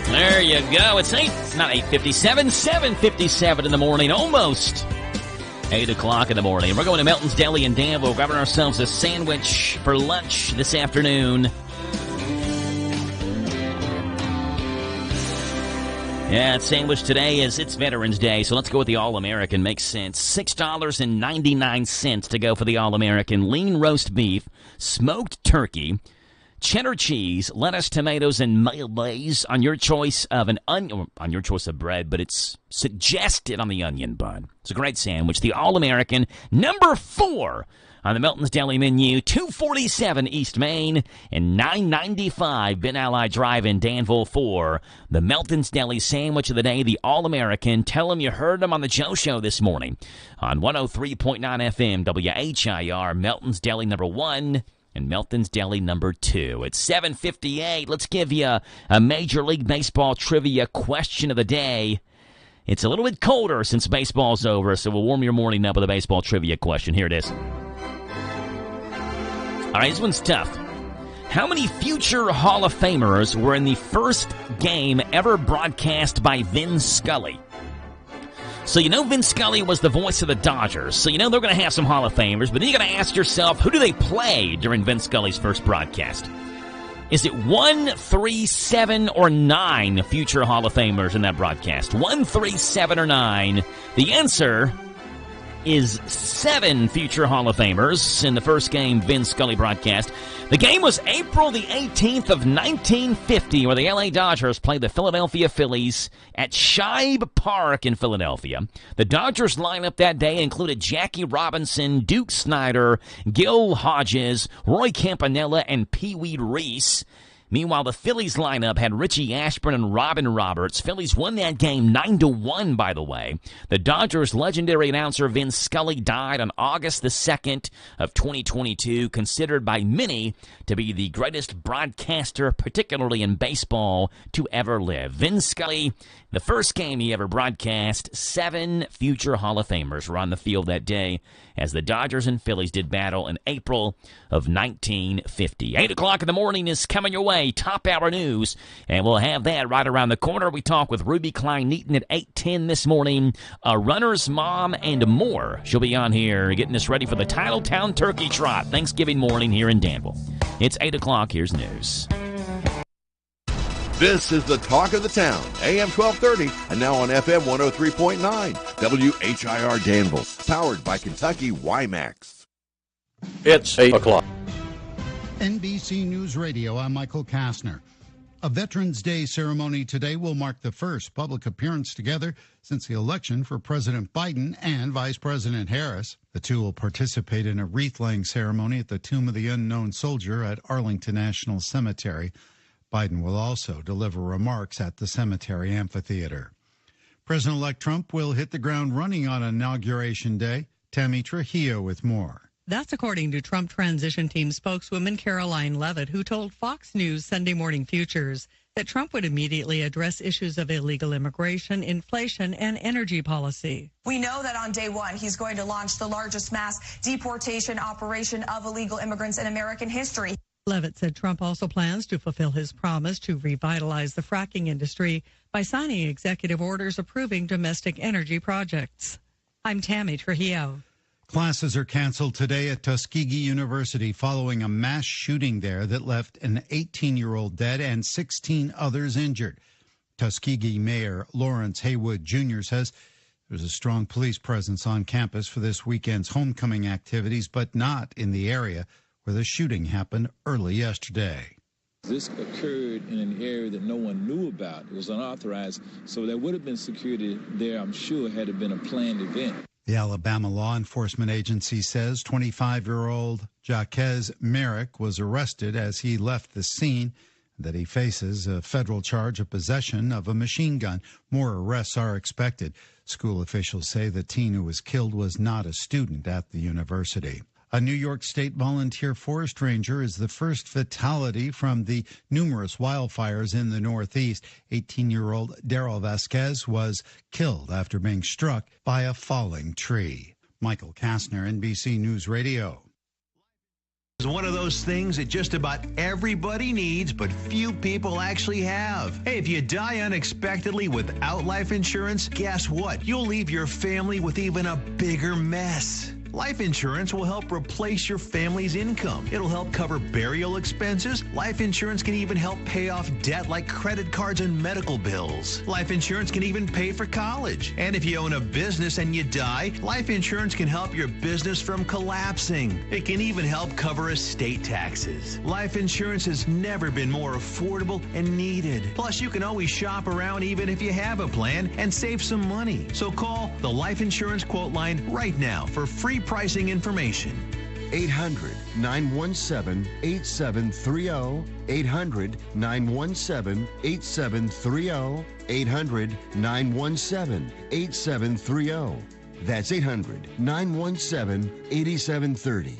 Speaker 1: There you go. It's not 8:57, 7:57 in the morning, almost 8 o'clock in the morning. We're going to Melton's Deli in Danville, grabbing ourselves a sandwich for lunch this afternoon. Yeah, sandwich today it's Veterans Day, so let's go with the All-American. Makes sense. $6.99 to go for the All-American. Lean roast beef, smoked turkey, cheddar cheese, lettuce, tomatoes, and mayonnaise on your choice of on your choice of bread, but it's suggested on the onion bun. It's a great sandwich. The All-American, number 4 on the Melton's Deli menu, 247 East Main and 995 Ben Ally Drive in Danville for the Melton's Deli sandwich of the day, the All-American. Tell them you heard them on the Joe Show this morning on 103.9 FM WHIR, Melton's Deli number 1. And Melton's Deli number 2. It's 7:58. Let's give you a Major League Baseball trivia question of the day. It's a little bit colder since baseball's over, so we'll warm your morning up with a baseball trivia question. Here it is. All right, this one's tough. How many future Hall of Famers were in the first game ever broadcast by Vin Scully? So you know Vin Scully was the voice of the Dodgers, so you know they're going to have some Hall of Famers, but then you're going to ask yourself, who do they play during Vin Scully's first broadcast? Is it 1, 3, 7, or 9 future Hall of Famers in that broadcast? 1, 3, 7, or 9? The answer is 7 future Hall of Famers in the first game Vin Scully broadcast. The game was April the 18th of 1950, where the L.A. Dodgers played the Philadelphia Phillies at Shibe Park in Philadelphia. The Dodgers lineup that day included Jackie Robinson, Duke Snider, Gil Hodges, Roy Campanella, and Pee Wee Reese. Meanwhile, the Phillies lineup had Richie Ashburn and Robin Roberts. Phillies won that game 9-1, by the way. The Dodgers' legendary announcer Vin Scully died on August the 2nd of 2022, considered by many to be the greatest broadcaster, particularly in baseball, to ever live. Vin Scully, the first game he ever broadcast, 7 future Hall of Famers were on the field that day as the Dodgers and Phillies did battle in April of 1950. 8 o'clock in the morning is coming your way. Top hour news, and we'll have that right around the corner. We talk with Ruby Klein-Neaton at 8:10 this morning, a runner's mom, and more. She'll be on here getting us ready for the Titletown Turkey Trot Thanksgiving morning here in Danville. It's 8 o'clock. Here's news.
Speaker 18: This is the talk of the town, AM 1230, and now on FM 103.9, WHIR Danville, powered by Kentucky WiMAX.
Speaker 22: It's 8 o'clock.
Speaker 6: NBC News Radio, I'm Michael Kastner. A Veterans Day ceremony today will mark the first public appearance together since the election for President Biden and Vice President Harris. The two will participate in a wreath-laying ceremony at the Tomb of the Unknown Soldier at Arlington National Cemetery. Biden will also deliver remarks at the cemetery amphitheater. President-elect Trump will hit the ground running on Inauguration Day. Tammy Trujillo with more.
Speaker 20: That's according to Trump transition team spokeswoman Caroline Leavitt, who told Fox News Sunday Morning Futures that Trump would immediately address issues of illegal immigration, inflation, and energy policy.
Speaker 21: We know that on day one, he's going to launch the largest mass deportation operation of illegal immigrants in American history.
Speaker 20: Leavitt said Trump also plans to fulfill his promise to revitalize the fracking industry by signing executive orders approving domestic energy projects. I'm Tammy Trujillo.
Speaker 6: Classes are canceled today at Tuskegee University following a mass shooting there that left an 18-year-old dead and 16 others injured. Tuskegee Mayor Lawrence Haywood Jr. says there's a strong police presence on campus for this weekend's homecoming activities, but not in the area where the shooting happened early yesterday.
Speaker 2: This occurred in an area that no one knew about. It was unauthorized, so there would have been security there, I'm sure, had it been a planned event.
Speaker 6: The Alabama Law Enforcement Agency says 25-year-old Jaquez Merrick was arrested as he left the scene, that he faces a federal charge of possession of a machine gun. More arrests are expected. School officials say the teen who was killed was not a student at the university. A New York State volunteer forest ranger is the first fatality from the numerous wildfires in the Northeast. 18-year-old Daryl Vasquez was killed after being struck by a falling tree. Michael Kastner, NBC News Radio.
Speaker 7: It's one of those things that just about everybody needs, but few people actually have. Hey, if you die unexpectedly without life insurance, guess what? You'll leave your family with even a bigger mess. Life insurance will help replace your family's income. It'll help cover burial expenses. Life insurance can even help pay off debt like credit cards and medical bills. Life insurance can even pay for college. And if you own a business and you die, life insurance can help your business from collapsing. It can even help cover estate taxes. Life insurance has never been more affordable and needed. Plus, you can always shop around even if you have a plan and save some money. So call the Life Insurance Quote Line right now for free pricing information.
Speaker 17: 800-917-8730. 800-917-8730. 800-917-8730. That's 800-917-8730.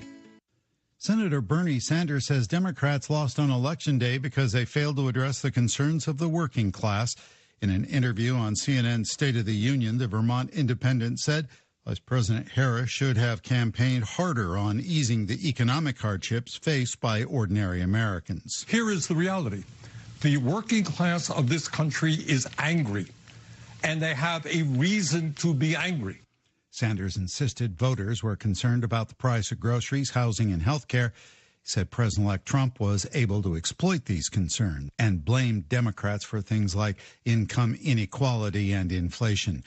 Speaker 6: Senator Bernie Sanders says Democrats lost on Election Day because they failed to address the concerns of the working class. In an interview on CNN's State of the Union, the Vermont Independent said Vice President Harris should have campaigned harder on easing the economic hardships faced by ordinary Americans.
Speaker 24: Here is the reality. The working class of this country is angry, and they have a reason to be angry.
Speaker 6: Sanders insisted voters were concerned about the price of groceries, housing, and health care. He said President-elect Trump was able to exploit these concerns and blamed Democrats for things like income inequality and inflation.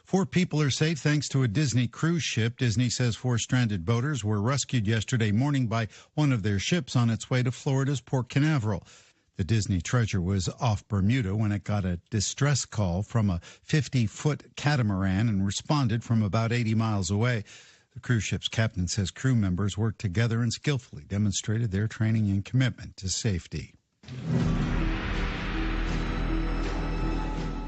Speaker 6: 4 people are safe thanks to a Disney cruise ship. Disney says 4 stranded boaters were rescued yesterday morning by one of their ships on its way to Florida's Port Canaveral. The Disney Treasure was off Bermuda when it got a distress call from a 50-foot catamaran and responded from about 80 miles away. The cruise ship's captain says crew members worked together and skillfully demonstrated their training and commitment to safety.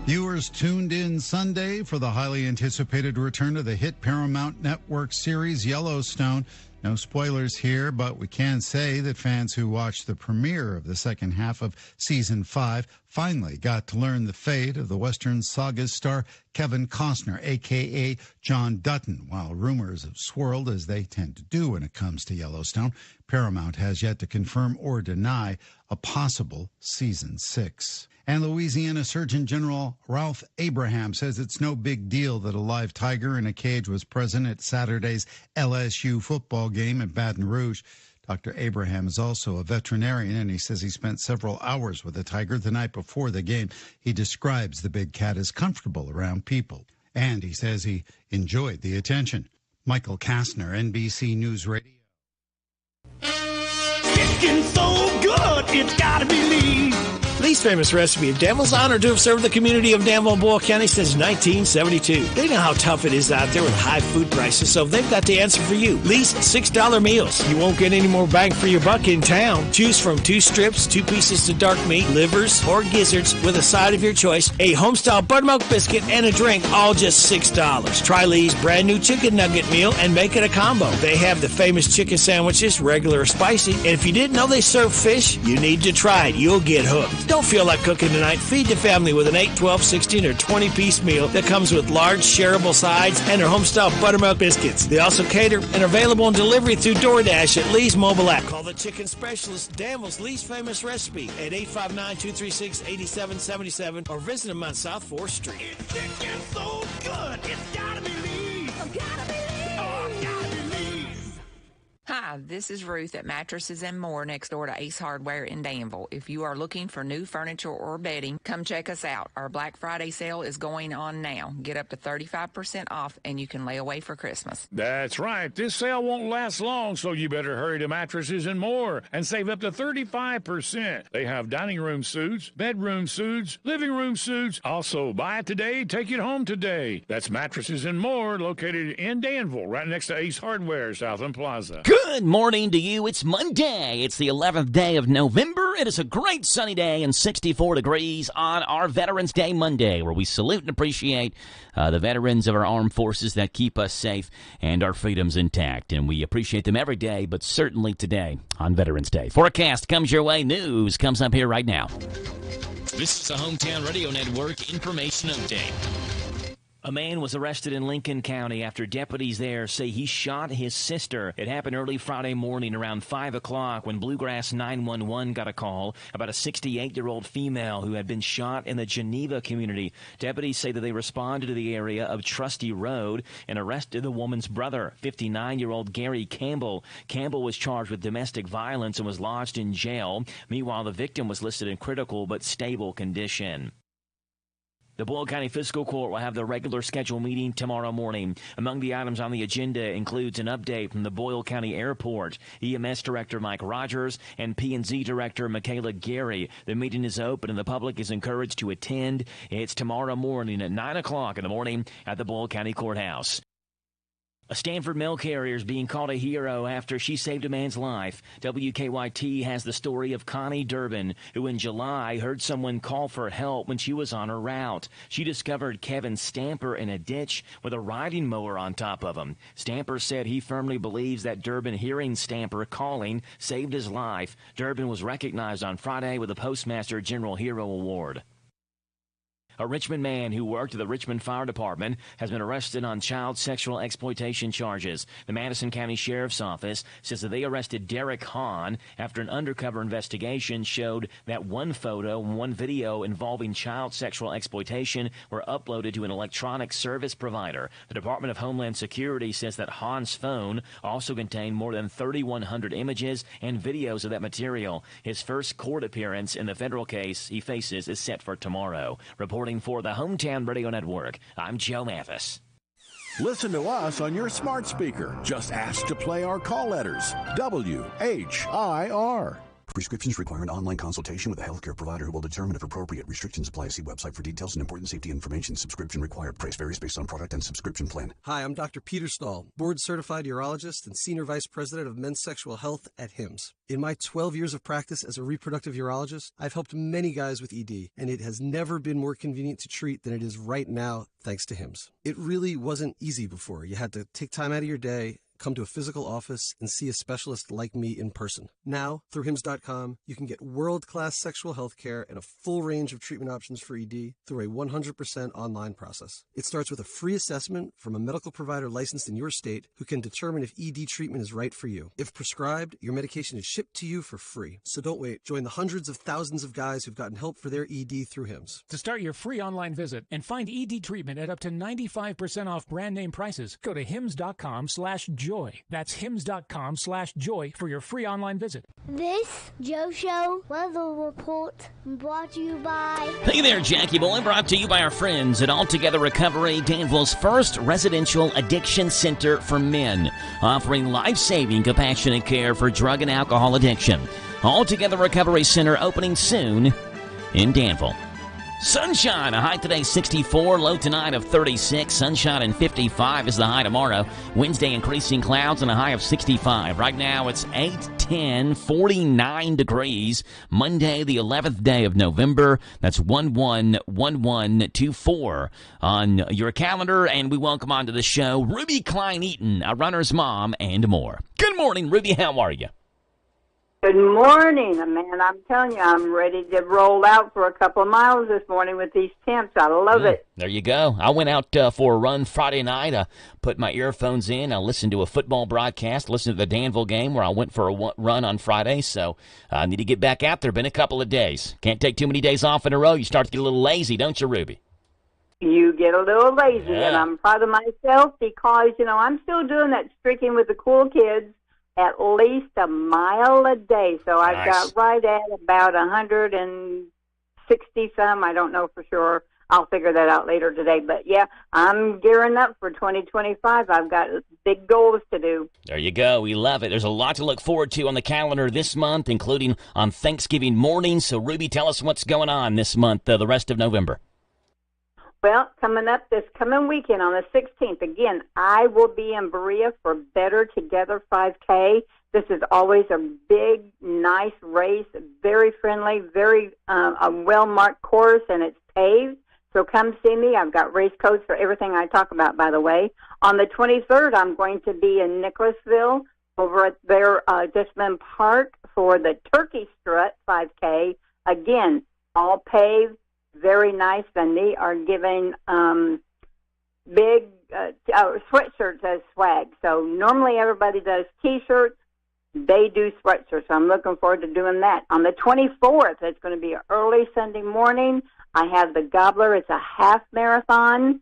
Speaker 6: Viewers tuned in Sunday for the highly anticipated return of the hit Paramount Network series Yellowstone. No spoilers here, but we can say that fans who watched the premiere of the second half of Season 5 finally got to learn the fate of the Western Saga star Kevin Costner, a.k.a. John Dutton. While rumors have swirled, as they tend to do when it comes to Yellowstone, Paramount has yet to confirm or deny a possible Season 6. And Louisiana Surgeon General Ralph Abraham says it's no big deal that a live tiger in a cage was present at Saturday's LSU football game in Baton Rouge. Dr. Abraham is also a veterinarian, and he says he spent several hours with the tiger the night before the game. He describes the big cat as comfortable around people, and he says he enjoyed the attention. Michael Kastner, NBC News Radio.
Speaker 3: It's getting so good, it's gotta be Lee's. Lee's famous recipe of Danville's honored to have served the community of Danville and Boyle County since 1972. They know how tough it is out there with high food prices, so they've got the answer for you. Lee's $6 meals. You won't get any more bang for your buck in town. Choose from 2 strips, 2 pieces of dark meat, livers, or gizzards with a side of your choice, a homestyle buttermilk biscuit, and a drink, all just $6. Try Lee's brand new chicken nugget meal and make it a combo. They have the famous chicken sandwiches, regular or spicy, and if you didn't know they serve fish, you need to try it. You'll get hooked. Don't feel like cooking tonight? Feed the family with an 8, 12, 16, or 20-piece meal that comes with large shareable sides and their homestyle buttermilk biscuits. They also cater and are available on delivery through DoorDash at Lee's mobile app. Call the chicken specialist, Danville's Lee's famous recipe, at 859-236-8777 or visit them on South 4th Street. It's chicken so good, it's gotta be Lee's. Oh, gotta be Lee's.
Speaker 25: Hi,
Speaker 5: Hi, this is Ruth at Mattresses and More next door to Ace Hardware in Danville. If you are looking for new furniture or bedding, come check us out. Our Black Friday sale is going on now. Get up to 35% off and you can lay away for Christmas.
Speaker 12: That's right. This sale won't last long, so you better hurry to Mattresses and More and save up to 35%. They have dining room suits, bedroom suits, living room suits. Also, buy it today, take it home today. That's Mattresses and More, located in Danville, right next to Ace Hardware, Southland Plaza.
Speaker 1: Good morning to you. It's Monday. It's the 11th day of November. It is a great sunny day and 64 degrees on our Veterans Day Monday, where we salute and appreciate the veterans of our armed forces that keep us safe and our freedoms intact. And we appreciate them every day, but certainly today on Veterans Day. Forecast comes your way. News comes up here right now. This is the Hometown Radio Network Information Update. A man was arrested in Lincoln County after deputies there say he shot his sister. It happened early Friday morning around 5 o'clock when Bluegrass 911 got a call about a 68-year-old female who had been shot in the Geneva community. Deputies say that they responded to the area of Trusty Road and arrested the woman's brother, 59-year-old Gary Campbell. Campbell was charged with domestic violence and was lodged in jail. Meanwhile, the victim was listed in critical but stable condition. The Boyle County Fiscal Court will have their regular scheduled meeting tomorrow morning. Among the items on the agenda includes an update from the Boyle County Airport, EMS Director Mike Rogers, and P&Z Director Michaela Gary. The meeting is open and the public is encouraged to attend. It's tomorrow morning at 9 o'clock in the morning at the Boyle County Courthouse. A Stanford mail carrier is being called a hero after she saved a man's life. WKYT has the story of Connie Durbin, who in July heard someone call for help when she was on her route. She discovered Kevin Stamper in a ditch with a riding mower on top of him. Stamper said he firmly believes that Durbin hearing Stamper calling saved his life. Durbin was recognized on Friday with the Postmaster General Hero Award. A Richmond man who worked at the Richmond Fire Department has been arrested on child sexual exploitation charges. The Madison County Sheriff's Office says that they arrested Derek Hahn after an undercover investigation showed that one photo and one video involving child sexual exploitation were uploaded to an electronic service provider. The Department of Homeland Security says that Hahn's phone also contained more than 3,100 images and videos of that material. His first court appearance in the federal case he faces is set for tomorrow. Reporting for the Hometown Radio Network, I'm Joe Mathis.
Speaker 13: Listen to us on your smart speaker. Just ask to play our call letters. WHIR.
Speaker 8: Prescriptions require an online consultation with a healthcare provider who will determine if appropriate. Restrictions apply. See website for details and important safety information. Subscription required. Price varies based on product and subscription plan.
Speaker 16: Hi, I'm Dr. Peter Stahl, board-certified urologist and senior vice president of men's sexual health at HIMSS. In my 12 years of practice as a reproductive urologist, I've helped many guys with ED, and it has never been more convenient to treat than it is right now, thanks to HIMSS. It really wasn't easy before. You had to take time out of your day, come to a physical office, and see a specialist like me in person. Now, through HIMSS.com, you can get world-class sexual health care and a full range of treatment options for ED through a 100% online process. It starts with a free assessment from a medical provider licensed in your state who can determine if ED treatment is right for you. If prescribed, your medication is shipped to you for free. So don't wait. Join the hundreds of thousands of guys who've gotten help for their ED through HIMSS.
Speaker 14: To start your free online visit and find ED treatment at up to 95% off brand name prices, go to hims.com/joy. That's hims.com/joy for your free online visit.
Speaker 4: This Joe Show weather report brought to you by...
Speaker 1: Hey there, Jackie Boy, brought to you by our friends at Altogether Recovery, Danville's first residential addiction center for men, offering life-saving, compassionate care for drug and alcohol addiction. Altogether Recovery Center opening soon in Danville. Sunshine, a high today 64, low tonight of 36. Sunshine and 55 is the high tomorrow. Wednesday, increasing clouds and a high of 65. Right now it's 8-10, 49 degrees. Monday, the 11th day of November. That's 111124 on your calendar. And we welcome onto the show Ruby Klein-Eaton, a runner's mom, and more. Good morning, Ruby. How are you?
Speaker 19: Good morning, man. I'm telling you, I'm ready to roll out for a couple of miles this morning with these temps. I love it.
Speaker 1: There you go. I went out for a run Friday night. I put my earphones in. I listened to a football broadcast, listened to the Danville game where I went for a run on Friday. So I need to get back out there. Been a couple of days. Can't take too many days off in a row. You start to get a little lazy, don't you, Ruby?
Speaker 19: You get a little lazy, and I'm proud of myself because, I'm still doing that streaking with the cool kids. at least a mile a day. So I've
Speaker 1: Nice.
Speaker 19: got right at about 160 some. I don't know for sure. I'll figure that out later today. But, yeah, I'm gearing up for 2025. I've got big goals to do.
Speaker 1: There you go. We love it. There's a lot to look forward to on the calendar this month, including on Thanksgiving morning. So, Ruby, tell us what's going on this month, the rest of November.
Speaker 19: Well, coming up this coming weekend on the 16th, again, I will be in Berea for Better Together 5K. This is always a big, nice race, very friendly, very a well-marked course, and it's paved. So come see me. I've got race codes for everything I talk about, by the way. On the 23rd, I'm going to be in Nicholasville over at their Disman Park for the Turkey Strut 5K. Again, all paved, very nice, and they are giving big sweatshirts as swag. So normally everybody does T-shirts. They do sweatshirts, so I'm looking forward to doing that. On the 24th, it's going to be early Sunday morning. I have the Gobbler. It's a half marathon,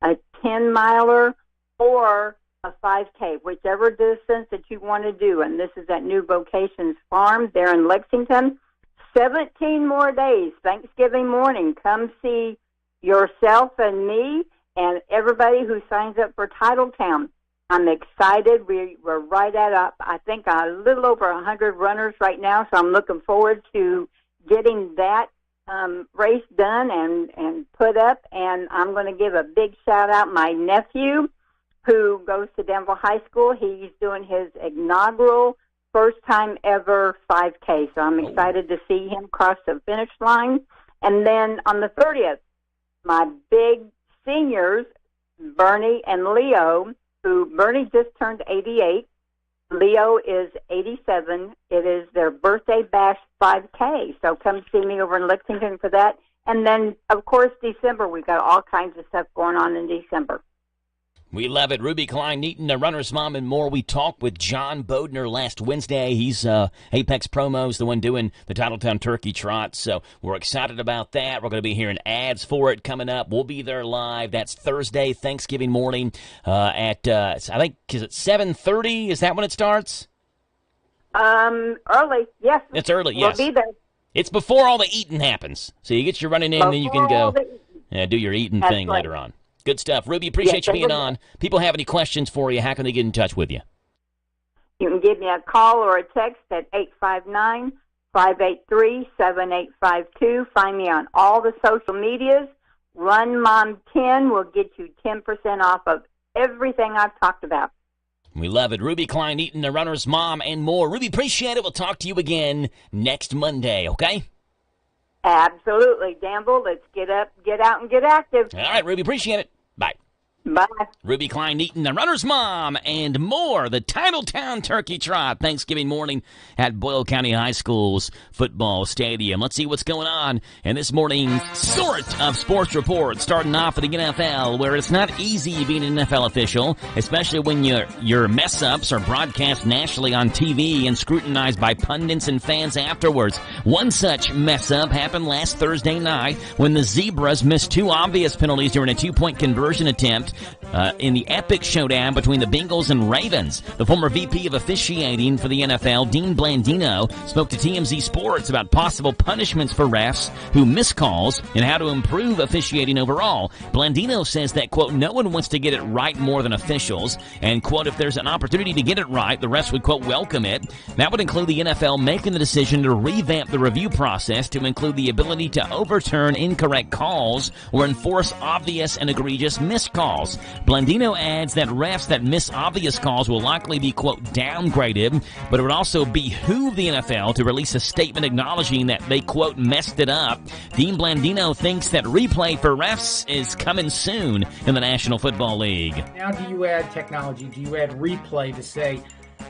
Speaker 19: a 10-miler, or a 5K, whichever distance that you want to do. And this is at New Vocations Farm there in Lexington. 17 more days, Thanksgiving morning. Come see yourself and me and everybody who signs up for Titletown. I'm excited. We're right at I think a little over 100 runners right now, so I'm looking forward to getting that race done and put up. And I'm going to give a big shout-out. My nephew, who goes to Danville High School, he's doing his inaugural first-time ever 5K, so I'm excited to see him cross the finish line. And then on the 30th, my big seniors, Bernie and Leo, who Bernie just turned 88. Leo is 87. It is their birthday bash 5K. So come see me over in Lexington for that. And then, of course, December. We've got all kinds of stuff going on in December.
Speaker 1: We love it. Ruby Klein-Neaton, the runner's mom, and more. We talked with John Bodner last Wednesday. He's Apex Promos, the one doing the Titletown Turkey Trot. So we're excited about that. We're going to be hearing ads for it coming up. We'll be there live. That's Thursday, Thanksgiving morning at, I think, is it 7:30? Is that when it starts?
Speaker 19: Early, yes.
Speaker 1: It's early, yes.
Speaker 19: We'll be there.
Speaker 1: It's before all the eating happens. So you get your running in, and then you can go do your eating
Speaker 19: That's
Speaker 1: thing
Speaker 19: right.
Speaker 1: later on. Good stuff. Ruby, appreciate you being on. People have any questions for you, how can they get in touch with you?
Speaker 19: You can give me a call or a text at 859-583-7852. Find me on all the social medias. Run Mom 10 will get you 10% off of everything I've talked about.
Speaker 1: We love it. Ruby Klein-Neaton, the runner's mom, and more. Ruby, appreciate it. We'll talk to you again next Monday, okay?
Speaker 19: Absolutely, Danville. Let's get up, get out, and get active.
Speaker 1: All right, Ruby, appreciate it. Bye.
Speaker 19: Bye.
Speaker 1: Ruby Klein-Neaton, the runner's mom, and more. The Titletown Turkey Trot, Thanksgiving morning at Boyle County High School's football stadium. Let's see what's going on in this morning's sort of sports report. Starting off with the NFL, where it's not easy being an NFL official, especially when your mess-ups are broadcast nationally on TV and scrutinized by pundits and fans afterwards. One such mess-up happened last Thursday night when the Zebras missed two obvious penalties during a two-point conversion attempt in the epic showdown between the Bengals and Ravens. The former VP of officiating for the NFL, Dean Blandino, spoke to TMZ Sports about possible punishments for refs who miss calls and how to improve officiating overall. Blandino says that, quote, no one wants to get it right more than officials, and, quote, if there's an opportunity to get it right, the refs would, quote, welcome it. That would include the NFL making the decision to revamp the review process to include the ability to overturn incorrect calls or enforce obvious and egregious missed calls. Blandino adds that refs that miss obvious calls will likely be, quote, downgraded, but it would also behoove the NFL to release a statement acknowledging that they, quote, messed it up. Dean Blandino thinks that replay for refs is coming soon in the National Football League.
Speaker 9: Now do you add technology? Do you add replay to say,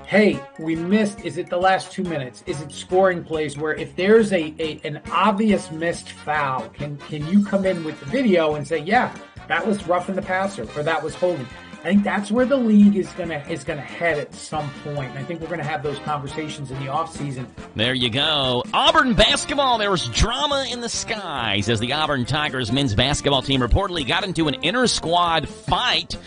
Speaker 9: hey, we missed, is it the last 2 minutes? Is it scoring plays where if there's an obvious missed foul, can you come in with the video and say, yeah, that was roughing the passer, or that was holding? I think that's where the league is gonna head at some point. And I think we're gonna have those conversations in the offseason.
Speaker 1: There you go. Auburn basketball, there was drama in the skies as the Auburn Tigers men's basketball team reportedly got into an inter-squad fight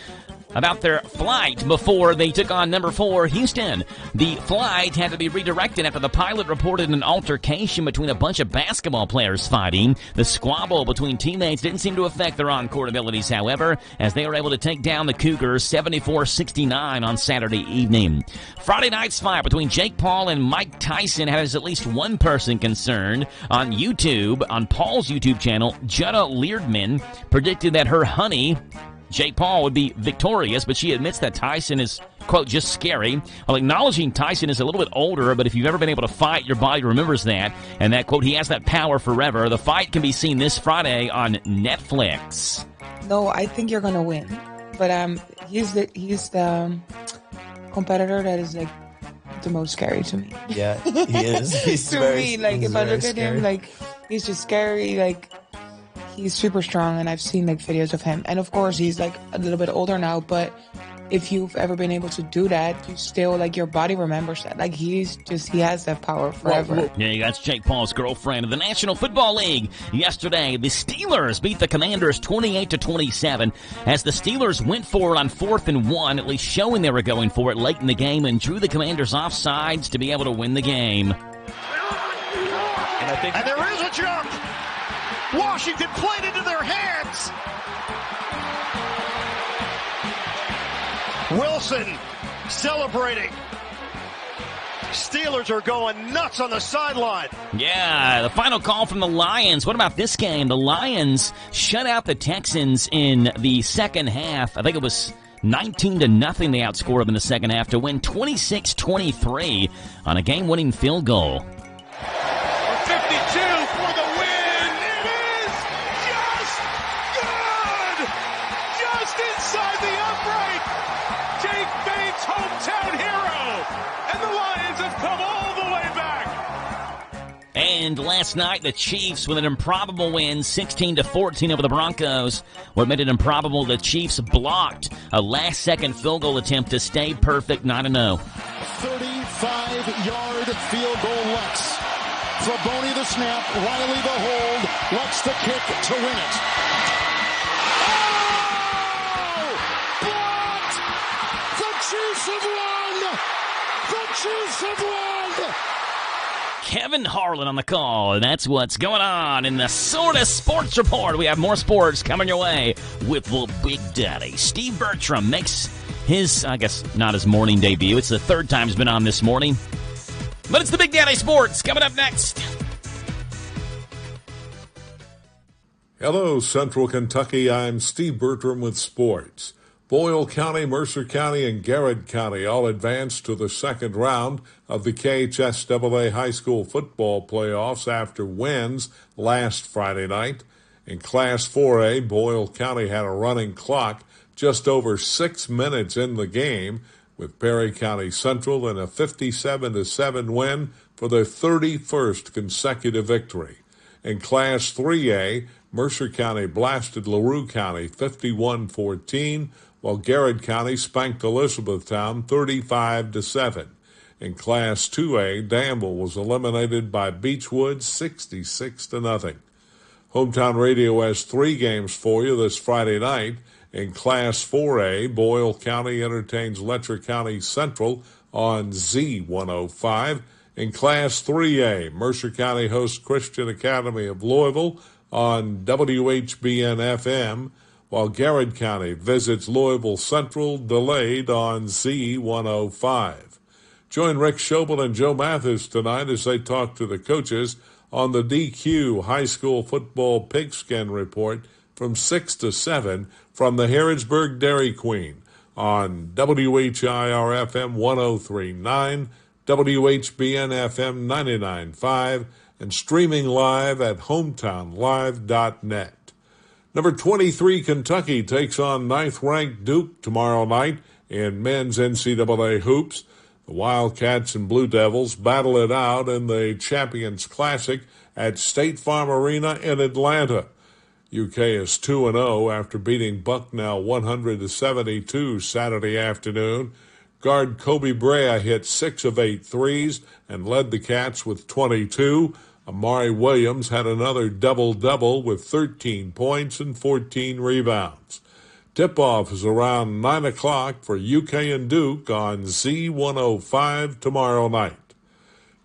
Speaker 1: about their flight before they took on number 4 Houston. The flight had to be redirected after the pilot reported an altercation between a bunch of basketball players fighting. The squabble between teammates didn't seem to affect their on-court abilities, however, as they were able to take down the Cougars 74-69 on Saturday evening. Friday night's fight between Jake Paul and Mike Tyson has at least one person concerned. On YouTube, on Paul's YouTube channel, Jutta Leardman predicted that her honey, Jake Paul, would be victorious, but she admits that Tyson is, quote, just scary, while acknowledging Tyson is a little bit older, but if you've ever been able to fight, your body remembers that, and that, quote, he has that power forever. The fight can be seen this Friday on Netflix.
Speaker 10: No, I think you're going to win, but he's the competitor that is, like, the most scary to me.
Speaker 11: Yeah, he is. He's
Speaker 10: to me, like, if I look at him, like, he's just scary, like, he's super strong, and I've seen, like, videos of him. And, of course, he's, like, a little bit older now, but if you've ever been able to do that, you still, like, your body remembers that. Like, he has that power forever.
Speaker 1: Yeah, that's Jake Paul's girlfriend. In the National Football League, yesterday, the Steelers beat the Commanders 28-27 as the Steelers went for it on 4th and 1, at least showing they were going for it late in the game, and drew the Commanders off sides to be able to win the game.
Speaker 15: And there is a jump! Washington played into their hands. Wilson celebrating. Steelers are going nuts on the sideline.
Speaker 1: Yeah, the final call from the Lions. What about this game? The Lions shut out the Texans in the second half. I think it was 19-0 they outscored them in the second half to win 26-23 on a game-winning field goal.
Speaker 15: 52 for the win. It is just good. Just inside the upright. Jake Bates, hometown hero. And the Lions have come all the way back.
Speaker 1: And last night, the Chiefs with an improbable win, 16-14 over the Broncos. What made it improbable, the Chiefs blocked a last-second field goal attempt to stay perfect 9-0.
Speaker 15: 35-yard field goal Lutz. Fraboni the snap, Riley the hold, Lutz the kick to win it. Oh! Blocked! The Chiefs have won! The Chiefs have won!
Speaker 1: Kevin Harlan on the call, and that's what's going on in the Sorta Sports Report. We have more sports coming your way with the Big Daddy. Steve Bertram makes his, I guess, not his morning debut. It's the third time he's been on this morning. But it's the Big Daddy Sports coming up next.
Speaker 23: Hello, Central Kentucky. I'm Steve Bertram with sports. Boyle County, Mercer County, and Garrett County all advanced to the second round of the KHSAA high school football playoffs after wins last Friday night. In Class 4A, Boyle County had a running clock just over 6 minutes in the game, with Perry County Central in a 57-7 win for their 31st consecutive victory. In Class 3A, Mercer County blasted LaRue County 51-14, while Garrett County spanked Elizabethtown 35-7. In Class 2A, Danville was eliminated by Beechwood 66-0. Hometown Radio has 3 games for you this Friday night. In Class 4A, Boyle County entertains Letcher County Central on Z105. In Class 3A, Mercer County hosts Christian Academy of Louisville on WHBN-FM, while Garrett County visits Louisville Central, delayed on Z105. Join Rick Schobel and Joe Mathis tonight as they talk to the coaches on the DQ High School Football Pigskin Report from 6 to 7 from the Harrodsburg Dairy Queen on WHIR-FM 103.9, WHBN-FM 99.5, and streaming live at hometownlive.net. Number 23, Kentucky takes on 9th-ranked Duke tomorrow night in men's NCAA hoops. The Wildcats and Blue Devils battle it out in the Champions Classic at State Farm Arena in Atlanta. UK is 2-0 after beating Bucknell 100-72 Saturday afternoon. Guard Kobe Brea hit 6 of 8 threes and led the Cats with 22. Amari Williams had another double-double with 13 points and 14 rebounds. Tip-off is around 9 o'clock for UK and Duke on Z105 tomorrow night.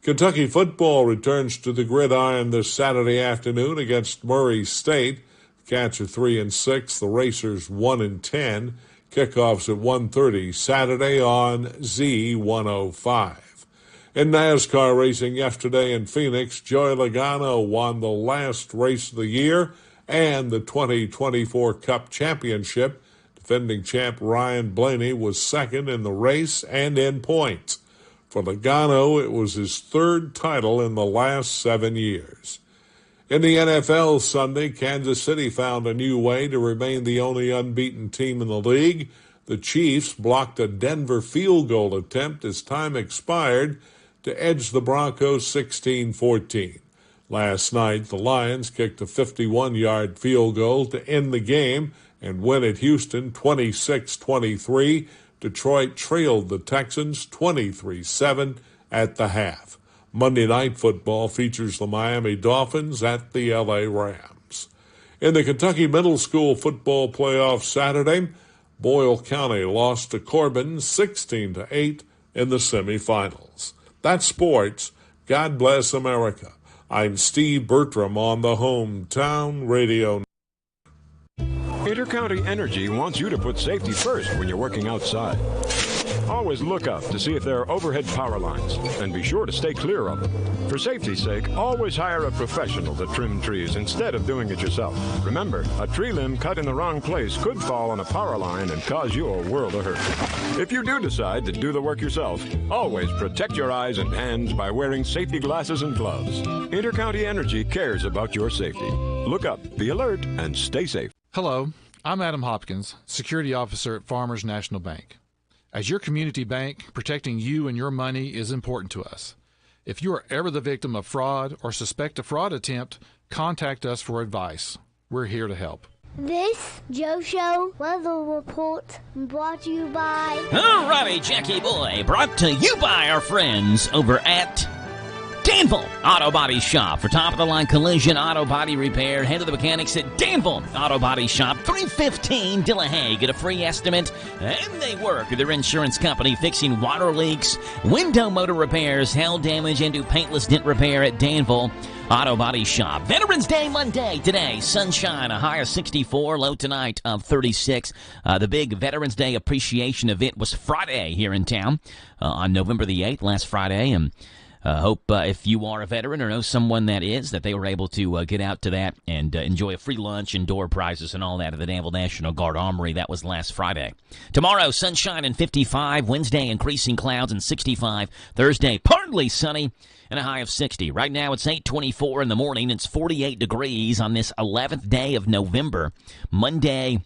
Speaker 23: Kentucky football returns to the gridiron this Saturday afternoon against Murray State. The Cats are 3-6, the Racers 1-10. Kickoffs at 1:30 Saturday on Z105. In NASCAR racing yesterday in Phoenix, Joey Logano won the last race of the year and the 2024 Cup Championship. Defending champ Ryan Blaney was second in the race and in points. For Logano, it was his third title in the last 7 years. In the NFL Sunday, Kansas City found a new way to remain the only unbeaten team in the league. The Chiefs blocked a Denver field goal attempt as time expired to edge the Broncos 16-14. Last night, the Lions kicked a 51-yard field goal to end the game and win at Houston 26-23. Detroit trailed the Texans 23-7 at the half. Monday Night Football features the Miami Dolphins at the LA Rams. In the Kentucky Middle School football playoff Saturday, Boyle County lost to Corbin 16-8 in the semifinals. That's sports. God bless America. I'm Steve Bertram on the Hometown Radio.
Speaker 18: Intercounty Energy wants you to put safety first when you're working outside. Always look up to see if there are overhead power lines, and be sure to stay clear of them. For safety's sake, always hire a professional to trim trees instead of doing it yourself. Remember, a tree limb cut in the wrong place could fall on a power line and cause you a world of hurt. If you do decide to do the work yourself, always protect your eyes and hands by wearing safety glasses and gloves. Intercounty Energy cares about your safety. Look up, be alert, and stay safe.
Speaker 20: Hello, I'm Adam Hopkins, Security Officer at Farmers National Bank. As your community bank, protecting you and your money is important to us. If you are ever the victim of fraud or suspect a fraud attempt, contact us for advice. We're here to help.
Speaker 4: This Joe Show weather report brought to you by...
Speaker 1: Alrighty, Jackie Boy, brought to you by our friends over at Danville Auto Body Shop. For top-of-the-line collision auto body repair, head to the mechanics at Danville Auto Body Shop, 315 Dillahay. Get a free estimate, and they work with their insurance company, fixing water leaks, window motor repairs, hail damage, and do paintless dent repair at Danville Auto Body Shop. Veterans Day Monday today. Sunshine, a high of 64, low tonight of 36. The big Veterans Day appreciation event was Friday here in town on November the 8th, last Friday, and hope if you are a veteran or know someone that is, that they were able to get out to that and enjoy a free lunch and door prizes and all that at the Danville National Guard Armory. That was last Friday. Tomorrow, sunshine and 55. Wednesday, increasing clouds and 65. Thursday, partly sunny and a high of 60. Right now, it's 8:24 in the morning. It's 48 degrees on this 11th day of November. Monday,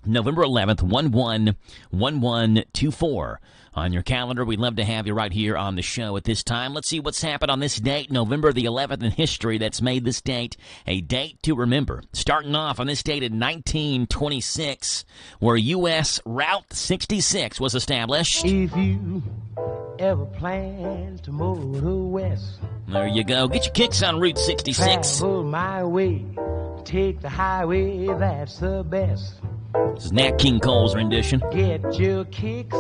Speaker 1: November 11th, 11/11/24. On your calendar, we'd love to have you right here on the show at this time. Let's see what's happened on this date, November the 11th in history, that's made this date a date to remember. Starting off on this date in 1926, where U.S. Route 66 was established.
Speaker 21: If you ever plan to motor west,
Speaker 1: there you go. Get your kicks on Route 66.
Speaker 21: Travel my way, take the highway, that's the best.
Speaker 1: This is Nat King Cole's rendition.
Speaker 21: Get your kicks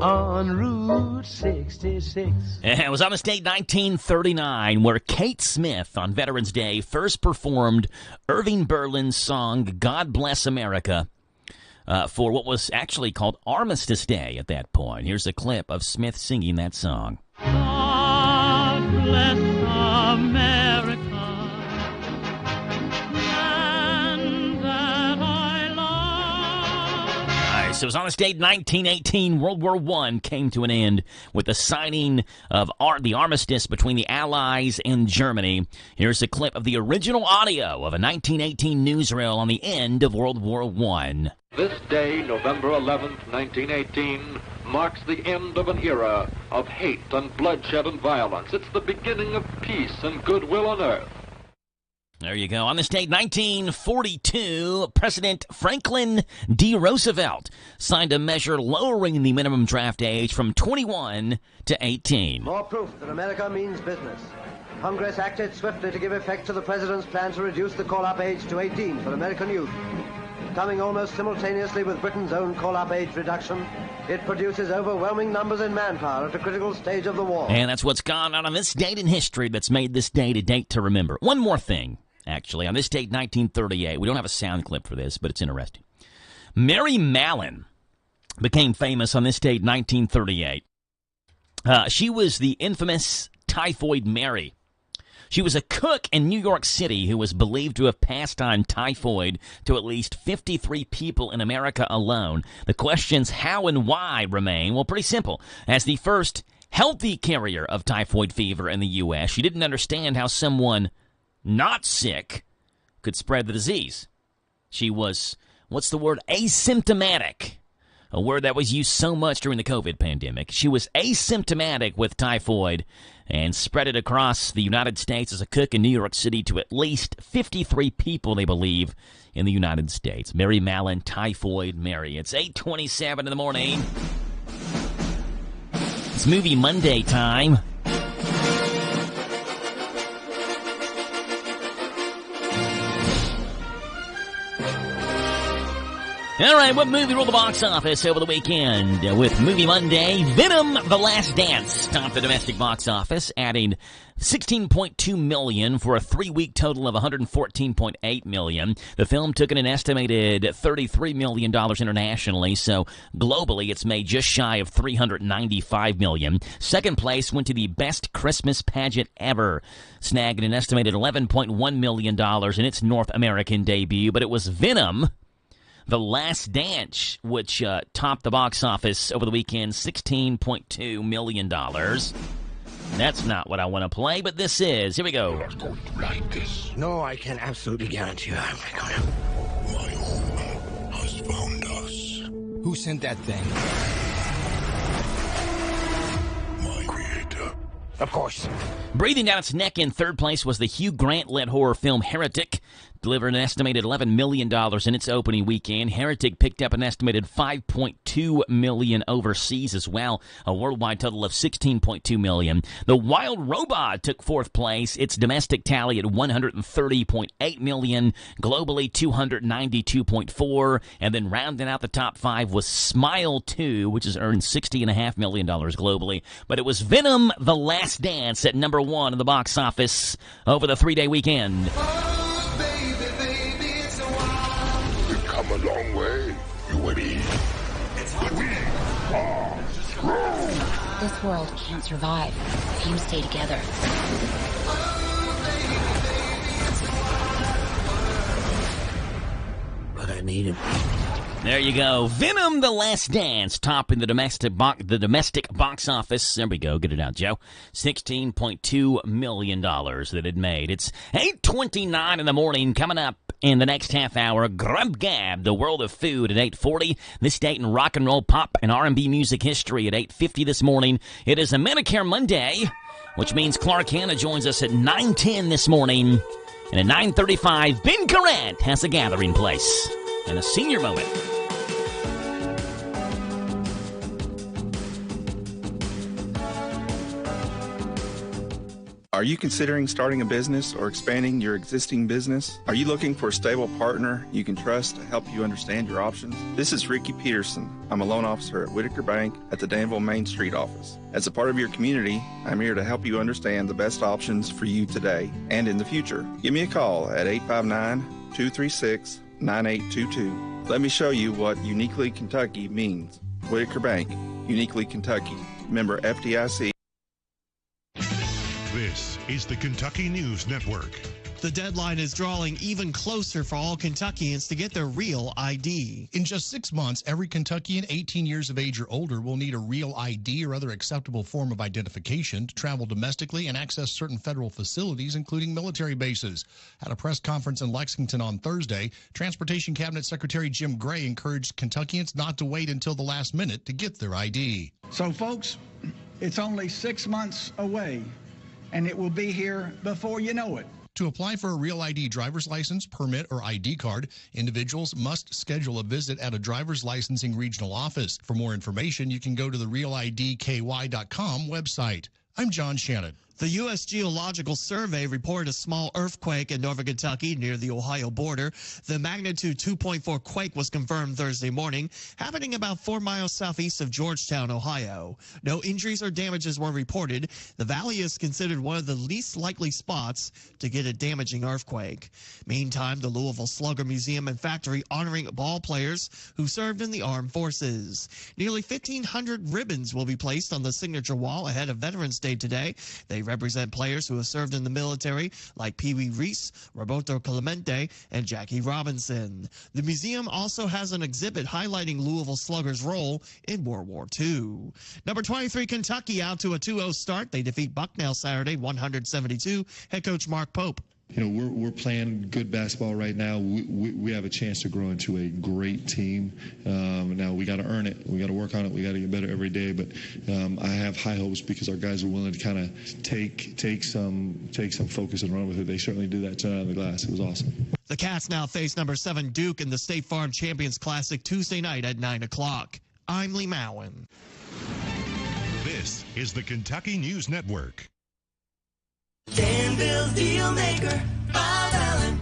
Speaker 21: on Route 66.
Speaker 1: It was on this date, 1939, where Kate Smith on Veterans Day first performed Irving Berlin's song God Bless America for what was actually called Armistice Day at that point. Here's a clip of Smith singing that song.
Speaker 22: God bless America.
Speaker 1: So it was on this date, 1918, World War I came to an end with the signing of the armistice between the Allies and Germany. Here's a clip of the original audio of a 1918 newsreel on the end of World War I.
Speaker 25: This day, November 11th, 1918, marks the end of an era of hate and bloodshed and violence. It's the beginning of peace and goodwill on earth.
Speaker 1: There you go. On this date, 1942, President Franklin D. Roosevelt signed a measure lowering the minimum draft age from 21 to 18.
Speaker 26: More proof that America means business. Congress acted swiftly to give effect to the President's plan to reduce the call-up age to 18 for American youth. Coming almost simultaneously with Britain's own call-up age reduction, it produces overwhelming numbers in manpower at a critical stage of the war.
Speaker 1: And that's what's gone on this date in history that's made this date a date to remember. One more thing, actually. On this date, 1938, we don't have a sound clip for this, but it's interesting. Mary Mallon became famous on this date, 1938. She was the infamous Typhoid Mary. She was a cook in New York City who was believed to have passed on typhoid to at least 53 people in America alone. The questions how and why remain, well, pretty simple. As the first healthy carrier of typhoid fever in the U.S., she didn't understand how someone not sick could spread the disease. She was, what's the word, asymptomatic. A word that was used so much during the COVID pandemic. She was asymptomatic with typhoid and spread it across the United States as a cook in New York City to at least 53 people, they believe, in the United States. Mary Mallon, Typhoid Mary. It's 8:27 in the morning. It's Movie Monday time. All right, what movie ruled the box office over the weekend? With Movie Monday, Venom: The Last Dance topped the domestic box office, adding $16.2 million for a 3-week total of $114.8 million. The film took in an estimated $33 million internationally, so globally it's made just shy of $395 million. Second place went to the Best Christmas Pageant Ever, snagging an estimated $11.1 million in its North American debut, but it was Venom: The Last Dance, which topped the box office over the weekend, $16.2 million. That's not what I want to play, but this is. Here we go.
Speaker 2: You're not going to like this. No, I can absolutely guarantee you I'm not going to. My home has found us. Who sent that thing? My creator. Of course.
Speaker 1: Breathing down its neck in third place was the Hugh Grant-led horror film Heretic. Delivered an estimated $11 million in its opening weekend. Heretic picked up an estimated $5.2 million overseas as well, a worldwide total of $16.2 million. The Wild Robot took fourth place, its domestic tally at $130.8 million, globally $292.4, and then rounding out the top five was Smile 2, which has earned $60.5 million globally. But it was Venom: The Last Dance at number one in the box office over the 3-day weekend.
Speaker 2: A long way. You ready? We are strong.
Speaker 3: This world can't survive if you stay together.
Speaker 2: But I need him.
Speaker 1: There you go. Venom: The Last Dance, topping the domestic box office. There we go. Get it out, Joe. $16.2 million that it made. It's 8:29 in the morning. Coming up in the next half hour, Grub Gab, the world of food at 8:40. This date in rock and roll, pop, and R&B music history at 8:50 this morning. It is a Medicare Monday, which means Clark Hanna joins us at 9:10 this morning. And at 9:35, Ben Carrant has a gathering place and a senior moment.
Speaker 6: Are you considering starting a business or expanding your existing business? Are you looking for a stable partner you can trust to help you understand your options? This is Ricky Peterson. I'm a loan officer at Whitaker Bank at the Danville Main Street office. As a part of your community, I'm here to help you understand the best options for you today and in the future. Give me a call at 859-236-9822. Let me show you what Uniquely Kentucky means. Whitaker Bank, Uniquely Kentucky. Member FDIC.
Speaker 7: This is the Kentucky News Network.
Speaker 17: The deadline is drawing even closer for all Kentuckians to get their real ID.
Speaker 24: In just 6 months, every Kentuckian 18 years of age or older will need a real ID or other acceptable form of identification to travel domestically and access certain federal facilities, including military bases. At a press conference in Lexington on Thursday, Transportation Cabinet Secretary Jim Gray encouraged Kentuckians not to wait until the last minute to get their ID.
Speaker 27: So, folks, it's only 6 months away, and it will be here before you know it.
Speaker 24: To apply for a Real ID driver's license, permit, or ID card, individuals must schedule a visit at a driver's licensing regional office. For more information, you can go to the RealIDKY.com website. I'm John Shannon.
Speaker 17: The U.S. Geological Survey reported a small earthquake in northern Kentucky near the Ohio border. The magnitude 2.4 quake was confirmed Thursday morning, happening about 4 miles southeast of Georgetown, Ohio. No injuries or damages were reported. The valley is considered one of the least likely spots to get a damaging earthquake. Meantime, the Louisville Slugger Museum and Factory honoring ball players who served in the armed forces. Nearly 1,500 ribbons will be placed on the signature wall ahead of Veterans Day today. They represent players who have served in the military like Pee Wee Reese, Roberto Clemente, and Jackie Robinson. The museum also has an exhibit highlighting Louisville Sluggers' role in World War II. Number 23, Kentucky out to a 2-0 start. They defeat Bucknell Saturday, 172. Head coach Mark Pope.
Speaker 5: You know, we're playing good basketball right now. We have a chance to grow into a great team. Now we got to earn it. We got to work on it. We got to get better every day. But I have high hopes because our guys are willing to kind of take some focus and run with it. They certainly do that tonight on the glass. It was awesome.
Speaker 17: The Cats now face number 7 Duke in the State Farm Champions Classic Tuesday night at 9 o'clock. I'm Lee Mowen.
Speaker 7: This is the Kentucky News Network.
Speaker 8: Danville Dealmaker, Bob Allen.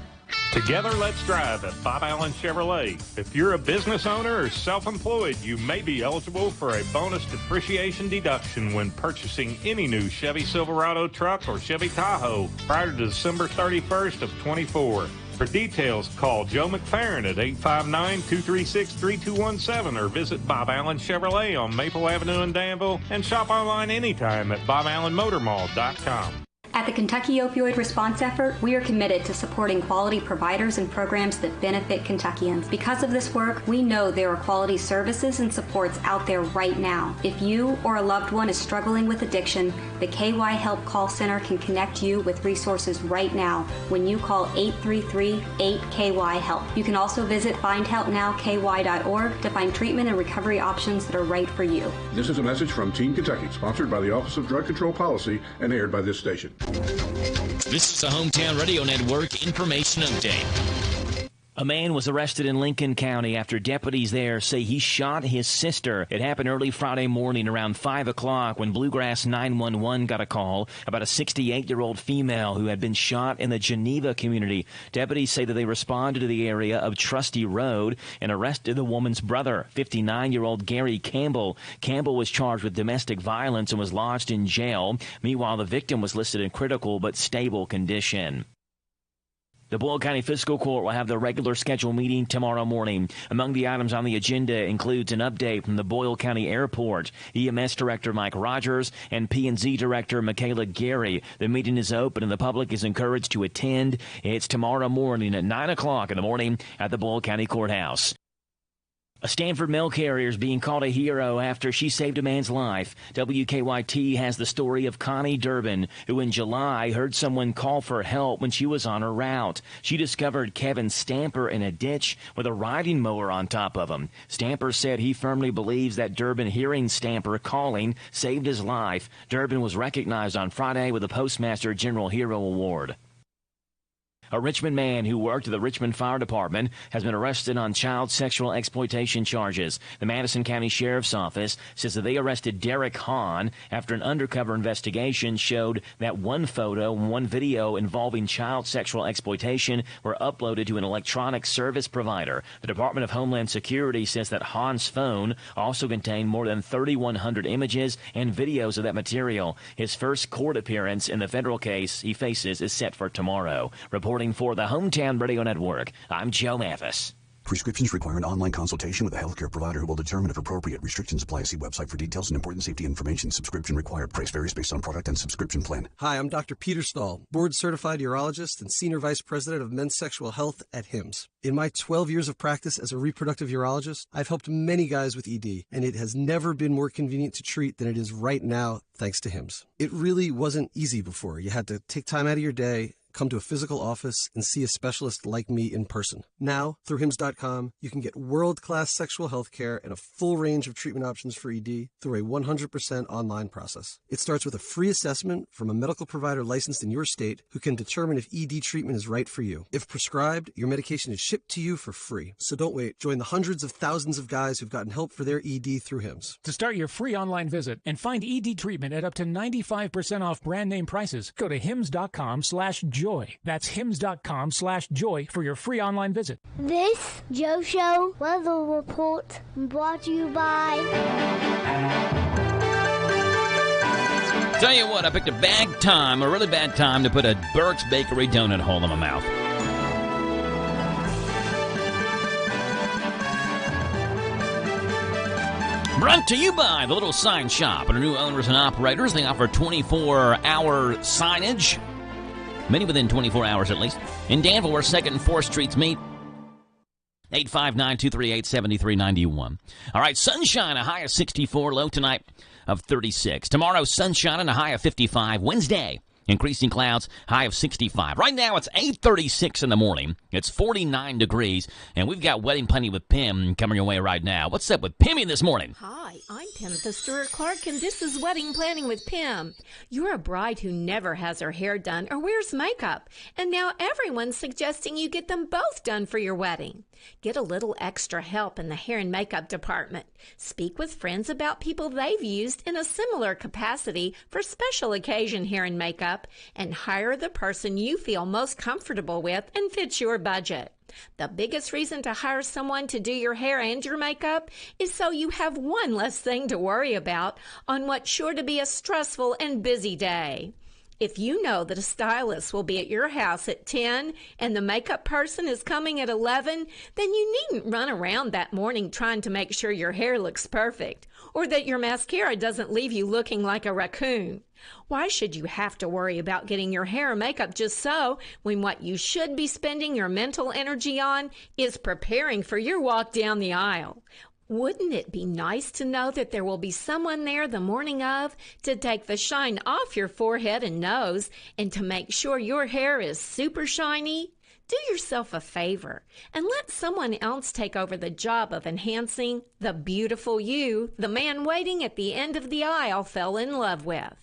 Speaker 12: Together, let's drive at Bob Allen Chevrolet. If you're a business owner or self-employed, you may be eligible for a bonus depreciation deduction when purchasing any new Chevy Silverado truck or Chevy Tahoe prior to December 31st of 24. For details, call Joe McFerrin at 859-236-3217 or visit Bob Allen Chevrolet on Maple Avenue in Danville and shop online anytime at BobAllenMotorMall.com.
Speaker 13: At the Kentucky Opioid Response Effort, we are committed to supporting quality providers and programs that benefit Kentuckians. Because of this work, we know there are quality services and supports out there right now. If you or a loved one is struggling with addiction, the KY Help Call Center can connect you with resources right now when you call 833-8KY-HELP. You can also visit findhelpnowky.org to find treatment and recovery options that are right for you.
Speaker 14: This is a message from Team Kentucky, sponsored by the Office of Drug Control Policy and aired by this station.
Speaker 1: This is the Hometown Radio Network Information Update. A man was arrested in Lincoln County after deputies there say he shot his sister. It happened early Friday morning around 5 o'clock when Bluegrass 911 got a call about a 68-year-old female who had been shot in the Geneva community. Deputies say that they responded to the area of Trusty Road and arrested the woman's brother, 59-year-old Gary Campbell. Campbell was charged with domestic violence and was lodged in jail. Meanwhile, the victim was listed in critical but stable condition. The Boyle County Fiscal Court will have their regular scheduled meeting tomorrow morning. Among the items on the agenda includes an update from the Boyle County Airport, EMS Director Mike Rogers, and P&Z Director Michaela Gary. The meeting is open and the public is encouraged to attend. It's tomorrow morning at 9 o'clock in the morning at the Boyle County Courthouse. A Stanford mail carrier is being called a hero after she saved a man's life. WKYT has the story of Connie Durbin, who in July heard someone call for help when she was on her route. She discovered Kevin Stamper in a ditch with a riding mower on top of him. Stamper said he firmly believes that Durbin hearing Stamper calling saved his life. Durbin was recognized on Friday with the Postmaster General Hero Award. A Richmond man who worked at the Richmond Fire Department has been arrested on child sexual exploitation charges. The Madison County Sheriff's Office says that they arrested Derek Hahn after an undercover investigation showed that one photo and one video involving child sexual exploitation were uploaded to an electronic service provider. The Department of Homeland Security says that Hahn's phone also contained more than 3,100 images and videos of that material. His first court appearance in the federal case he faces is set for tomorrow. Reporting for the Hometown Radio Network, I'm Joe Mathis.
Speaker 16: Prescriptions require an online consultation with a healthcare provider who will determine if appropriate. Restrictions apply. See website for details and important safety information. Subscription required. Price varies based on product and subscription plan.
Speaker 19: Hi, I'm Dr. Peter Stahl, board-certified urologist and senior vice president of men's sexual health at HIMSS. In my 12 years of practice as a reproductive urologist, I've helped many guys with ED, and it has never been more convenient to treat than it is right now, thanks to HIMSS. It really wasn't easy before. You had to take time out of your day, come to a physical office and see a specialist like me in person. Now, through HIMS.com, you can get world-class sexual health care and a full range of treatment options for ED through a 100% online process. It starts with a free assessment from a medical provider licensed in your state who can determine if ED treatment is right for you. If prescribed, your medication is shipped to you for free. So don't wait. Join the hundreds of thousands of guys who've gotten help for their ED through HIMS.
Speaker 9: To start your free online visit and find ED treatment at up to 95% off brand name prices, go to hims.com/joy. That's hims.com/joy for your free online visit.
Speaker 4: This Joe Show weather report brought to you by...
Speaker 1: Tell you what, I picked a really bad time to put a Burke's Bakery donut hole in my mouth. Brought to you by the Little Sign Shop and our new owners and operators. They offer 24-hour signage, many within 24 hours at least. In Danville, where 2nd and 4th Streets meet. 859-238-7391. All right, sunshine, a high of 64, low tonight of 36. Tomorrow, sunshine and a high of 55. Wednesday, increasing clouds, high of 65. Right now, it's 8:36 in the morning. It's 49 degrees, and we've got Wedding Planning with Pim coming your way right now. What's up with Pimmy this morning?
Speaker 10: Hi, I'm Timothy Stewart Clark, and this is Wedding Planning with Pim. You're a bride who never has her hair done or wears makeup, and now everyone's suggesting you get them both done for your wedding. Get a little extra help in the hair and makeup department. Speak with friends about people they've used in a similar capacity for special occasion hair and makeup, and hire the person you feel most comfortable with and fits your budget. The biggest reason to hire someone to do your hair and your makeup is so you have one less thing to worry about on what's sure to be a stressful and busy day. If you know that a stylist will be at your house at 10 and the makeup person is coming at 11, then you needn't run around that morning trying to make sure your hair looks perfect or that your mascara doesn't leave you looking like a raccoon. Why should you have to worry about getting your hair or makeup just so when what you should be spending your mental energy on is preparing for your walk down the aisle? Wouldn't it be nice to know that there will be someone there the morning of to take the shine off your forehead and nose and to make sure your hair is super shiny? Do yourself a favor and let someone else take over the job of enhancing the beautiful you the man waiting at the end of the aisle fell in love with.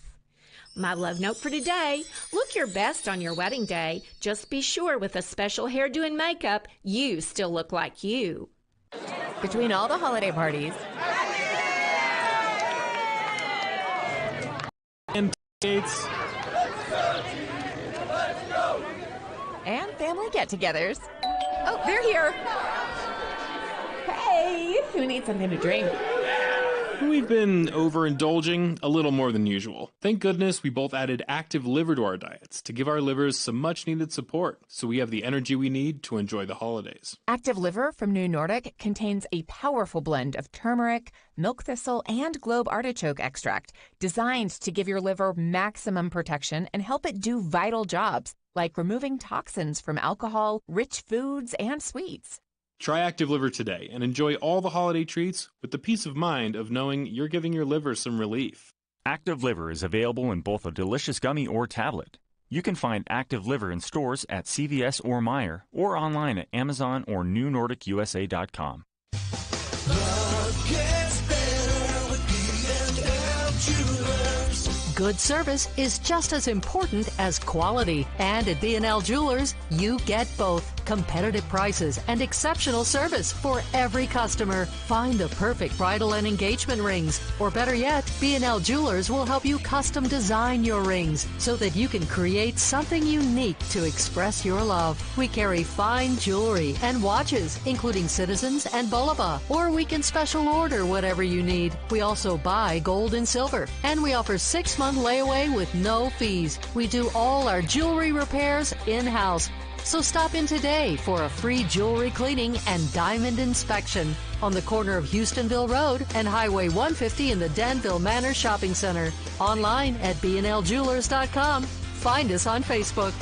Speaker 10: My love note for today, look your best on your wedding day. Just be sure with a special hairdo and makeup, you still look like you.
Speaker 11: Between all the holiday parties
Speaker 15: and dates
Speaker 11: and family get-togethers. Oh, they're here. Hey, who needs something to drink?
Speaker 15: We've been overindulging a little more than usual. Thank goodness we both added active liver to our diets to give our livers some much-needed support so we have the energy we need to enjoy the holidays.
Speaker 11: Active Liver from New Nordic contains a powerful blend of turmeric, milk thistle, and globe artichoke extract designed to give your liver maximum protection and help it do vital jobs like removing toxins from alcohol, rich foods, and sweets.
Speaker 15: Try Active Liver today and enjoy all the holiday treats with the peace of mind of knowing you're giving your liver some relief.
Speaker 18: Active Liver is available in both a delicious gummy or tablet. You can find Active Liver in stores at CVS or Meijer or online at Amazon or NewNordicUSA.com.
Speaker 20: Good service is just as important as quality. And at B&L Jewelers, you get both. Competitive prices and exceptional service for every customer. Find the perfect bridal and engagement rings. Or better yet, B&L Jewelers will help you custom design your rings so that you can create something unique to express your love. We carry fine jewelry and watches, including Citizens and Bulova. Or we can special order whatever you need. We also buy gold and silver. And we offer 6-month layaway with no fees. We do all our jewelry repairs in-house. So stop in today for a free jewelry cleaning and diamond inspection on the corner of Houstonville Road and Highway 150 in the Danville Manor Shopping Center. Online at bnljewelers.com. Find us on Facebook.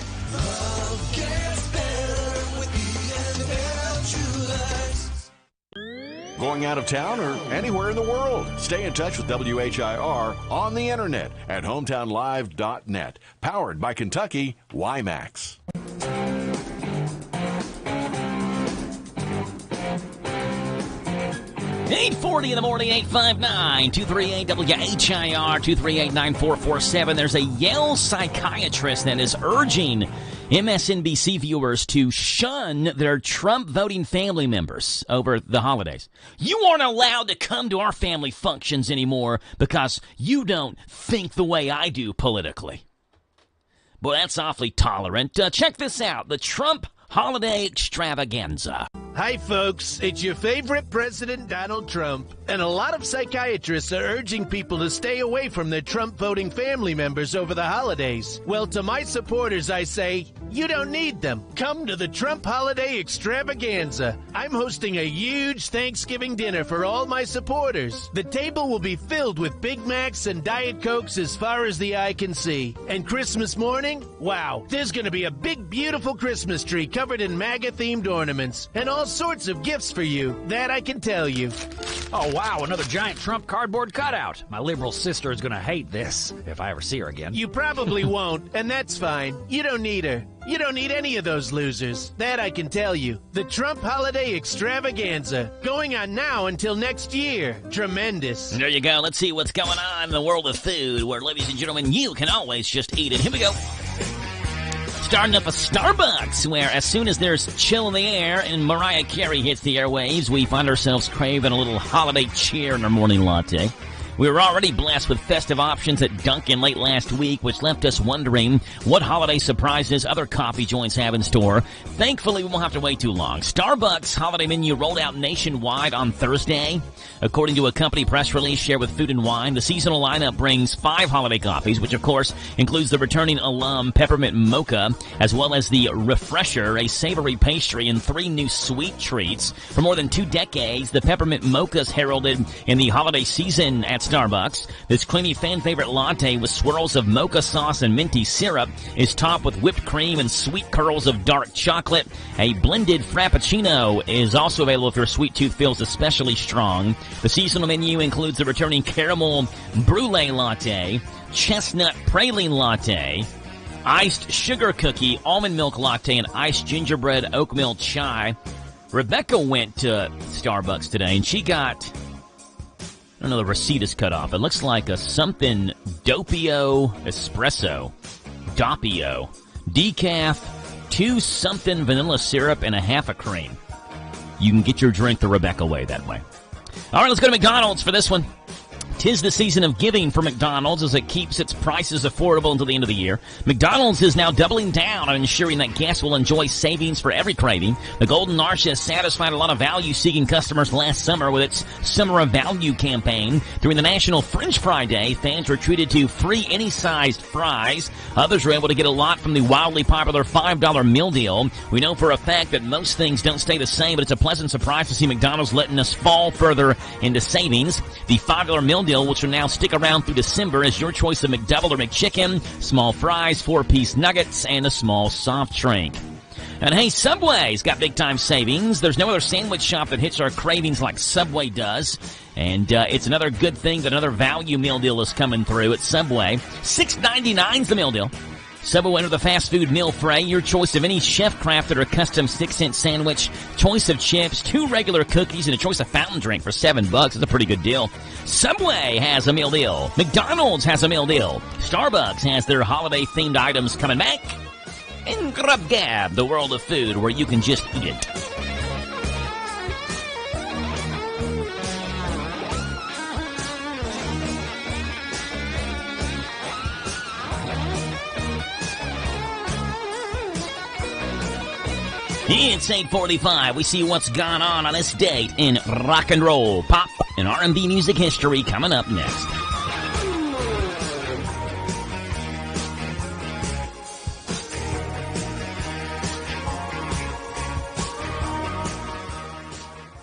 Speaker 2: going out of town, or anywhere in the world. Stay in touch with WHIR on the internet at hometownlive.net. Powered by Kentucky WiMAX.
Speaker 1: 8:40 in the morning, 859-238-WHIR, 238-9447. There's a Yale psychiatrist that is urging MSNBC viewers to shun their Trump voting family members over the holidays. You aren't allowed to come to our family functions anymore because you don't think the way I do politically. Boy, that's awfully tolerant. Check this out, the Trump holiday extravaganza.
Speaker 3: Hi, folks. It's your favorite President, Donald Trump. And a lot of psychiatrists are urging people to stay away from their Trump-voting family members over the holidays. Well, to my supporters, I say, you don't need them. Come to the Trump holiday extravaganza. I'm hosting a huge Thanksgiving dinner for all my supporters. The table will be filled with Big Macs and Diet Cokes as far as the eye can see. And Christmas morning, wow, there's going to be a big, beautiful Christmas tree covered in MAGA-themed ornaments and all sorts of gifts for you. That I can tell you.
Speaker 21: Oh, wow, another giant Trump cardboard cutout. My liberal sister is going to hate this if I ever see her again.
Speaker 3: You probably won't, and that's fine. You don't need her. You don't need any of those losers. That I can tell you. The Trump holiday extravaganza. Going on now until next year. Tremendous.
Speaker 1: There you go. Let's see what's going on in the world of food, where, ladies and gentlemen, you can always just eat it. Here we go. Starting up a Starbucks, where as soon as there's chill in the air and Mariah Carey hits the airwaves, we find ourselves craving a little holiday cheer in our morning latte. We were already blessed with festive options at Dunkin' late last week, which left us wondering what holiday surprises other coffee joints have in store. Thankfully, we won't have to wait too long. Starbucks' holiday menu rolled out nationwide on Thursday. According to a company press release shared with Food and Wine, the seasonal lineup brings 5 holiday coffees, which of course includes the returning alum Peppermint Mocha, as well as the Refresher, a savory pastry, and 3 new sweet treats. For more than 2 decades, the Peppermint Mocha's heralded in the holiday season at Starbucks. This creamy fan-favorite latte with swirls of mocha sauce and minty syrup is topped with whipped cream and sweet curls of dark chocolate. A blended frappuccino is also available if your sweet tooth feels especially strong. The seasonal menu includes the returning caramel brulee latte, chestnut praline latte, iced sugar cookie, almond milk latte, and iced gingerbread oat milk chai. Rebecca went to Starbucks today, and she got... I don't know, the receipt is cut off. It looks like a something Doppio espresso. Doppio. Decaf, 2 something vanilla syrup, and a half a cream. You can get your drink the Rebecca way that way. All right, let's go to McDonald's for this one. 'Tis the season of giving for McDonald's as it keeps its prices affordable until the end of the year. McDonald's is now doubling down on ensuring that guests will enjoy savings for every craving. The Golden Arch has satisfied a lot of value-seeking customers last summer with its Summer of Value campaign. During the National French Fry Day, fans were treated to free any-sized fries. Others were able to get a lot from the wildly popular $5 meal deal. We know for a fact that most things don't stay the same, but it's a pleasant surprise to see McDonald's letting us fall further into savings. The $5 meal deal, which will now stick around through December, is your choice of McDouble or McChicken, small fries, 4-piece nuggets, and a small soft drink. And hey, Subway's got big-time savings. There's no other sandwich shop that hits our cravings like Subway does. And it's another good thing that another value meal deal is coming through at Subway. $6.99's the meal deal. Subway under the fast food meal fray, your choice of any chef-crafted or custom 6-cent sandwich, choice of chips, 2 regular cookies, and a choice of fountain drink for $7. It's a pretty good deal. Subway has a meal deal. McDonald's has a meal deal. Starbucks has their holiday-themed items coming back. And Grub Gab, the world of food where you can just eat it. It's 8:45. We see what's gone on this date in rock and roll, pop, and R&B music history coming up next.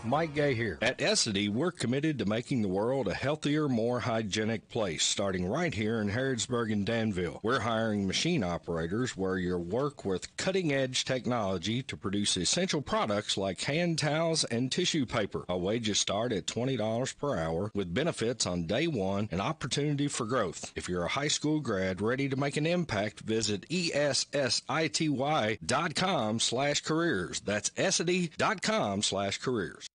Speaker 6: Mike Gay here. At Essity, we're committed to making the world a healthier, more hygienic place, starting right here in Harrodsburg and Danville. We're hiring machine operators where you'll work with cutting-edge technology to produce essential products like hand towels and tissue paper. Our wages start at $20 per hour with benefits on day one and opportunity for growth. If you're a high school grad ready to make an impact, visit ESSITY.com/careers. That's Essity.com/careers.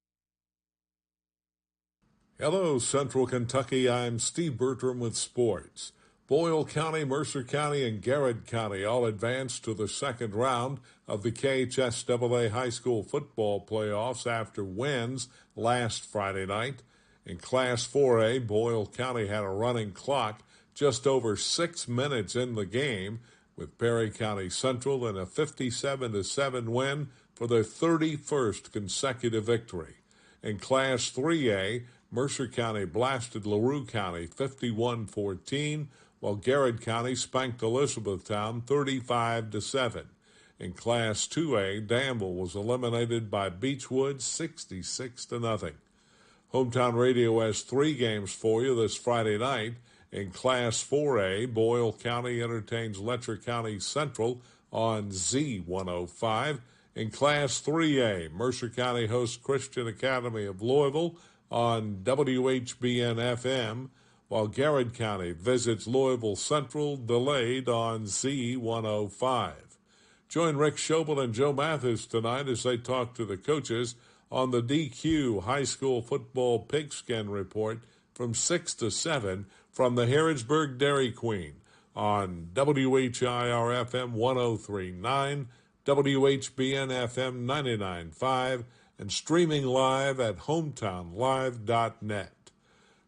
Speaker 22: Hello, Central Kentucky. I'm Steve Bertram with sports. Boyle County, Mercer County, and Garrett County all advanced to the second round of the KHSAA high school football playoffs after wins last Friday night. In Class 4A, Boyle County had a running clock just over 6 minutes in the game, with Perry County Central in a 57-7 win for their 31st consecutive victory. In Class 3A, Mercer County blasted LaRue County 51-14, while Garrett County spanked Elizabethtown 35-7. In Class 2A, Danville was eliminated by Beechwood 66-0. Hometown Radio has 3 games for you this Friday night. In Class 4A, Boyle County entertains Letcher County Central on Z105. In Class 3A, Mercer County hosts Christian Academy of Louisville on WHBN-FM, while Garrett County visits Louisville Central, delayed on Z105. Join Rick Schobel and Joe Mathis tonight as they talk to the coaches on the DQ High School Football Pigskin Report from 6 to 7 from the Harrodsburg Dairy Queen on WHIR-FM 103.9, WHBN-FM 99.5, and streaming live at hometownlive.net.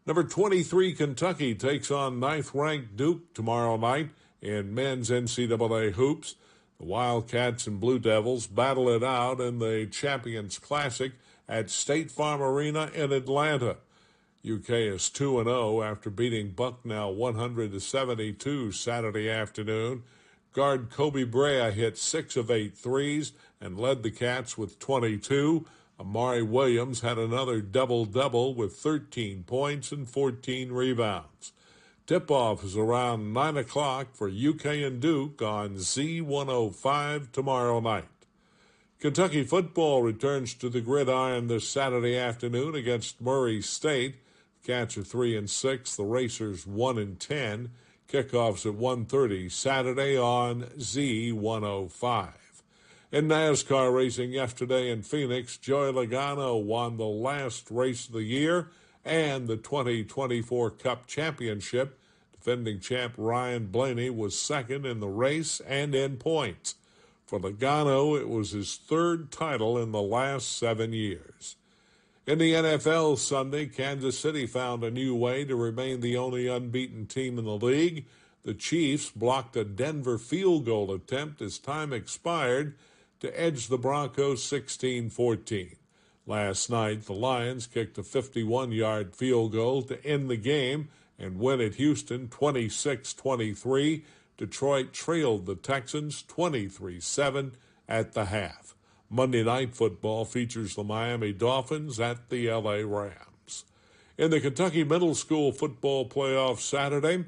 Speaker 22: Number 23, Kentucky takes on 9th-ranked Duke tomorrow night in men's NCAA hoops. The Wildcats and Blue Devils battle it out in the Champions Classic at State Farm Arena in Atlanta. UK is 2-0 after beating Bucknell 100-72 Saturday afternoon. Guard Kobe Brea hit 6 of 8 threes and led the Cats with 22. Amari Williams had another double-double with 13 points and 14 rebounds. Tip-off is around 9 o'clock for UK and Duke on Z105 tomorrow night. Kentucky football returns to the gridiron this Saturday afternoon against Murray State. The Cats are 3-6, the Racers 1-10. Kickoffs at 1:30 Saturday on Z105. In NASCAR racing yesterday in Phoenix, Joey Logano won the last race of the year and the 2024 Cup Championship. Defending champ Ryan Blaney was second in the race and in points. For Logano, it was his 3rd title in the last 7 years. In the NFL Sunday, Kansas City found a new way to remain the only unbeaten team in the league. The Chiefs blocked a Denver field goal attempt as time expired to edge the Broncos 16-14. Last night, the Lions kicked a 51-yard field goal to end the game and win at Houston 26-23. Detroit trailed the Texans 23-7 at the half. Monday Night Football features the Miami Dolphins at the LA Rams. In the Kentucky Middle School Football Playoff Saturday,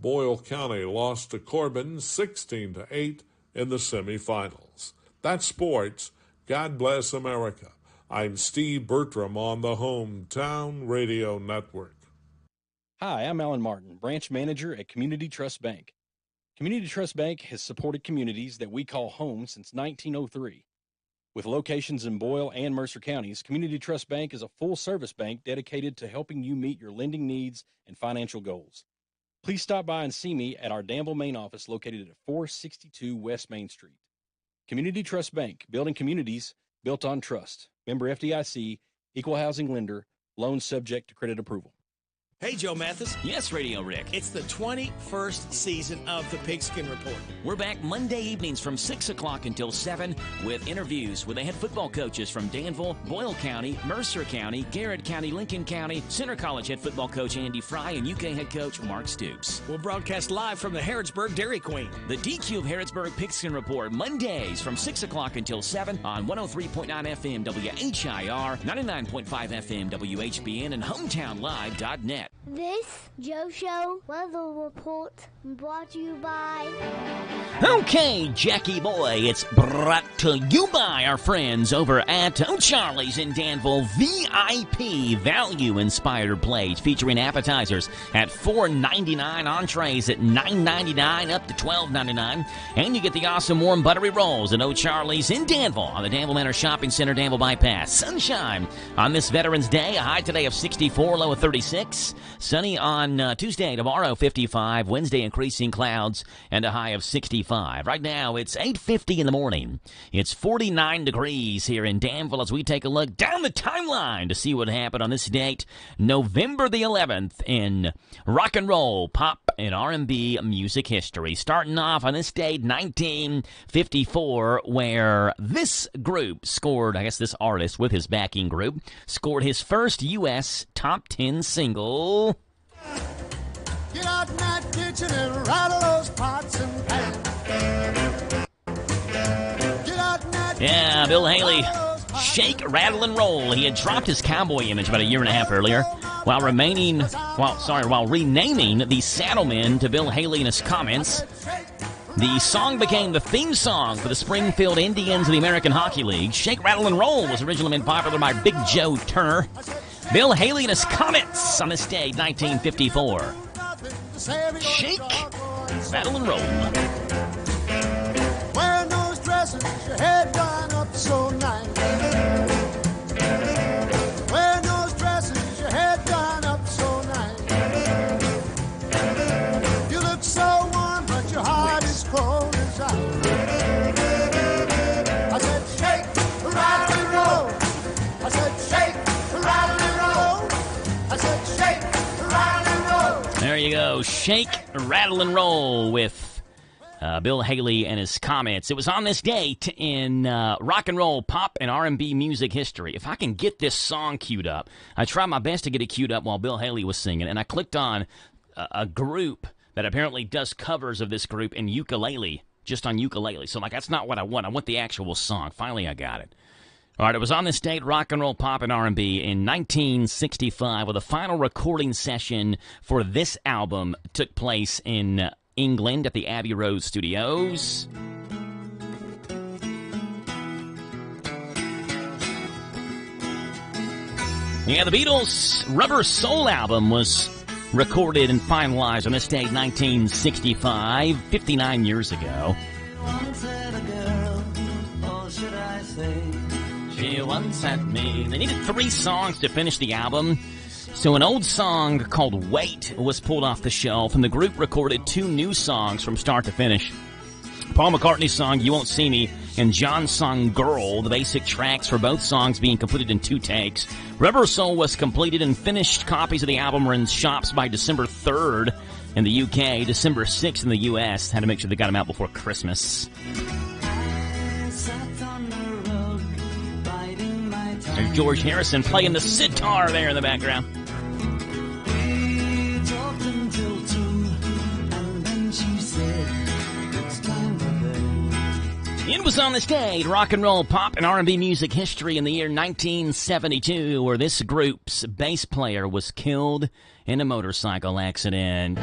Speaker 22: Boyle County lost to Corbin 16-8 in the semifinals. That's sports. God bless America. I'm Steve Bertram on the Hometown Radio Network.
Speaker 23: Hi, I'm Alan Martin, branch manager at Community Trust Bank. Community Trust Bank has supported communities that we call home since 1903. With locations in Boyle and Mercer counties, Community Trust Bank is a full-service bank dedicated to helping you meet your lending needs and financial goals. Please stop by and see me at our Danville main office located at 462 West Main Street. Community Trust Bank, building communities built on trust. Member FDIC, equal housing lender, loans subject to credit approval.
Speaker 5: Hey, Joe Mathis.
Speaker 1: Yes, Radio Rick.
Speaker 5: It's the 21st season of the Pigskin Report.
Speaker 1: We're back Monday evenings from 6 o'clock until 7 with interviews with the head football coaches from Danville, Boyle County, Mercer County, Garrett County, Lincoln County, Center College head football coach Andy Fry, and UK head coach Mark Stoops.
Speaker 5: We'll broadcast live from the Harrodsburg Dairy Queen.
Speaker 1: The DQ of Harrodsburg Pigskin Report, Mondays from 6 o'clock until 7 on 103.9 FM WHIR, 99.5 FM WHBN, and HometownLive.net.
Speaker 4: This Joe Show weather report brought to you by...
Speaker 1: Okay, Jackie boy, it's brought to you by our friends over at O'Charlie's in Danville. VIP value-inspired plates featuring appetizers at $4.99, entrees at $9.99 up to $12.99, and you get the awesome warm buttery rolls at O'Charlie's in Danville on the Danville Manor Shopping Center, Danville Bypass. Sunshine on this Veterans Day, a high today of 64, low of 36. Sunny on Tuesday, tomorrow 55, Wednesday increasing clouds, and a high of 65. Right now, it's 8:50 in the morning. It's 49 degrees here in Danville as we take a look down the timeline to see what happened on this date, November the 11th, in rock and roll, pop, and R&B music history. Starting off on this date, 1954, where this group scored, I guess this artist with his backing group, scored his first U.S. top 10 single.
Speaker 8: Get out in that kitchen and rattle those pots and pans. Get out in that
Speaker 1: Yeah, Bill Haley, Shake, Rattle, and Roll. He had dropped his cowboy image about a year and a half earlier while renaming the Saddlemen to Bill Haley in his comments. The song became the theme song for the Springfield Indians of the American Hockey League. Shake, Rattle, and Roll was originally made popular by Big Joe Turner. Bill Haley in his comments on this day, 1954. Shake, Rattle, and Roll.
Speaker 8: Wearing those dresses, your head done up so nice. Wearing those dresses, your head done up so nice. You look so warm, but your heart is cold as ice. I said, shake, rattle, and roll. I said, shake, rattle, and roll. I said, shake, rattle, and roll.
Speaker 1: There you go. Shake, Rattle, and Roll with Bill Haley and his comments. It was on this date in rock and roll, pop, and R&B music history. If I can get this song queued up, I tried my best to get it queued up while Bill Haley was singing, and I clicked on a group that apparently does covers of this group in ukulele, just on ukulele. So, that's not what I want. I want the actual song. Finally, I got it. All right, it was on this date, rock and roll, pop, and R&B in 1965, where the final recording session for this album took place in England at the Abbey Road Studios. Yeah, the Beatles' Rubber Soul album was recorded and finalized on this date, 1965, 59 years ago. She once had me. They needed 3 songs to finish the album, so an old song called Wait was pulled off the shelf, and the group recorded 2 new songs from start to finish. Paul McCartney's song, You Won't See Me, and John's song, Girl, the basic tracks for both songs being completed in 2 takes. Rubber Soul was completed, and finished copies of the album were in shops by December 3rd in the UK, December 6th in the US. Had to make sure they got them out before Christmas. There's George Harrison playing the sitar there in the background.
Speaker 8: We talked until 2, and then she said, it's time to bed.
Speaker 1: It was on this day, rock and roll, pop, and R&B music history in the year 1972, where this group's bass player was killed in a motorcycle accident.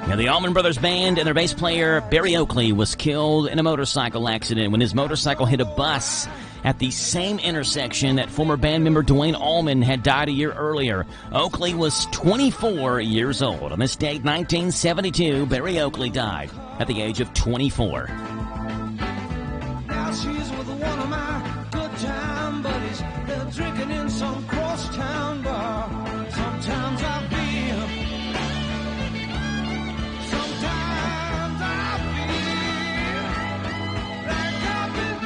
Speaker 1: Now, the Allman Brothers Band and their bass player, Barry Oakley, was killed in a motorcycle accident when his motorcycle hit a bus at the same intersection that former band member Duane Allman had died a year earlier. Oakley was 24 years old. On this date, 1972, Barry Oakley died at the age of 24.
Speaker 8: Now she's with one of my good time buddies. They're drinking in some crosstown bar. Sometimes I feel like I've been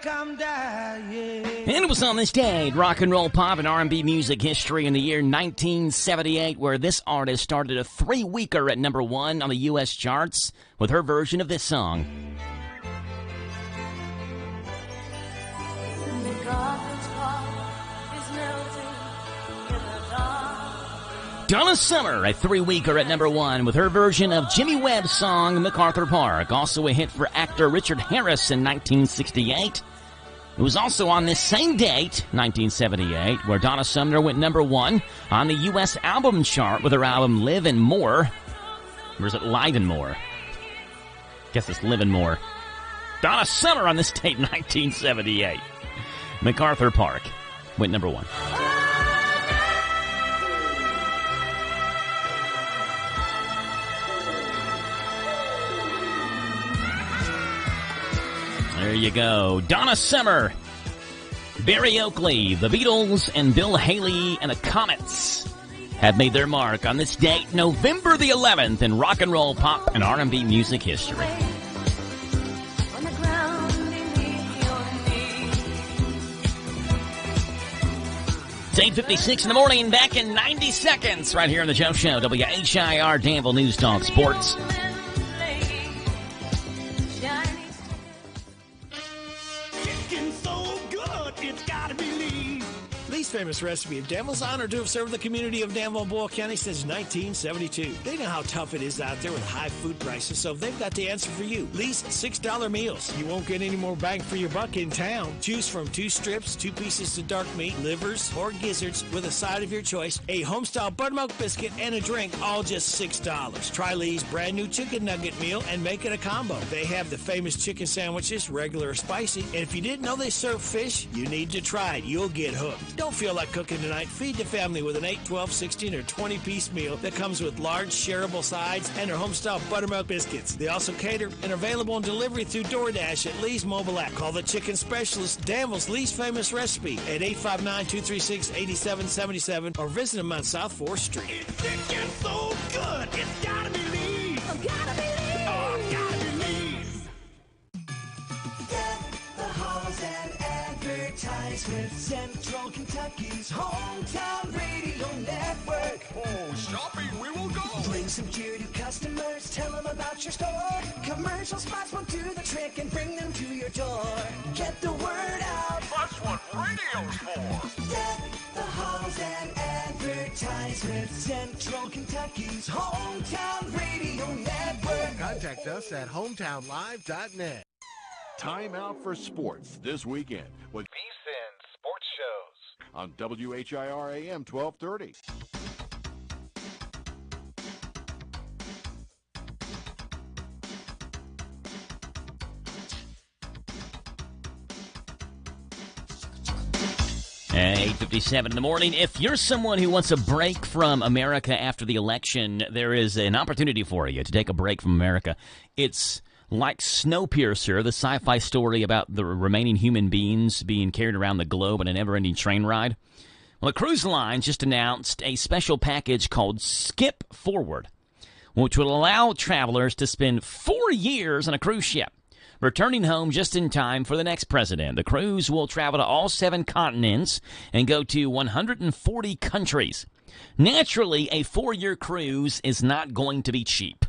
Speaker 8: like I'm dying.
Speaker 1: And it was on this day in rock and roll, pop, and R&B music history in the year 1978 where this artist started a 3-weeker at number 1 on the U.S. charts with her version of this song. Donna Summer, a 3-weeker at number 1 with her version of Jimmy Webb's song MacArthur Park, also a hit for actor Richard Harris in 1968. It was also on this same date, 1978, where Donna Summer went number 1 on the U.S. album chart with her album Live and More. Or is it Live and More? Guess it's Live and More. Donna Summer on this date, 1978. MacArthur Park went number 1. There you go. Donna Summer, Barry Oakley, the Beatles, and Bill Haley and the Comets have made their mark on this date, November the 11th, in rock and roll, pop, and R&B music history. It's 8:56 in the morning, back in 90 seconds, right here on the Joe Show, WHIR Danville News Talk Sports.
Speaker 5: Lee's famous recipe of Danville's honored to have served the community of Danville and Boyle County since 1972. They know how tough it is out there with high food prices, so they've got the answer for you. Lee's $6 meals. You won't get any more bang for your buck in town. Choose from 2 strips, 2 pieces of dark meat, livers, or gizzards with a side of your choice, a homestyle buttermilk biscuit, and a drink, all just $6. Try Lee's brand new chicken nugget meal and make it a combo. They have the famous chicken sandwiches, regular or spicy, and if you didn't know they serve fish, you need to try it. You'll get hooked. Don't feel like cooking tonight? Feed the family with an 8, 12, 16, or 20-piece meal that comes with large shareable sides and their homestyle buttermilk biscuits. They also cater and are available on delivery through DoorDash at Lee's mobile app. Call the chicken specialist, Danville's Lee's famous recipe, at 859-236-8777 or visit them on South 4th Street.
Speaker 8: It's chicken so good, it's gotta be Lee's. Gotta be Lee's. Oh, gotta be Lee's. Get the Halls and advertisement. Central Kentucky's hometown radio network.
Speaker 7: Oh, shopping, we will go.
Speaker 8: Bring some cheer to customers. Tell them about your store. Commercial spots will do the trick and bring them to your door. Get the word out.
Speaker 7: That's what radio's for.
Speaker 8: Get the Halls and advertisement. Central Kentucky's hometown radio network.
Speaker 12: Contact us at hometownlive.net.
Speaker 2: Time out for sports this weekend with
Speaker 7: VSiN Sports Shows
Speaker 2: on WHIR AM 1230.
Speaker 1: At 8:57 in the morning. If you're someone who wants a break from America after the election, there is an opportunity for you to take a break from America. It's like Snowpiercer, the sci-fi story about the remaining human beings being carried around the globe in a never-ending train ride. Well, the cruise line just announced a special package called Skip Forward, which will allow travelers to spend 4 years on a cruise ship, returning home just in time for the next president. The cruise will travel to all 7 continents and go to 140 countries. Naturally, a 4-year cruise is not going to be cheap.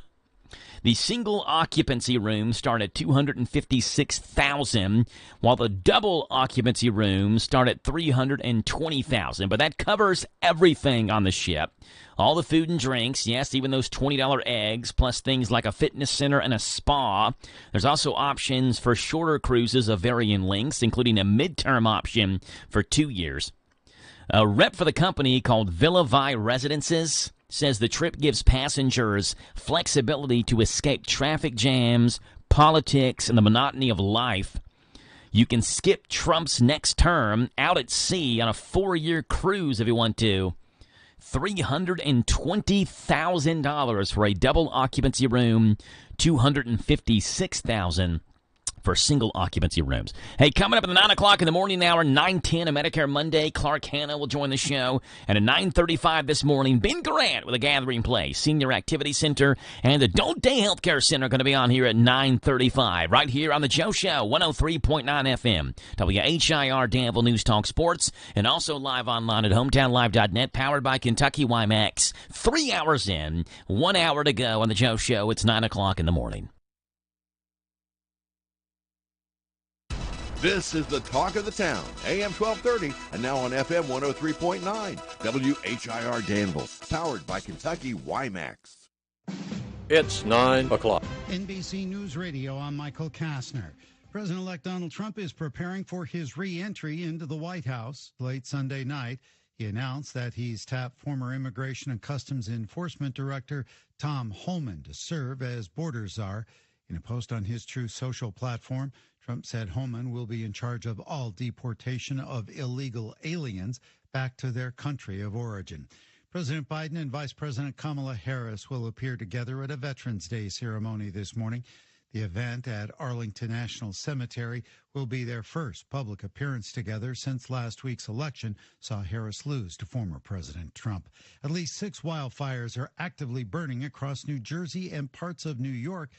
Speaker 1: The single occupancy rooms start at $256,000, while the double occupancy rooms start at $320,000. But that covers everything on the ship. All the food and drinks, yes, even those $20 eggs, plus things like a fitness center and a spa. There's also options for shorter cruises of varying lengths, including a midterm option for 2 years. A rep for the company called Villa Vi Residences says the trip gives passengers flexibility to escape traffic jams, politics, and the monotony of life. You can skip Trump's next term out at sea on a 4-year cruise if you want to. $320,000 for a double occupancy room, $256,000 for single occupancy rooms. Hey, coming up at the 9 o'clock in the morning hour, 9:10, a Medicare Monday, Clark Hanna will join the show. And at 9:35 this morning, Ben Garant with a Gathering Place, Senior Activity Center, and the Don't Day Healthcare Center are going to be on here at 9:35, right here on the Joe Show, 103.9 FM, WHIR Danville News Talk Sports, and also live online at hometownlive.net, powered by Kentucky WiMAX. 3 hours in, 1 hour to go on the Joe Show. It's 9 o'clock in the morning.
Speaker 2: This is the talk of the town, AM 1230, and now on FM 103.9, WHIR Danville, powered by Kentucky WiMAX.
Speaker 13: It's 9 o'clock.
Speaker 14: NBC News Radio, I'm Michael Kastner. President-elect Donald Trump is preparing for his re-entry into the White House. Late Sunday night, he announced that he's tapped former Immigration and Customs Enforcement Director Tom Homan to serve as border czar. In a post on his Truth Social platform, Trump said Homan will be in charge of all deportation of illegal aliens back to their country of origin. President Biden and Vice President Kamala Harris will appear together at a Veterans Day ceremony this morning. The event at Arlington National Cemetery will be their first public appearance together since last week's election saw Harris lose to former President Trump. At least 6 wildfires are actively burning across New Jersey and parts of New York.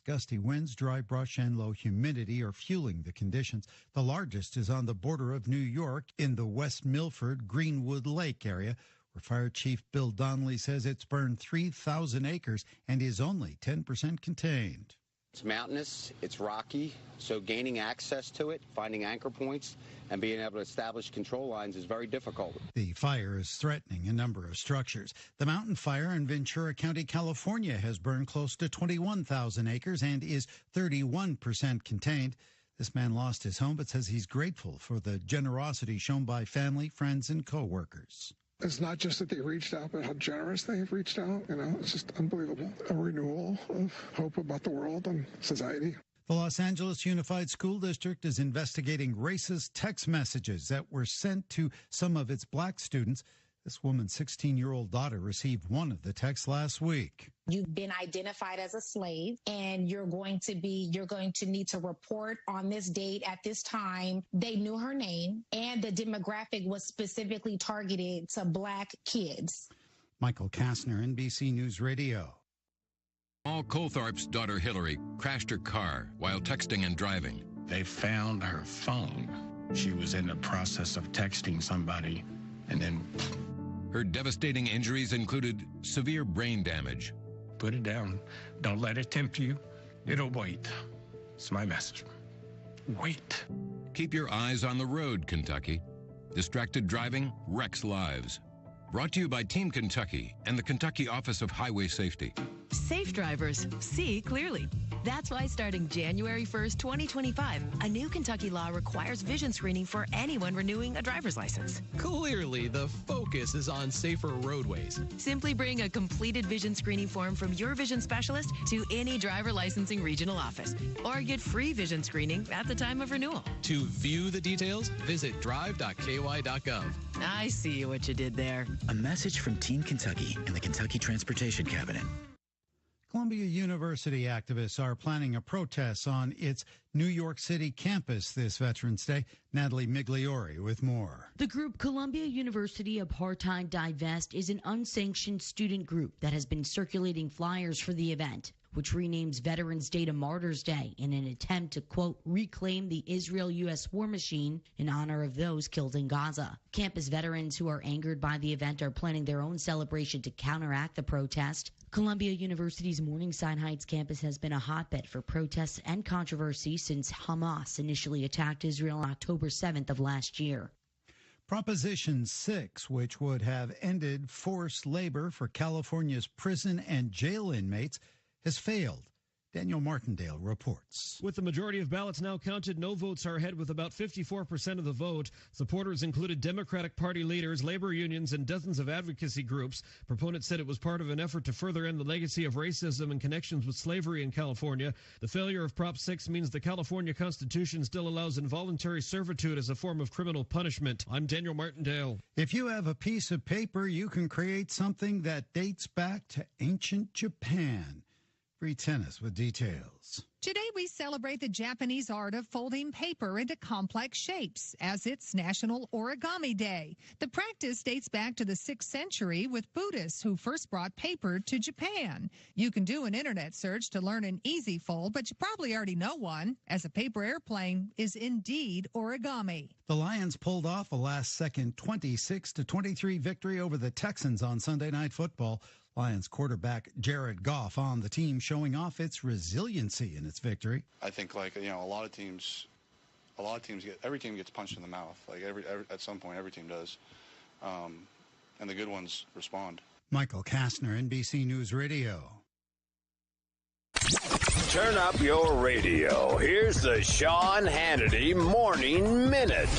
Speaker 14: Gusty winds, dry brush, and low humidity are fueling the conditions. The largest is on the border of New York in the West Milford Greenwood Lake area, where Fire Chief Bill Donnelly says it's burned 3,000 acres and is only 10% contained.
Speaker 17: It's mountainous, it's rocky, so gaining access to it, finding anchor points, and being able to establish control lines is very difficult.
Speaker 14: The fire is threatening a number of structures. The mountain fire in Ventura County, California has burned close to 21,000 acres and is 31% contained. This man lost his home but says he's grateful for the generosity shown by family, friends, and co-workers.
Speaker 24: It's not just that they reached out, but how generous they have reached out. It's just unbelievable. A renewal of hope about the world and society.
Speaker 14: The Los Angeles Unified School District is investigating racist text messages that were sent to some of its black students. This woman's 16-year-old daughter received one of the texts last week.
Speaker 25: You've been identified as a slave, and you're going to need to report on this date at this time. They knew her name, and the demographic was specifically targeted to black kids.
Speaker 14: Michael Kastner, NBC News Radio.
Speaker 26: Paul Colthorpe's daughter Hillary crashed her car while texting and driving.
Speaker 27: They found her phone. She was in the process of texting somebody, and then...
Speaker 26: Her devastating injuries included severe brain damage.
Speaker 27: Put it down. Don't let it tempt you. It'll wait. It's my message. Wait.
Speaker 26: Keep your eyes on the road, Kentucky. Distracted driving wrecks lives. Brought to you by Team Kentucky and the Kentucky Office of Highway Safety.
Speaker 28: Safe drivers see clearly. That's why starting January 1st, 2025, a new Kentucky law requires vision screening for anyone renewing a driver's license.
Speaker 29: Clearly, the focus is on safer roadways.
Speaker 28: Simply bring a completed vision screening form from your vision specialist to any driver licensing regional office, or get free vision screening at the time of renewal.
Speaker 29: To view the details, visit drive.ky.gov.
Speaker 28: I see what you did there.
Speaker 30: A message from Team Kentucky and the Kentucky Transportation Cabinet.
Speaker 14: Columbia University activists are planning a protest on its New York City campus this Veterans Day. Natalie Migliori with more.
Speaker 31: The group Columbia University Apartheid Divest is an unsanctioned student group that has been circulating flyers for the event, which renames Veterans Day to Martyrs Day in an attempt to, quote, reclaim the Israel-U.S. war machine in honor of those killed in Gaza. Campus veterans who are angered by the event are planning their own celebration to counteract the protest. Columbia University's Morningside Heights campus has been a hotbed for protests and controversy since Hamas initially attacked Israel on October 7th of last year.
Speaker 14: Proposition 6, which would have ended forced labor for California's prison and jail inmates, has failed. Daniel Martindale reports.
Speaker 32: With the majority of ballots now counted, no votes are ahead with about 54% of the vote. Supporters included Democratic Party leaders, labor unions, and dozens of advocacy groups. Proponents said it was part of an effort to further end the legacy of racism and connections with slavery in California. The failure of Prop 6 means the California Constitution still allows involuntary servitude as a form of criminal punishment. I'm Daniel Martindale.
Speaker 14: If you have a piece of paper, you can create something that dates back to ancient Japan. Bree Tennis with details.
Speaker 3: Today we celebrate the Japanese art of folding paper into complex shapes as it's National Origami Day. The practice dates back to the 6th century with Buddhists who first brought paper to Japan. You can do an internet search to learn an easy fold, but you probably already know one, as a paper airplane is indeed origami.
Speaker 14: The Lions pulled off a last-second 26-23 victory over the Texans on Sunday Night Football. Lions quarterback Jared Goff on the team showing off its resiliency in its victory.
Speaker 6: I think every team gets punched in the mouth. At some point, every team does. And the good ones respond.
Speaker 14: Michael Kastner, NBC News Radio.
Speaker 9: Turn up your radio. Here's the Sean Hannity Morning Minute.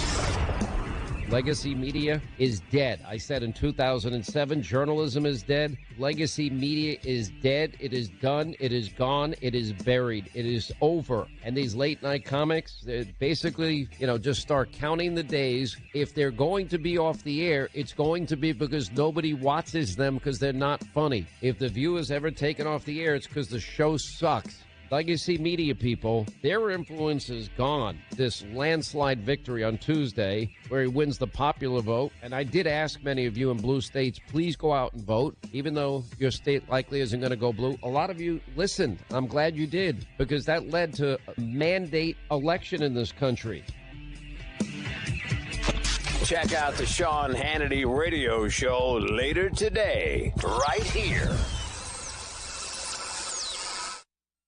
Speaker 10: Legacy media is dead. I said in 2007, journalism is dead. Legacy media is dead. It is done. It is gone. It is buried. It is over. And these late night comics, they basically, just start counting the days. If they're going to be off the air, it's going to be because nobody watches them because they're not funny. If the View is ever taken off the air, it's because the show sucks. Legacy media people, their influence is gone. This landslide victory on Tuesday, where he wins the popular vote, and I did ask many of you in blue states, please go out and vote, even though your state likely isn't going to go blue. A lot of you listened. I'm glad you did, because that led to a mandate election in this country.
Speaker 9: Check out the Sean Hannity radio show later today, right here.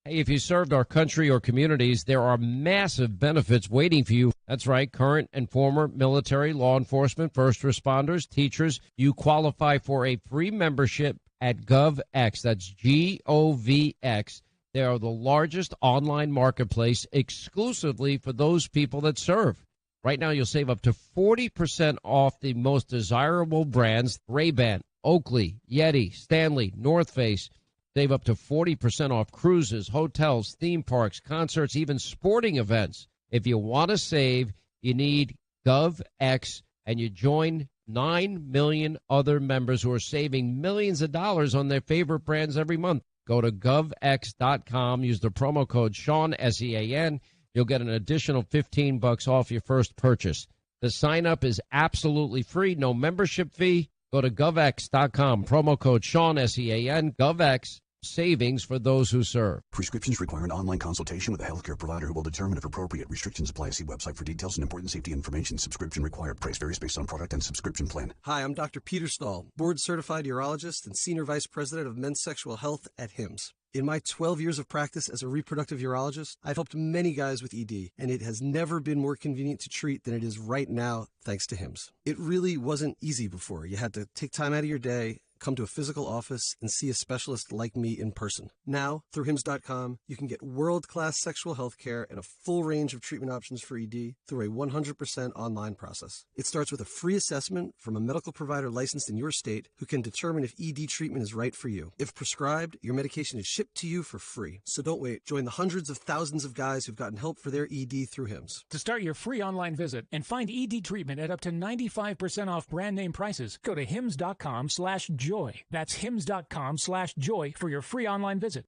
Speaker 10: Hey, if you served our country or communities, there are massive benefits waiting for you. That's right, current and former military, law enforcement, first responders, teachers. You qualify for a free membership at GovX. That's GOVX. They are the largest online marketplace exclusively for those people that serve. Right now, you'll save up to 40% off the most desirable brands: Ray-Ban, Oakley, Yeti, Stanley, North Face. Save up to 40% off cruises, hotels, theme parks, concerts, even sporting events. If you want to save, you need GovX, and you join 9 million other members who are saving millions of dollars on their favorite brands every month. Go to govx.com, use the promo code Sean, S-E-A-N. You'll get an additional $15 off your first purchase. The sign-up is absolutely free, no membership fee. Go to govx.com, promo code Sean, S-E-A-N, GovX. Savings for those who serve.
Speaker 11: Prescriptions require an online consultation with a healthcare provider who will determine if appropriate. Restrictions apply. See website for details and important safety information. Subscription required. Price varies based on product and subscription plan.
Speaker 15: Hi, I'm Dr. Peter Stahl, board-certified urologist and senior vice president of men's sexual health at HIMSS. In my 12 years of practice as a reproductive urologist, I've helped many guys with ED, and it has never been more convenient to treat than it is right now, thanks to HIMSS. It really wasn't easy before. You had to take time out of your day, come to a physical office, and see a specialist like me in person. Now, through HIMSS.com, you can get world-class sexual health care and a full range of treatment options for ED through a 100% online process. It starts with a free assessment from a medical provider licensed in your state who can determine if ED treatment is right for you. If prescribed, your medication is shipped to you for free. So don't wait. Join the hundreds of thousands of guys who've gotten help for their ED through HIMSS.
Speaker 16: To start your free online visit and find ED treatment at up to 95% off brand name prices, go to HIMSS.com/joy. That's HIMSS.com/joy for your free online visit.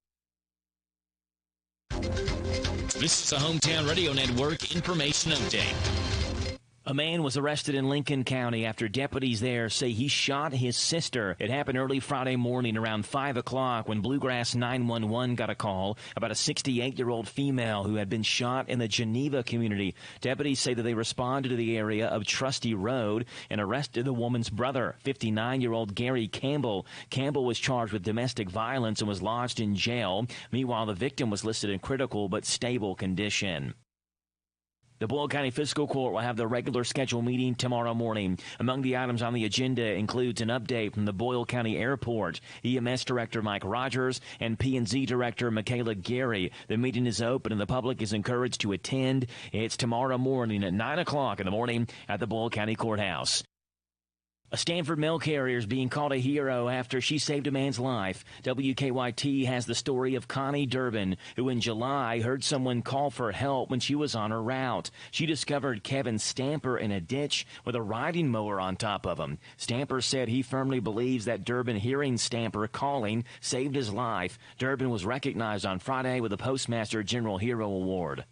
Speaker 1: This is a Hometown Radio Network information update. A man was arrested in Lincoln County after deputies there say he shot his sister. It happened early Friday morning around 5 o'clock when Bluegrass 911 got a call about a 68-year-old female who had been shot in the Geneva community. Deputies say that they responded to the area of Trusty Road and arrested the woman's brother, 59-year-old Gary Campbell. Campbell was charged with domestic violence and was lodged in jail. Meanwhile, the victim was listed in critical but stable condition. The Boyle County Fiscal Court will have their regular scheduled meeting tomorrow morning. Among the items on the agenda includes an update from the Boyle County Airport, EMS Director Mike Rogers, and P&Z Director Michaela Gary. The meeting is open and the public is encouraged to attend. It's tomorrow morning at 9 o'clock in the morning at the Boyle County Courthouse. A Stanford mail carrier is being called a hero after she saved a man's life. WKYT has the story of Connie Durbin, who in July heard someone call for help when she was on her route. She discovered Kevin Stamper in a ditch with a riding mower on top of him. Stamper said he firmly believes that Durbin hearing Stamper calling saved his life. Durbin was recognized on Friday with the Postmaster General Hero Award.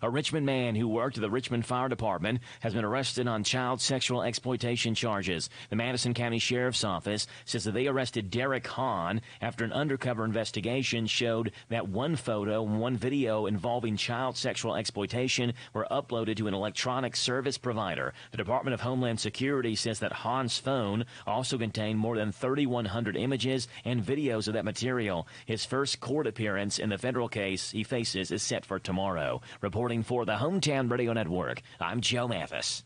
Speaker 1: A Richmond man who worked at the Richmond Fire Department has been arrested on child sexual exploitation charges. The Madison County Sheriff's Office says that they arrested Derek Hahn after an undercover investigation showed that one photo and one video involving child sexual exploitation were uploaded to an electronic service provider. The Department of Homeland Security says that Hahn's phone also contained more than 3,100 images and videos of that material. His first court appearance in the federal case he faces is set for tomorrow. Reporting for the Hometown Radio Network, I'm Joe Mathis.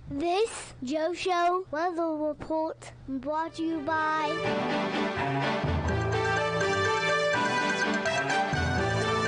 Speaker 2: This Joe Show weather report brought to you by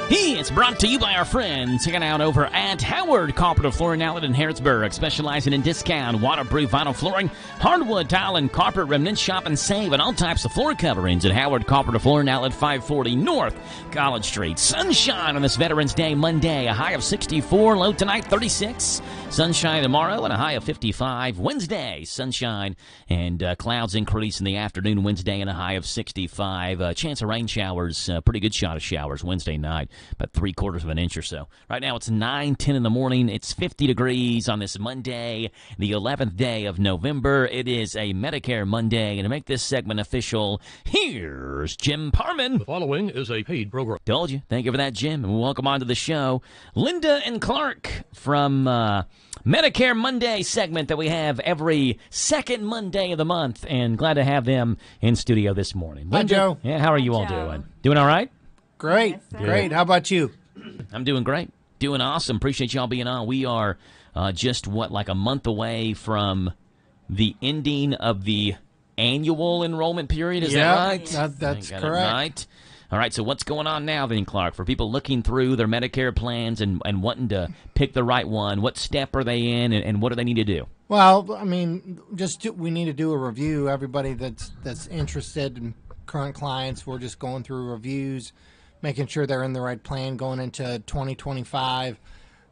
Speaker 1: It's brought to you by our friends hanging out over at Howard Carpenter Flooring Outlet in Harrodsburg, specializing in discount waterproof vinyl flooring, hardwood tile, and carpet remnants. Shop and save on all types of floor coverings at Howard Carpenter Flooring Outlet, 540 North College Street. Sunshine on this Veterans Day Monday, a high of 64, low tonight 36. Sunshine tomorrow and a high of 55. Wednesday, sunshine and clouds increase in the afternoon Wednesday and a high of 65. Chance of rain showers, pretty good shot of showers Wednesday night, about 3/4 of an inch or so. Right now it's 9:10 in the morning. It's 50 degrees on this Monday, the 11th day of November. It is a Medicare Monday, and to make this segment official, here's Jim Parman.
Speaker 13: The following is a paid program.
Speaker 1: Told you. Thank you for that, Jim, and welcome on to the show. Linda and Clark from Medicare Monday segment that we have every second Monday of the month, and glad to have them in studio this morning. Linda,
Speaker 4: hi, Joe.
Speaker 1: Yeah, how are you all doing? Doing all right?
Speaker 4: Great,
Speaker 1: Yes,
Speaker 4: great. How about you?
Speaker 1: I'm doing great. Doing awesome. Appreciate y'all being on. We are just, like a month away from the ending of the annual enrollment period. Is that right?
Speaker 4: That's correct.
Speaker 1: Right. All right, so what's going on now then, Clark? For people looking through their Medicare plans and wanting to pick the right one, what step are they in and what do they need to do?
Speaker 4: Well, I mean, we need to do a review. Everybody that's interested in current clients, we're just going through reviews, making sure they're in the right plan going into 2025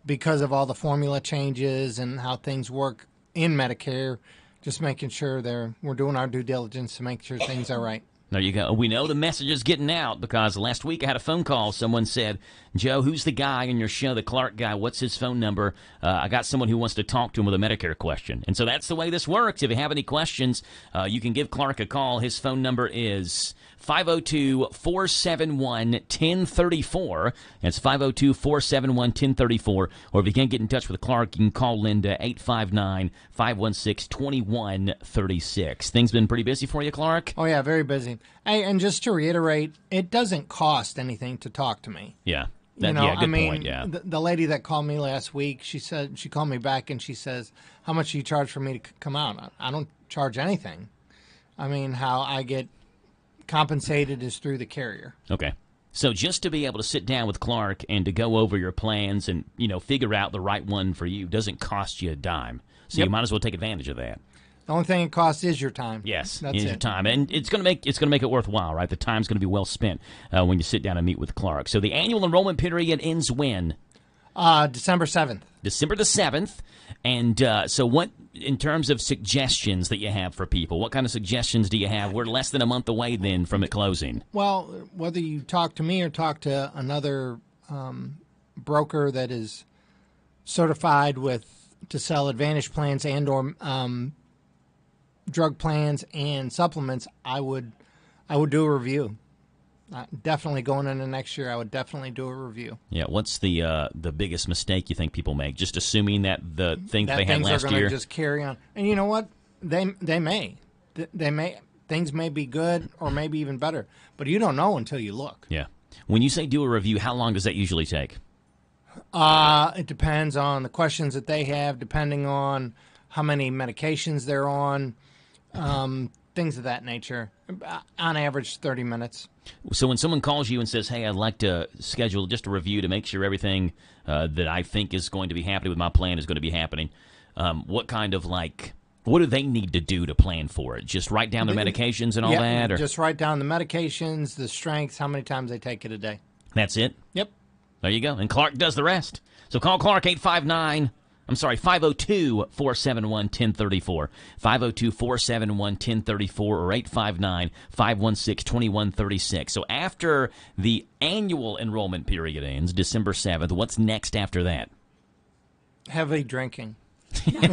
Speaker 4: because of all the formula changes and how things work in Medicare, just making sure we're doing our due diligence to make sure things are right.
Speaker 1: There you go. We know the message is getting out because last week I had a phone call. Someone said, Joe, who's the guy in your show, the Clark guy? What's his phone number? I got someone who wants to talk to him with a Medicare question. And so that's the way this works. If you have any questions, you can give Clark a call. His phone number is 502-471-1034. That's 502-471-1034. Or if you can't get in touch with Clark, you can call Linda, 859-516-2136. Things been pretty busy for you, Clark?
Speaker 4: Oh, yeah, very busy. Hey, and just to reiterate, it doesn't cost anything to talk to me.
Speaker 1: Yeah.
Speaker 4: Good
Speaker 1: point, yeah.
Speaker 4: The lady that called me last week, she called me back and she says, how much do you charge for me to come out? I don't charge anything. I mean, how I get compensated is through the carrier.
Speaker 1: Okay. So just to be able to sit down with Clark and to go over your plans and, figure out the right one for you doesn't cost you a dime. So you might as well take advantage of that.
Speaker 4: The only thing it costs is your time.
Speaker 1: Yes,
Speaker 4: that's
Speaker 1: your time, and it's going to make it worthwhile, right? The time's going to be well spent when you sit down and meet with Clark. So the annual enrollment period ends when?
Speaker 4: December 7th.
Speaker 1: December the 7th. And so what, in terms of suggestions that you have for people, what kind of suggestions do you have? We're less than a month away then from it closing.
Speaker 4: Well, whether you talk to me or talk to another broker that is certified to sell Advantage plans and or drug plans and supplements, I would do a review. Definitely going into next year, I would definitely do a review.
Speaker 1: Yeah, what's the biggest mistake you think people make? Just assuming that the thing that they had last year,
Speaker 4: things are going to just carry on. And you know what? They may things may be good or maybe even better, but you don't know until you look.
Speaker 1: Yeah. When you say do a review, how long does that usually take?
Speaker 4: It depends on the questions that they have, depending on how many medications they're on. Things of that nature. On average, 30 minutes.
Speaker 1: So when someone calls you and says, hey, I'd like to schedule just a review to make sure everything that I think is going to be happening with my plan is going to be happening, what kind of What do they need to do to plan for it? Just write down their medications and all that? Or?
Speaker 4: Just write down the medications, the strengths, how many times they take it a day.
Speaker 1: That's it?
Speaker 4: Yep.
Speaker 1: There you go. And Clark does the rest. So call Clark 502-471-1034. 502-471-1034 or 859-516-2136. So after the annual enrollment period ends, December 7th, what's next after that?
Speaker 4: Heavy drinking.
Speaker 1: You get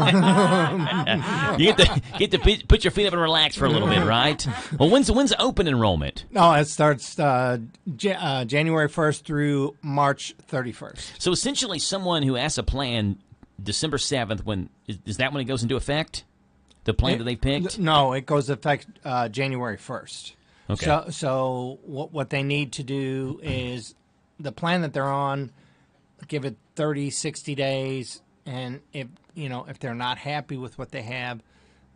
Speaker 1: to put your feet up and relax for a little bit, right? Well, when's open enrollment?
Speaker 4: No, it starts January 1st through March 31st.
Speaker 1: So essentially, someone who has a plan December 7th, when is that when it goes into effect? The plan that they picked?
Speaker 4: No, it goes into effect January 1st.
Speaker 1: Okay.
Speaker 4: So what they need to do is the plan that they're on, give it 30, 60 days, and if they're not happy with what they have,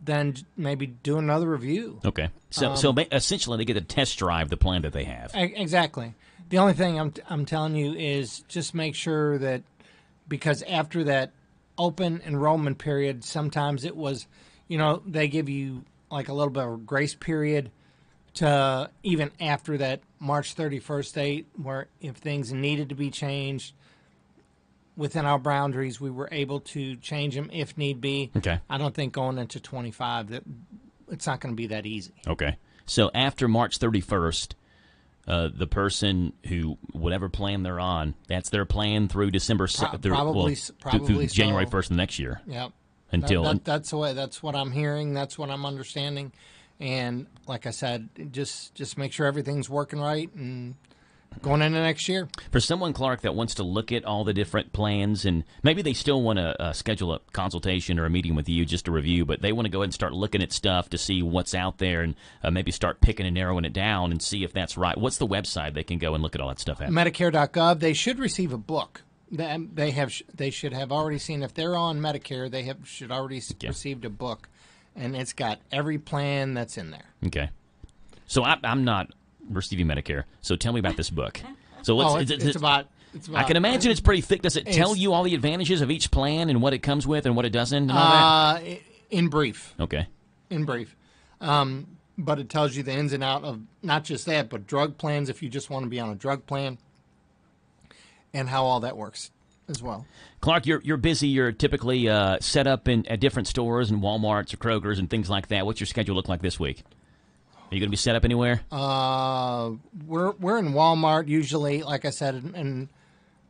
Speaker 4: then maybe do another review.
Speaker 1: Okay. So essentially, they get to test drive the plan that they have.
Speaker 4: Exactly. The only thing I'm telling you is just make sure that, because after that open enrollment period, sometimes it was, they give you like a little bit of a grace period to even after that March 31st date, where if things needed to be changed within our boundaries, we were able to change them if need be.
Speaker 1: Okay.
Speaker 4: I don't think going into 25 that it's not going to be that easy.
Speaker 1: Okay. So after March 31st, the person who, whatever plan they're on, that's their plan through December, through January 1st of next year.
Speaker 4: Yep.
Speaker 1: That's
Speaker 4: the way. That's what I'm hearing. That's what I'm understanding. And like I said, just make sure everything's working right and going into next year.
Speaker 1: For someone, Clark, that wants to look at all the different plans, and maybe they still want to schedule a consultation or a meeting with you just to review, but they want to go ahead and start looking at stuff to see what's out there and maybe start picking and narrowing it down and see if that's right. What's the website they can go and look at all that stuff at?
Speaker 4: Medicare.gov. They should receive a book. They should have already seen, if they're on Medicare, should already received a book, and it's got every plan that's in there.
Speaker 1: Okay. So I'm not receiving Medicare. So tell me about this book. So
Speaker 4: it's about.
Speaker 1: I can imagine it's pretty thick. Does it tell you all the advantages of each plan and what it comes with and what it doesn't? And all that?
Speaker 4: In brief.
Speaker 1: Okay.
Speaker 4: In brief. But it tells you the ins and outs of not just that, but drug plans if you just want to be on a drug plan, and how all that works as well.
Speaker 1: Clark, you're busy. You're typically set up at different stores and Walmarts or Kroger's and things like that. What's your schedule look like this week? Are you going to be set up anywhere?
Speaker 4: We're in Walmart usually, like I said, in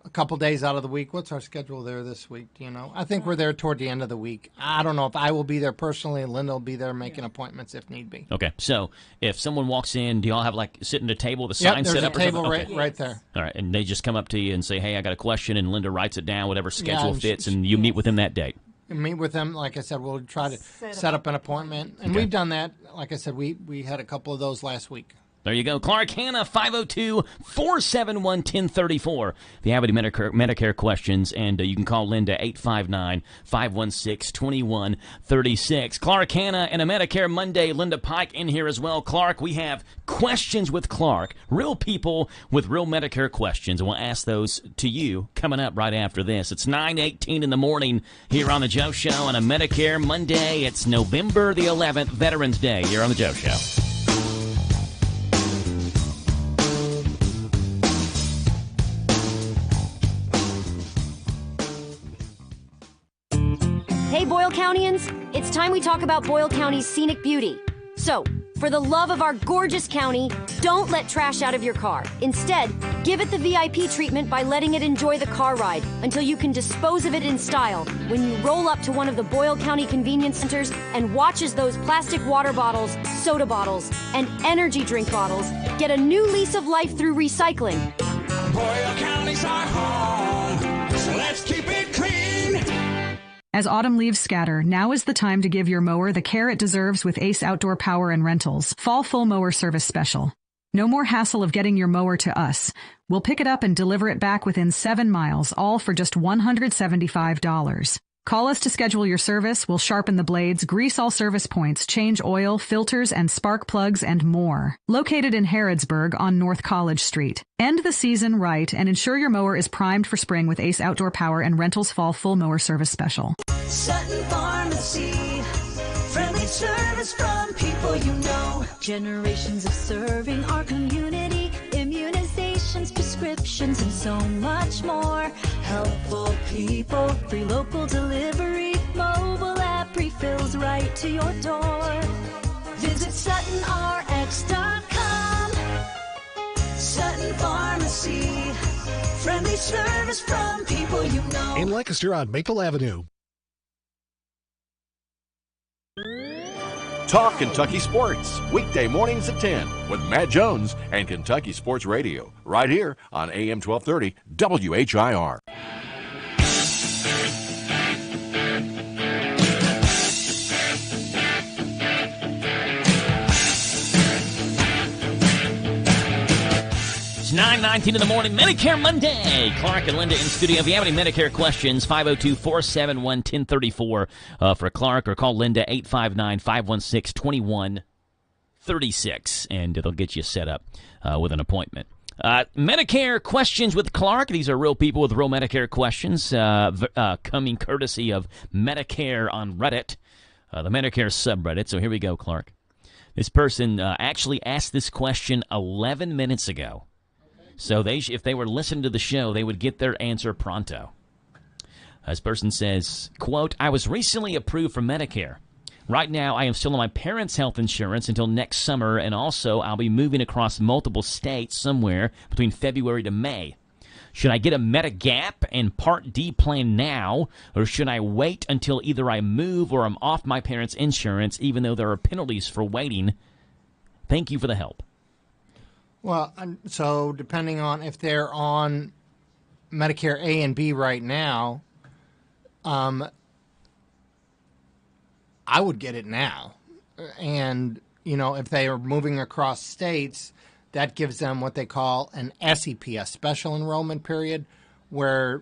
Speaker 4: a couple days out of the week. What's our schedule there this week? Do you know? I think we're there toward the end of the week. I don't know if I will be there personally. Linda will be there making appointments if need be.
Speaker 1: Okay. So if someone walks in, do y'all have sitting at a table, the sign set up?
Speaker 4: There's a table right there.
Speaker 1: All right. And they just come up to you and say, hey, I got a question, and Linda writes it down, whatever schedule fits, and you meet with them that date.
Speaker 4: Meet with them. Like I said, we'll try to set up an appointment. And we've done that. Like I said, we had a couple of those last week.
Speaker 1: There you go. Clark Hanna, 502-471-1034. If you have any Medicare questions, and you can call Linda, 859-516-2136. Clark Hanna and a Medicare Monday. Linda Pike in here as well. Clark, we have Questions with Clark. Real people with real Medicare questions. And we'll ask those to you coming up right after this. It's 9:18 in the morning here on The Joe Show on a Medicare Monday. It's November the 11th, Veterans Day, here on The Joe Show.
Speaker 5: Hey, Boyle Countyans, it's time we talk about Boyle County's scenic beauty. So, for the love of our gorgeous county, don't let trash out of your car. Instead, give it the VIP treatment by letting it enjoy the car ride until you can dispose of it in style when you roll up to one of the Boyle County convenience centers and watch as those plastic water bottles, soda bottles, and energy drink bottles get a new lease of life through recycling.
Speaker 7: Boyle County's our home, so let's keep it clean.
Speaker 8: As autumn leaves scatter, now is the time to give your mower the care it deserves with Ace Outdoor Power and Rentals Fall Full Mower Service Special. No more hassle of getting your mower to us. We'll pick it up and deliver it back within 7 miles, all for just $175. Call us to schedule your service. We'll sharpen the blades, grease all service points, change oil, filters, and spark plugs, and more. Located in Harrodsburg on North College Street. End the season right and ensure your mower is primed for spring with Ace Outdoor Power and Rentals Fall Full Mower Service Special.
Speaker 7: Sutton Pharmacy,
Speaker 12: Friendly service from people you know.
Speaker 17: Generations of serving our community. Immunizations, prescriptions, and so much more. Helpful people, free local delivery. Mobile app refills right to your door.
Speaker 12: Visit SuttonRx.com. Sutton Pharmacy. Friendly service from people you know.
Speaker 18: In Lancaster on Maple Avenue.
Speaker 19: Talk Kentucky Sports, weekday mornings at 10 with Matt Jones and Kentucky Sports Radio, right here on AM 1230 WHIR.
Speaker 1: It's 9:19 in the morning, Medicare Monday. Clark and Linda in studio. If you have any Medicare questions, 502-471-1034 for Clark, or call Linda 859-516-2136, and it'll get you set up with an appointment. Medicare questions with Clark. These are real people with real Medicare questions, coming courtesy of Medicare on Reddit, the Medicare subreddit. So here we go, Clark. This person actually asked this question 11 minutes ago. So if they were listening to the show, they would get their answer pronto. This person says, quote, I was recently approved for Medicare. Right now, I am still on my parents' health insurance until next summer, and also I'll be moving across multiple states somewhere between February to May. Should I get a Medigap and Part D plan now, or should I wait until either I move or I'm off my parents' insurance, even though there are penalties for waiting? Thank you for the help.
Speaker 4: Well, so depending on if they're on Medicare A and B right now, I would get it now. And, if they are moving across states, that gives them what they call an SEP, a special enrollment period, where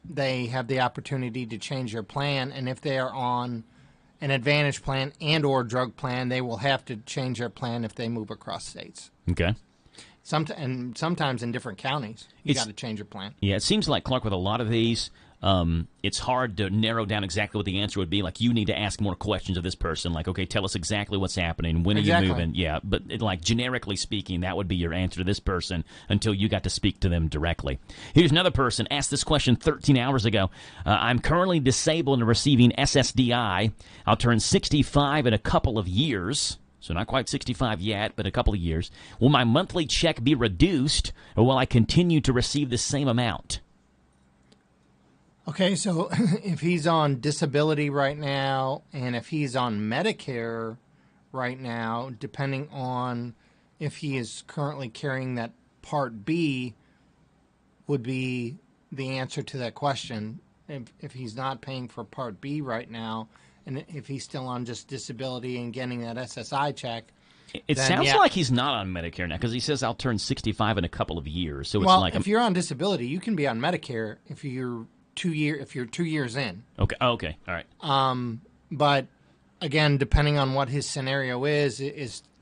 Speaker 4: they have the opportunity to change their plan. And if they are on an Advantage plan and or drug plan, they will have to change their plan if they move across states.
Speaker 1: Okay.
Speaker 4: And sometimes in different counties, you got to change your plan.
Speaker 1: Yeah, it seems like, Clark, with a lot of these, it's hard to narrow down exactly what the answer would be. Like, you need to ask more questions of this person. Like, okay, tell us exactly what's happening. When are you moving? Yeah, but generically speaking, that would be your answer to this person until you got to speak to them directly. Here's another person asked this question 13 hours ago. I'm currently disabled and receiving SSDI. I'll turn 65 in a couple of years. So not quite 65 yet, but a couple of years. Will my monthly check be reduced, or will I continue to receive the same amount?
Speaker 4: Okay, so if he's on disability right now, and if he's on Medicare right now, depending on if he is currently carrying that Part B, would be the answer to that question. If he's not paying for Part B right now, and if he's still on just disability and getting that SSI check.
Speaker 1: It sounds like he's not on Medicare now, because he says I'll turn 65 in a couple of years. So
Speaker 4: if you're on disability, you can be on Medicare if you're 2 years in.
Speaker 1: Okay. Okay. All right.
Speaker 4: But again, depending on what his scenario is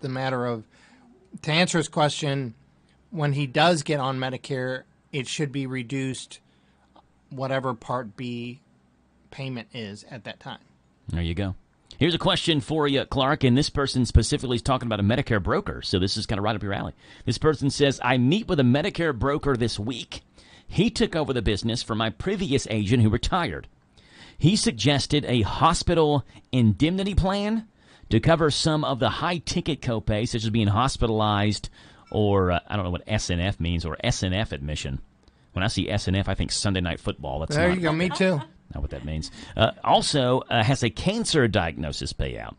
Speaker 4: the matter of, to answer his question, when he does get on Medicare, it should be reduced whatever Part B payment is at that time.
Speaker 1: There you go. Here's a question for you, Clark, and this person specifically is talking about a Medicare broker, so this is kind of right up your alley. This person says, I meet with a Medicare broker this week. He took over the business from my previous agent who retired. He suggested a hospital indemnity plan to cover some of the high-ticket copays, such as being hospitalized or, I don't know what SNF means, or SNF admission. When I see SNF, I think Sunday Night Football.
Speaker 4: There you go, me too.
Speaker 1: Not what that means. Also has a cancer diagnosis payout.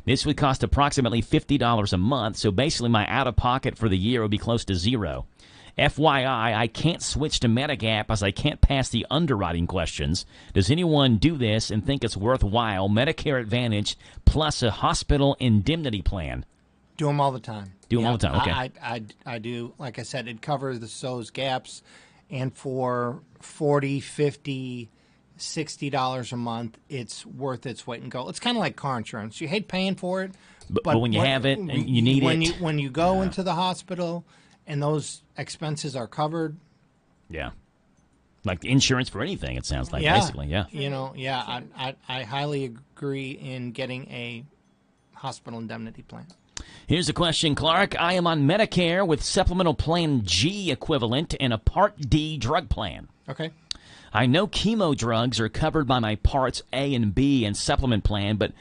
Speaker 1: This would cost approximately $50 a month, so basically my out-of-pocket for the year would be close to zero. FYI, I can't switch to Medigap as I can't pass the underwriting questions. Does anyone do this and think it's worthwhile? Medicare Advantage plus a hospital indemnity plan.
Speaker 4: Do them all the time.
Speaker 1: Do them all the time, okay.
Speaker 4: I do. Like I said, it covers those gaps, and for $40, $50, $60 a month, it's worth its weight in gold. It's kind of like car insurance. You hate paying for it,
Speaker 1: but when you have it and you need it.
Speaker 4: When you go into the hospital and those expenses are covered.
Speaker 1: Yeah. Like insurance for anything, it sounds like, basically, yeah.
Speaker 4: I highly agree in getting a hospital indemnity plan.
Speaker 1: Here's a question, Clark. I am on Medicare with Supplemental Plan G equivalent and a Part D drug plan.
Speaker 4: Okay.
Speaker 1: I know chemo drugs are covered by my Parts A and B and supplement plan, but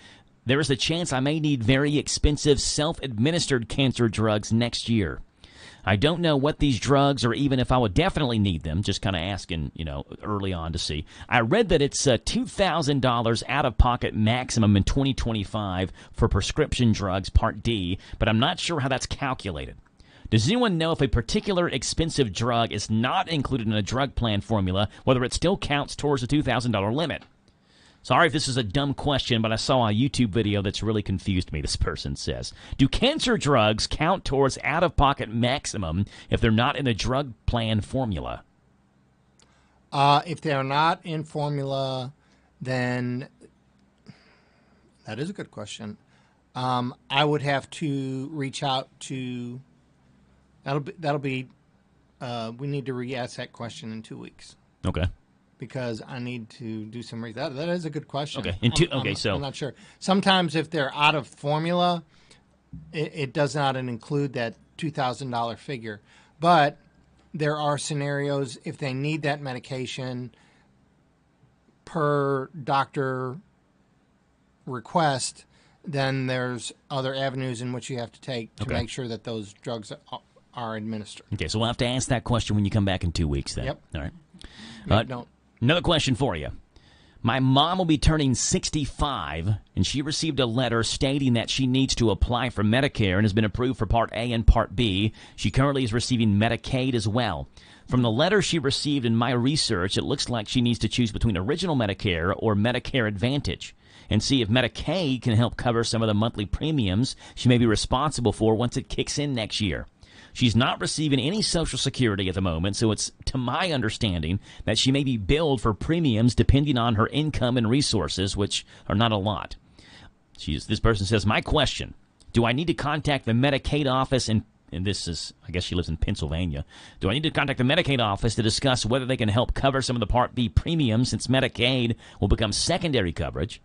Speaker 1: there is a chance I may need very expensive self-administered cancer drugs next year. I don't know what these drugs or even if I would definitely need them, just kind of asking, early on to see. I read that it's $2,000 out-of-pocket maximum in 2025 for prescription drugs Part D, but I'm not sure how that's calculated. Does anyone know if a particular expensive drug is not included in a drug plan formula, whether it still counts towards the $2,000 limit? Sorry if this is a dumb question, but I saw a YouTube video that's really confused me, this person says. Do cancer drugs count towards out-of-pocket maximum if they're not in a drug plan formula?
Speaker 4: If they're not in formula, then that is a good question. I would have to reach out to... That'll be we need to re-ask that question in 2 weeks.
Speaker 1: Okay.
Speaker 4: Because I need to do some research. That is a good question.
Speaker 1: Okay. So
Speaker 4: I'm not sure. Sometimes if they're out of formula, it does not include that $2,000 figure. But there are scenarios if they need that medication per doctor request, then there's other avenues in which you have to take to make sure that those drugs are administered.
Speaker 1: Okay, so we'll have to ask that question when you come back in 2 weeks then.
Speaker 4: Yep.
Speaker 1: All right. Another question for you. My mom will be turning 65, and she received a letter stating that she needs to apply for Medicare and has been approved for Part A and Part B. She currently is receiving Medicaid as well. From the letter she received in my research, it looks like she needs to choose between Original Medicare or Medicare Advantage and see if Medicaid can help cover some of the monthly premiums she may be responsible for once it kicks in next year. She's not receiving any Social Security at the moment, so it's to my understanding that she may be billed for premiums depending on her income and resources, which are not a lot. This person says, my question, do I need to contact the Medicaid office, and this is, I guess she lives in Pennsylvania, do I need to contact the Medicaid office to discuss whether they can help cover some of the Part B premiums since Medicaid will become secondary coverage?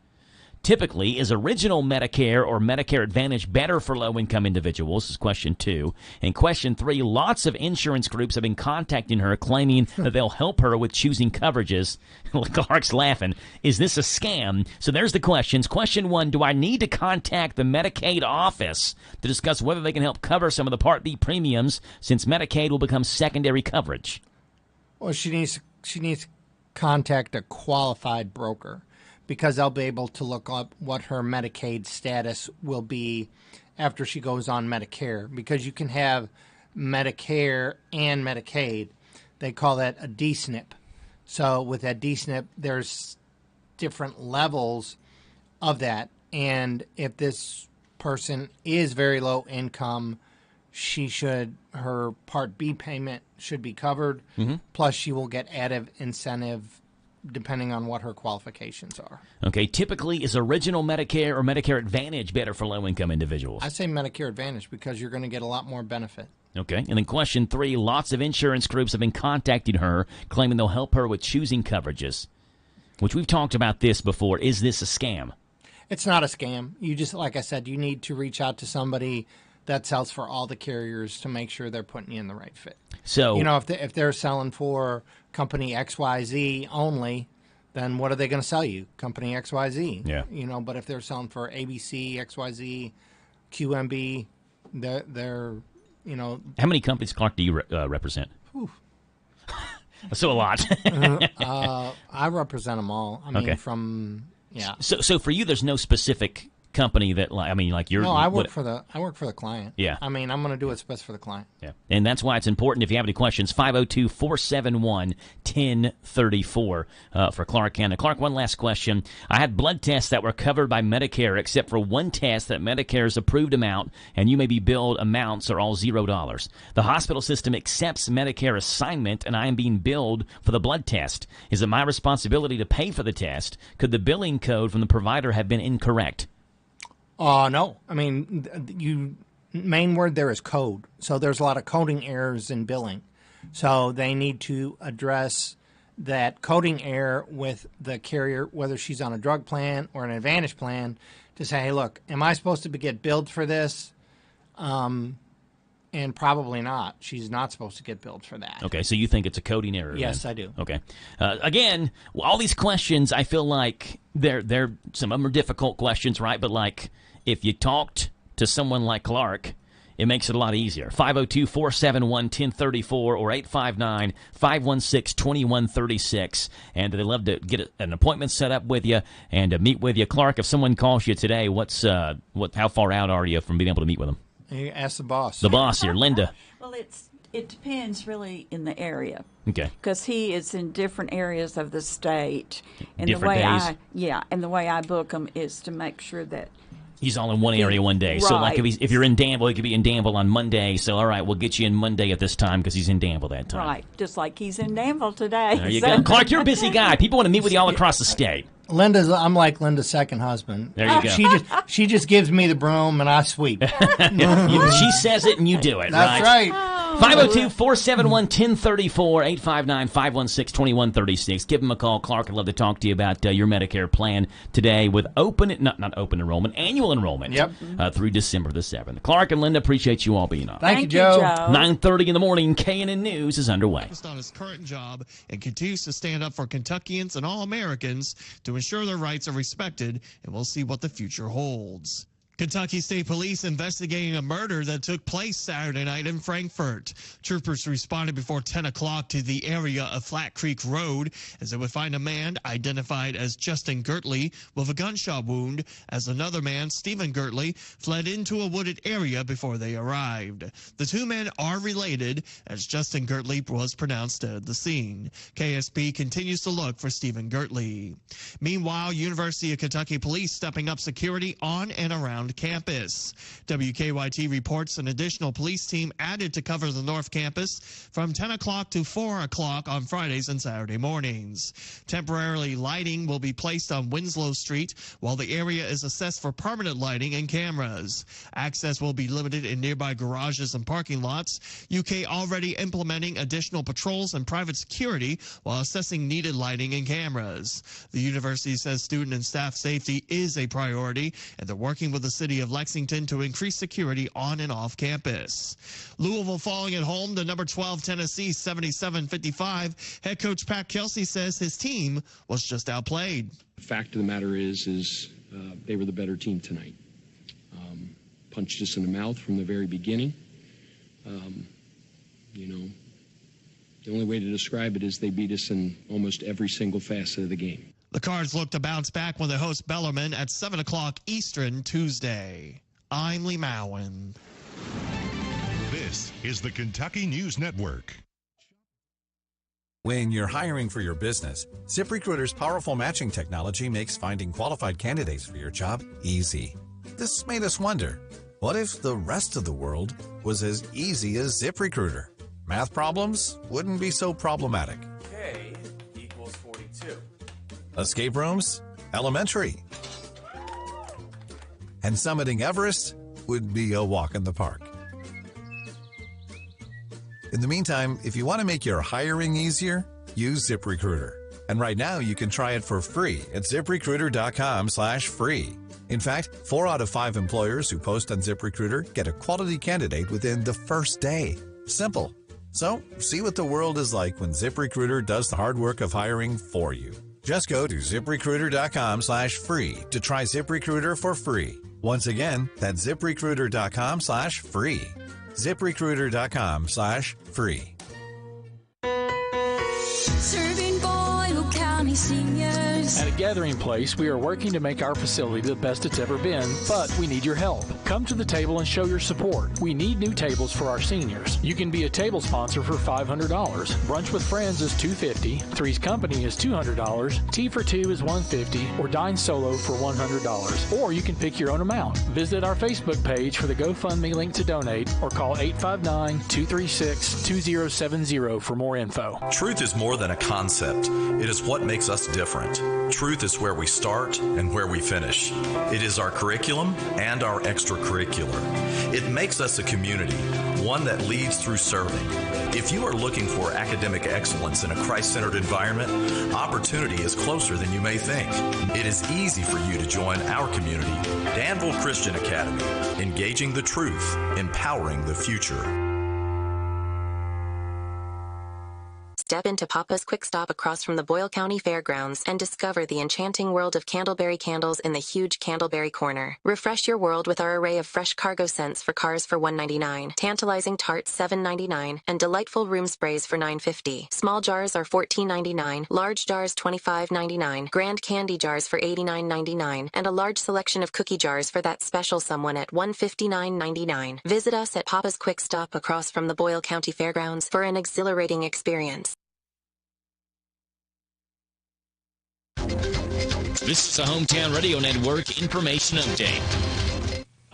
Speaker 1: Typically, is Original Medicare or Medicare Advantage better for low-income individuals? This is question 2. And question 3, lots of insurance groups have been contacting her claiming that they'll help her with choosing coverages. Clark's laughing. Is this a scam? So there's the questions. Question 1, do I need to contact the Medicaid office to discuss whether they can help cover some of the Part B premiums since Medicaid will become secondary coverage?
Speaker 4: Well, she needs to contact a qualified broker, because they'll be able to look up what her Medicaid status will be after she goes on Medicare. Because you can have Medicare and Medicaid. They call that a DSNP. So with that DSNP, there's different levels of that. And if this person is very low income, her Part B payment should be covered. Mm-hmm. Plus, she will get added incentive depending on what her qualifications are.
Speaker 1: Okay, typically, is Original Medicare or Medicare Advantage better for low-income individuals?
Speaker 4: I say Medicare Advantage because you're going to get a lot more benefit.
Speaker 1: Okay, and then question 3, lots of insurance groups have been contacting her, claiming they'll help her with choosing coverages, which we've talked about this before. Is this a scam?
Speaker 4: It's not a scam. You just, like I said, you need to reach out to somebody that sells for all the carriers to make sure they're putting you in the right fit. So, if they're selling for company XYZ only, then what are they going to sell you? Company XYZ. Yeah. But if they're selling for ABC, XYZ, QMB, they're
Speaker 1: How many companies, Clark, do you represent? So a lot.
Speaker 4: I represent them all. I mean, yeah.
Speaker 1: So for you, there's no specific company that, you're...
Speaker 4: No, I work for the client.
Speaker 1: Yeah.
Speaker 4: I mean, I'm going to do what's best for the client.
Speaker 1: Yeah. And that's why it's important, if you have any questions, 502-471-1034 for Clark County. Clark, one last question. I had blood tests that were covered by Medicare, except for one test that Medicare's approved amount, and you may be billed amounts are all $0. The hospital system accepts Medicare assignment, and I am being billed for the blood test. Is it my responsibility to pay for the test? Could the billing code from the provider have been incorrect?
Speaker 4: No. I mean, main word there is code. So there's a lot of coding errors in billing. So they need to address that coding error with the carrier, whether she's on a drug plan or an Advantage plan, to say, hey, look, am I supposed to get billed for this? And probably not. She's not supposed to get billed for that.
Speaker 1: Okay, so you think it's a coding error?
Speaker 4: Yes,
Speaker 1: then?
Speaker 4: I do.
Speaker 1: Okay. Again, all these questions, I feel like they're some of them are difficult questions, right? But like if you talked to someone like Clark, it makes it a lot easier. 502-471-1034 or 859-516-2136. And they'd love to get an appointment set up with you and meet with you. Clark, if someone calls you today, how far out are you from being able to meet with them?
Speaker 4: You ask the boss.
Speaker 1: The boss here, Linda.
Speaker 20: Well, it depends really in the area.
Speaker 1: Okay.
Speaker 20: Because he is in different areas of the state, and
Speaker 1: Different days.
Speaker 20: and the way I book him is to make sure that
Speaker 1: he's all in one area one day. So like if you're in Danville, he could be in Danville on Monday. So all right, we'll get you in Monday at this time because he's in Danville that time.
Speaker 20: Right, just like he's in Danville today.
Speaker 1: There you go, Clark. You're a busy guy. People want to meet with you all across the state.
Speaker 4: I'm like Linda's second husband.
Speaker 1: There you go.
Speaker 4: She just gives me the broom and I sweep.
Speaker 1: She says it and you do it.
Speaker 4: That's right.
Speaker 1: 502-471-1034, 859-516-2136. Give him a call. Clark would love to talk to you about your Medicare plan today with not open enrollment, annual enrollment.
Speaker 4: Yep.
Speaker 1: Through December the 7th. Clark and Linda, appreciate you all being on.
Speaker 4: Thank you, Joe.
Speaker 1: 9:30 in the morning, KNN News is underway.
Speaker 21: On his current job and continues to stand up for Kentuckians and all Americans to ensure their rights are respected, and we'll see what the future holds. Kentucky State Police investigating a murder that took place Saturday night in Frankfort. Troopers responded before 10 o'clock to the area of Flat Creek Road as they would find a man identified as Justin Gertley with a gunshot wound as another man, Stephen Gertley, fled into a wooded area before they arrived. The two men are related as Justin Gertley was pronounced dead at the scene. KSP continues to look for Stephen Gertley. Meanwhile, University of Kentucky Police stepping up security on and around campus. WKYT reports an additional police team added to cover the North Campus from 10 o'clock to 4 o'clock on Fridays and Saturday mornings. Temporarily lighting will be placed on Winslow Street while the area is assessed for permanent lighting and cameras. Access will be limited in nearby garages and parking lots. UK already implementing additional patrols and private security while assessing needed lighting and cameras. The university says student and staff safety is a priority, and they're working with the city of Lexington to increase security on and off campus. Louisville falling at home to number 12 Tennessee 77-55. Head coach Pat Kelsey says his team was just outplayed.
Speaker 22: The fact of the matter is they were the better team tonight. Punched us in the mouth from the very beginning. The only way to describe it is they beat us in almost every single facet of the game.
Speaker 21: The Cards look to bounce back when they host Bellarmine at 7 o'clock Eastern Tuesday. I'm Lee Mowen.
Speaker 23: This is the Kentucky News Network.
Speaker 24: When you're hiring for your business, ZipRecruiter's powerful matching technology makes finding qualified candidates for your job easy. This made us wonder, what if the rest of the world was as easy as ZipRecruiter? Math problems wouldn't be so problematic.
Speaker 25: K equals 42.
Speaker 24: Escape rooms? Elementary. And summiting Everest would be a walk in the park. In the meantime, if you want to make your hiring easier, use ZipRecruiter. And right now you can try it for free at ZipRecruiter.com/free. In fact, 4 out of 5 employers who post on ZipRecruiter get a quality candidate within the first day. Simple. So, see what the world is like when ZipRecruiter does the hard work of hiring for you. Just go to ZipRecruiter.com/free to try ZipRecruiter for free. Once again, that's ZipRecruiter.com/free. ZipRecruiter.com/free.
Speaker 17: Serving Boyle County seniors.
Speaker 16: At a gathering place, we are working to make our facility the best it's ever been, but we need your help. Come to the table and show your support. We need new tables for our seniors. You can be a table sponsor for $500. Brunch with Friends is $250. Three's Company is $200. Tea for Two is $150, or dine solo for $100. Or you can pick your own amount. Visit our Facebook page for the GoFundMe link to donate, or call 859-236-2070 for more info.
Speaker 26: Truth is more than a concept. It is what makes us different.
Speaker 24: Truth is where we start and where we finish. It is our curriculum and our extracurricular. It makes us a community, one that leads through serving. If you are looking for academic excellence in a Christ-centered environment, opportunity is closer than you may think. It is easy for you to join our community, Danville Christian Academy, engaging the truth, empowering the future.
Speaker 3: Step into Papa's Quick Stop across from the Boyle County Fairgrounds and discover the enchanting world of Candleberry candles in the huge Candleberry Corner. Refresh your world with our array of fresh cargo scents for cars for $1.99, tantalizing tarts $7.99, and delightful room sprays for $9.50. Small jars are $14.99, large jars $25.99, grand candy jars for $89.99, and a large selection of cookie jars for that special someone at $159.99. Visit us at Papa's Quick Stop across from the Boyle County Fairgrounds for an exhilarating experience.
Speaker 1: This is the Hometown Radio Network Information Update.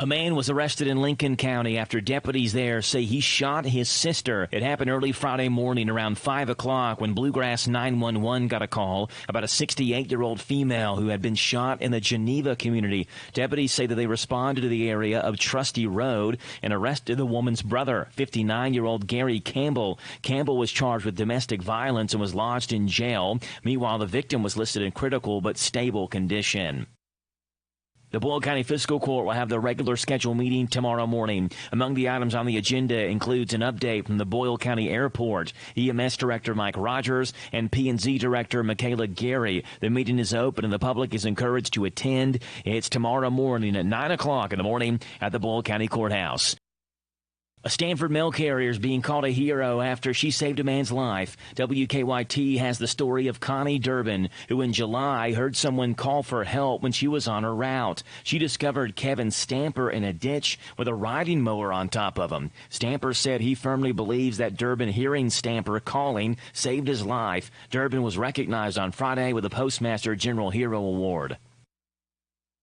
Speaker 1: A man was arrested in Lincoln County after deputies there say he shot his sister. It happened early Friday morning around 5 o'clock when Bluegrass 911 got a call about a 68-year-old female who had been shot in the Geneva community. Deputies say that they responded to the area of Trusty Road and arrested the woman's brother, 59-year-old Gary Campbell. Campbell was charged with domestic violence and was lodged in jail. Meanwhile, the victim was listed in critical but stable condition. The Boyle County Fiscal Court will have their regular scheduled meeting tomorrow morning. Among the items on the agenda includes an update from the Boyle County Airport. EMS Director Mike Rogers and P&Z Director Michaela Gary. The meeting is open and the public is encouraged to attend. It's tomorrow morning at 9 o'clock in the morning at the Boyle County Courthouse. A Stanford mail carrier is being called a hero after she saved a man's life. WKYT has the story of Connie Durbin, who in July heard someone call for help when she was on her route. She discovered Kevin Stamper in a ditch with a riding mower on top of him. Stamper said he firmly believes that Durbin hearing Stamper calling saved his life. Durbin was recognized on Friday with the Postmaster General Hero Award.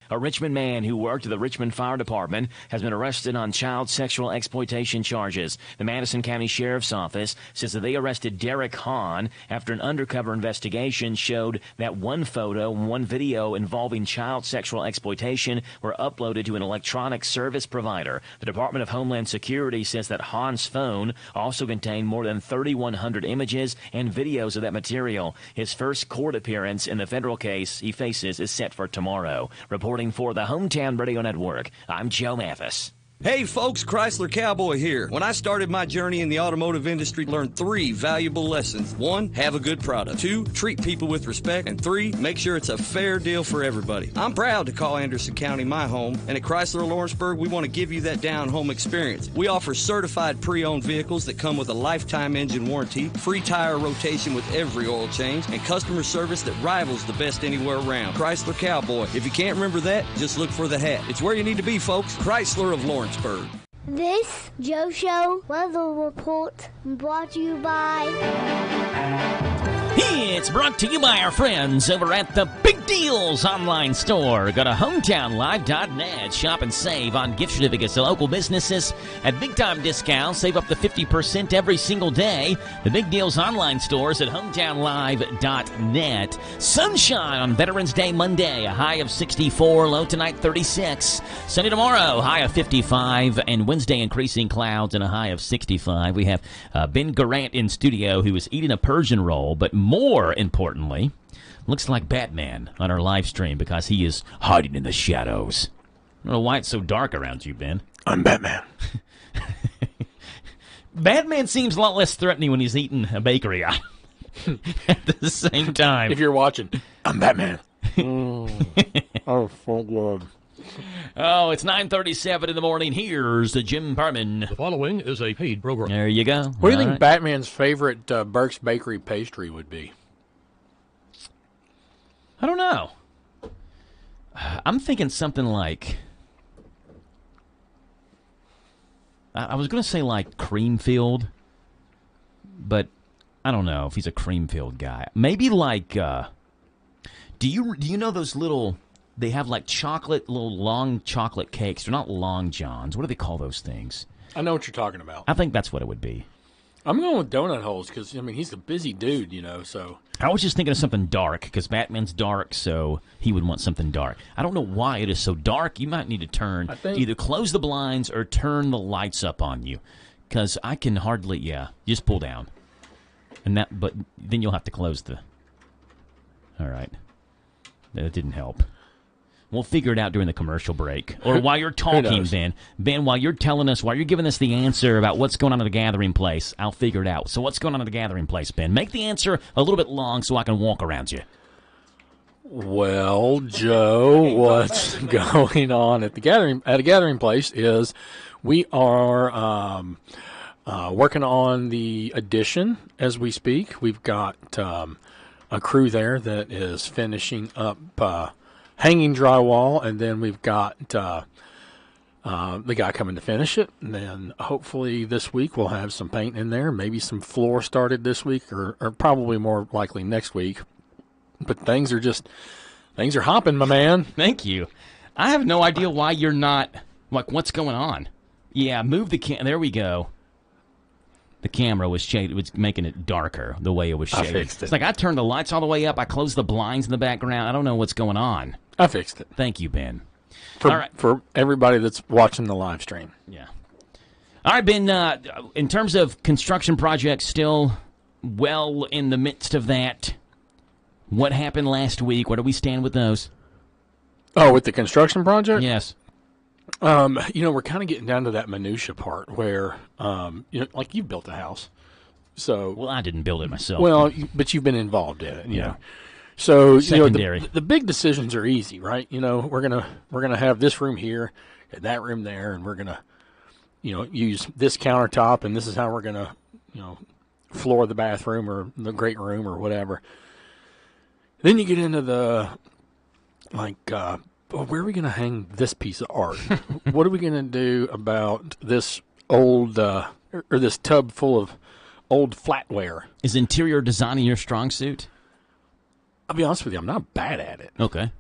Speaker 1: A Richmond man who worked at the Richmond Fire Department has been arrested on child sexual exploitation charges. The Madison County Sheriff's Office says that they arrested Derek Hahn after an undercover investigation showed that one photo and one video involving child sexual exploitation were uploaded to an electronic service provider. The Department of Homeland Security says that Hahn's phone also contained more than 3,100 images and videos of that material. His first court appearance in the federal case he faces is set for tomorrow. Reporting for the Hometown Radio Network, I'm Joe Mathis.
Speaker 6: Hey folks, Chrysler Cowboy here. When I started my journey in the automotive industry, I learned 3 valuable lessons. 1, have a good product. 2, treat people with respect. And 3, make sure it's a fair deal for everybody. I'm proud to call Anderson County my home, and at Chrysler Lawrenceburg, we want to give you that down-home experience. We offer certified pre-owned vehicles that come with a lifetime engine warranty, free tire rotation with every oil change, and customer service that rivals the best anywhere around. Chrysler Cowboy. If you can't remember that, just look for the hat. It's where you need to be, folks. Chrysler of Lawrenceburg.
Speaker 2: This Joe Show weather report brought to you by...
Speaker 1: It's brought to you by our friends over at the Big Deals online store. Go to hometownlive.net. Shop and save on gift certificates to local businesses at big-time discounts. Save up to 50% every single day. The Big Deals online stores at hometownlive.net. Sunshine on Veterans Day Monday. A high of 64, low tonight 36. Sunday tomorrow, high of 55. And Wednesday, increasing clouds and a high of 65. We have Ben Garant in studio who is eating a Persian roll, but more importantly, looks like Batman on our live stream because he is hiding in the shadows. I don't know why it's so dark around you, Ben.
Speaker 9: I'm Batman.
Speaker 1: Batman seems a lot less threatening when he's eating a bakery at the same time.
Speaker 9: If you're watching, I'm Batman.
Speaker 1: Oh, so good. Oh, it's 9:37 in the morning. Here's Jim Parman.
Speaker 13: The following is a paid program.
Speaker 1: There you go.
Speaker 9: What do you think Batman's favorite Burke's Bakery pastry would be?
Speaker 1: I don't know. I'm thinking something like... I was going to say like Creamfield, but I don't know if he's a Creamfield guy. Maybe like... Do you know those little... They have like little long chocolate cakes. They're not Long Johns. What do they call those things?
Speaker 9: I know what you're talking about.
Speaker 1: I think that's what it would be.
Speaker 9: I'm going with donut holes because, he's a busy dude, so.
Speaker 1: I was just thinking of something dark because Batman's dark, so he would want something dark. I don't know why it is so dark. You might need to either close the blinds or turn the lights up on you because I can hardly, just pull down. But then you'll have to close all right. That didn't help. We'll figure it out during the commercial break. Or while you're talking, Ben. Ben, while you're giving us the answer about what's going on at the gathering place, I'll figure it out. So what's going on at the gathering place, Ben? Make the answer a little bit long so I can walk around you.
Speaker 9: Well, Joe, what's going on at a gathering place is we are working on the addition as we speak. We've got a crew there that is finishing up hanging drywall, and then we've got the guy coming to finish it. And then hopefully this week we'll have some paint in there, maybe some floor started this week or probably more likely next week. But things are hopping, my man.
Speaker 1: Thank you. I have no idea why you're not, what's going on? Yeah, move the there we go. The camera was making it darker the way it was shaded.
Speaker 9: I fixed it.
Speaker 1: It's like I turned the lights all the way up. I closed the blinds in the background. I don't know what's going on.
Speaker 9: I fixed it.
Speaker 1: Thank you, Ben.
Speaker 9: All
Speaker 1: right.
Speaker 9: For everybody that's watching the live stream.
Speaker 1: Yeah. All right, Ben, in terms of construction projects, still well in the midst of that. What happened last week? Where do we stand with those?
Speaker 9: Oh, with the construction project?
Speaker 1: Yes.
Speaker 9: We're kind of getting down to that minutia part where, like you built a house. So,
Speaker 1: well, I didn't build it myself.
Speaker 9: Well, but you've been involved in it, you know. So,
Speaker 1: secondary.
Speaker 9: The big decisions are easy, right? We're gonna have this room here and that room there, and we're gonna, use this countertop, and this is how we're gonna, floor the bathroom or the great room or whatever. Then you get into the where are we going to hang this piece of art? What are we going to do about this old or this tub full of old flatware?
Speaker 1: Is interior design your strong suit?
Speaker 9: I'll be honest with you, I'm not bad at it.
Speaker 1: Okay.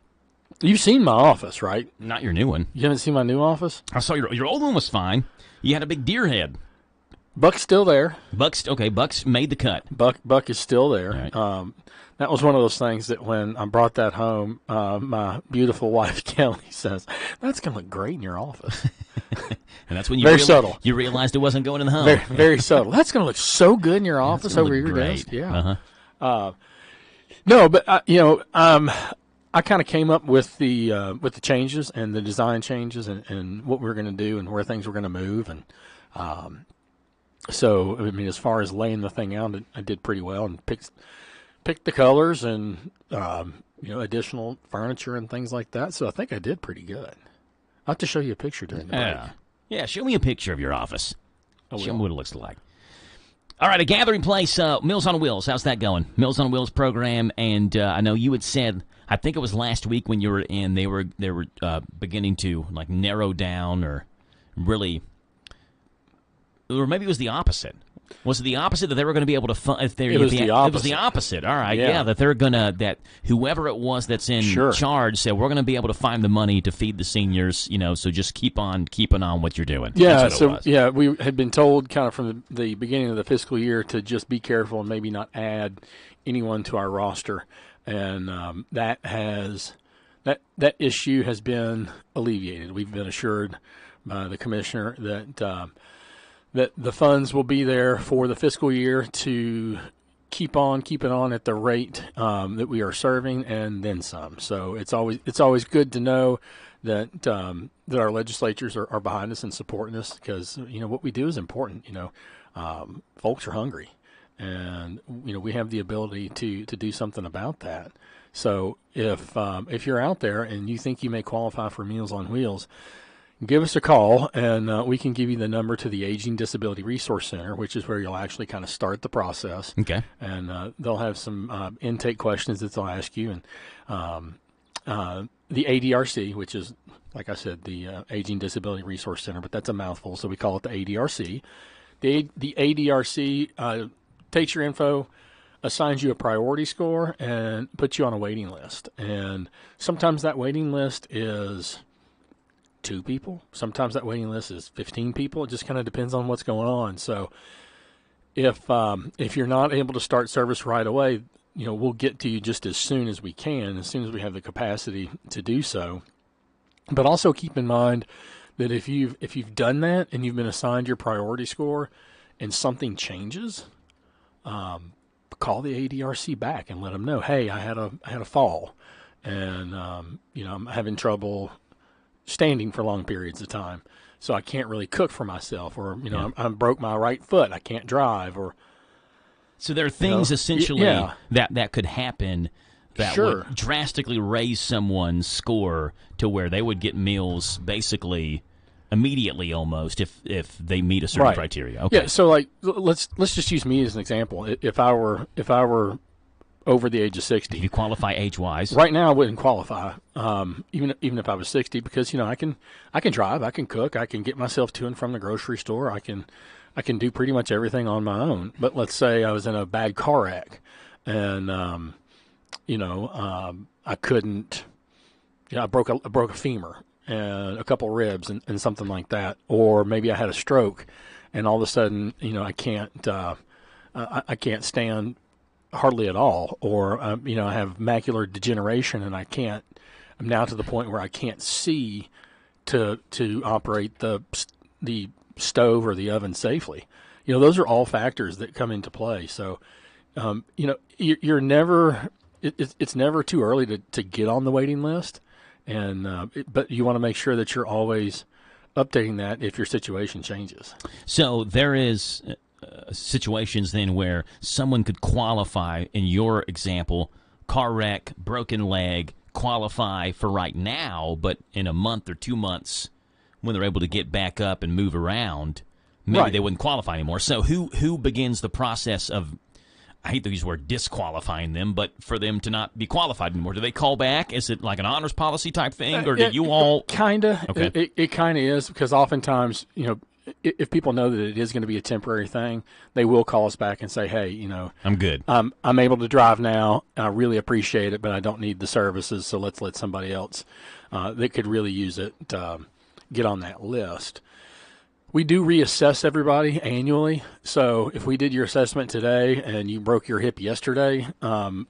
Speaker 9: You've seen my office, right?
Speaker 1: Not your new one.
Speaker 9: You haven't seen my new office?
Speaker 1: I saw your old one was fine. You had a big deer head.
Speaker 9: Buck's still there.
Speaker 1: Buck's made the cut.
Speaker 9: Buck is still there.
Speaker 1: Right.
Speaker 9: That was one of those things that when I brought that home, my beautiful wife Kelly says, "That's going to look great in your office."
Speaker 1: And that's when
Speaker 9: subtle.
Speaker 1: You realized it wasn't going in the home.
Speaker 9: Very, very subtle. That's going to look so good in your office over your desk. Yeah. No, but I kind of came up with the changes and the design changes and what we were going to do and where things were going to move and. So, as far as laying the thing out, I did pretty well and picked the colors and, additional furniture and things like that. So I think I did pretty good. I'll have to show you a picture during the break.
Speaker 1: Yeah, show me a picture of your office. Show me what it looks like. All right, a gathering place, Meals on Wheels. How's that going? Meals on Wheels program. And I know you had said, I think it was last week when you were in, they were beginning to narrow down or really... Or maybe it was the opposite. Was it the opposite that they were going to be able to fund?
Speaker 9: It was the opposite.
Speaker 1: It was the opposite. All right, yeah. That they're that whoever it was that's in charge said we're going to be able to find the money to feed the seniors. So just keep on keeping on what you're doing.
Speaker 9: Yeah. We had been told kind of from the beginning of the fiscal year to just be careful and maybe not add anyone to our roster, and that issue has been alleviated. We've been assured by the commissioner that the funds will be there for the fiscal year to keep on keeping on at the rate that we are serving and then some. So it's always good to know that that our legislatures are behind us and supporting us because what we do is important. Folks are hungry, and we have the ability to do something about that. So if you're out there and you think you may qualify for Meals on Wheels, give us a call, and we can give you the number to the Aging Disability Resource Center, which is where you'll actually kind of start the process.
Speaker 1: Okay.
Speaker 9: And they'll have some intake questions that they'll ask you. And the ADRC, which is, like I said, the Aging Disability Resource Center, but that's a mouthful, so we call it the ADRC. The ADRC takes your info, assigns you a priority score, and puts you on a waiting list. And sometimes that waiting list is 2 people. Sometimes that waiting list is 15 people. It just kind of depends on what's going on. So if you're not able to start service right away, we'll get to you just as soon as we can, as soon as we have the capacity to do so. But also keep in mind that if you've done that and you've been assigned your priority score and something changes, call the ADRC back and let them know, hey, I had a fall, and I'm having trouble standing for long periods of time, so I can't really cook for myself, or I broke my right foot, I can't drive, or
Speaker 1: so there are things essentially that could happen that would drastically raise someone's score to where they would get meals basically immediately almost if they meet a certain criteria. Okay.
Speaker 9: Yeah, so like let's just use me as an example. If I were over the age of 60,
Speaker 1: if you qualify age-wise,
Speaker 9: right now I wouldn't qualify, even if I was 60, because I can drive, I can cook, I can get myself to and from the grocery store, I can do pretty much everything on my own. But let's say I was in a bad car wreck, and I couldn't. I broke a femur and a couple ribs and something like that, or maybe I had a stroke, and all of a sudden, I can't stand hardly at all, or I have macular degeneration, and I'm now to the point where I can't see to operate the stove or the oven safely. Those are all factors that come into play. So, you're never. It's never too early to get on the waiting list, but you want to make sure that you're always updating that if your situation changes.
Speaker 1: So there is situations then where someone could qualify, in your example, car wreck, broken leg, qualify for right now, but in a month or 2 months when they're able to get back up and move around, maybe they wouldn't qualify anymore. So who begins the process of, I hate to use the word disqualifying them, but for them to not be qualified anymore? Do they call back? Is it like an honors policy type thing, or do you all?
Speaker 9: Kind of.
Speaker 1: Okay.
Speaker 9: It kind of is, because oftentimes, if people know that it is going to be a temporary thing, they will call us back and say, hey,
Speaker 1: I'm good.
Speaker 9: I'm able to drive now. I really appreciate it, but I don't need the services, so let's let somebody else that could really use it get on that list. We do reassess everybody annually. So if we did your assessment today and you broke your hip yesterday,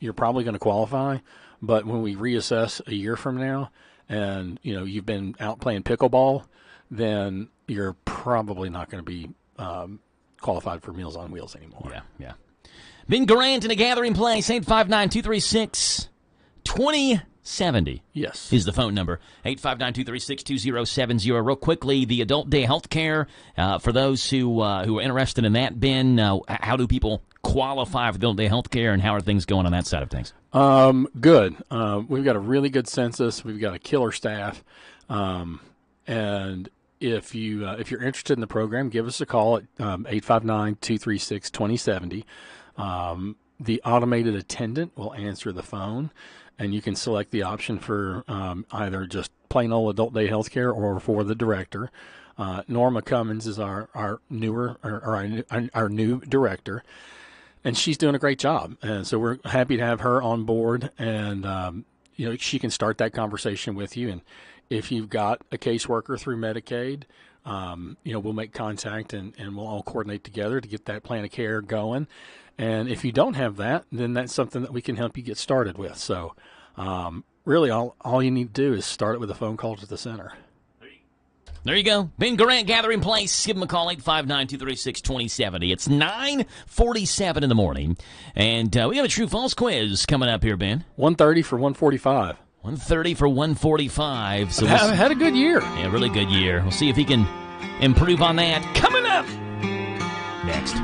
Speaker 9: you're probably going to qualify. But when we reassess a year from now and, you've been out playing pickleball, then you're probably not going to be qualified for Meals on Wheels anymore.
Speaker 1: Yeah. Ben Garant in a Gathering Place, 859-236-2070.
Speaker 9: Yes.
Speaker 1: Is the phone number. 859-236-2070. Real quickly, the Adult Day Health Care, for those who are interested in that, Ben, how do people qualify for Adult Day Health Care, and how are things going on that side of things?
Speaker 9: Good. We've got a really good census. We've got a killer staff. And if you're interested in the program, give us a call at 859-236-2070. The automated attendant will answer the phone, and you can select the option for either just plain old Adult Day Health Care or for the director. Norma Cummins is our new director, and she's doing a great job. And so we're happy to have her on board, and she can start that conversation with you. And if you've got a caseworker through Medicaid, we'll make contact and we'll all coordinate together to get that plan of care going. And if you don't have that, then that's something that we can help you get started with. So really all you need to do is start it with a phone call to the center.
Speaker 1: There you go. Ben Garant, Gathering Place. Give him a call, 859-236-2070. It's 9:47 in the morning. And we have a true-false quiz coming up here, Ben.
Speaker 9: 130 for 145.
Speaker 1: 130 for 145. So
Speaker 9: I've had a good year.
Speaker 1: Yeah, really good year. We'll see if he can improve on that. Coming up next.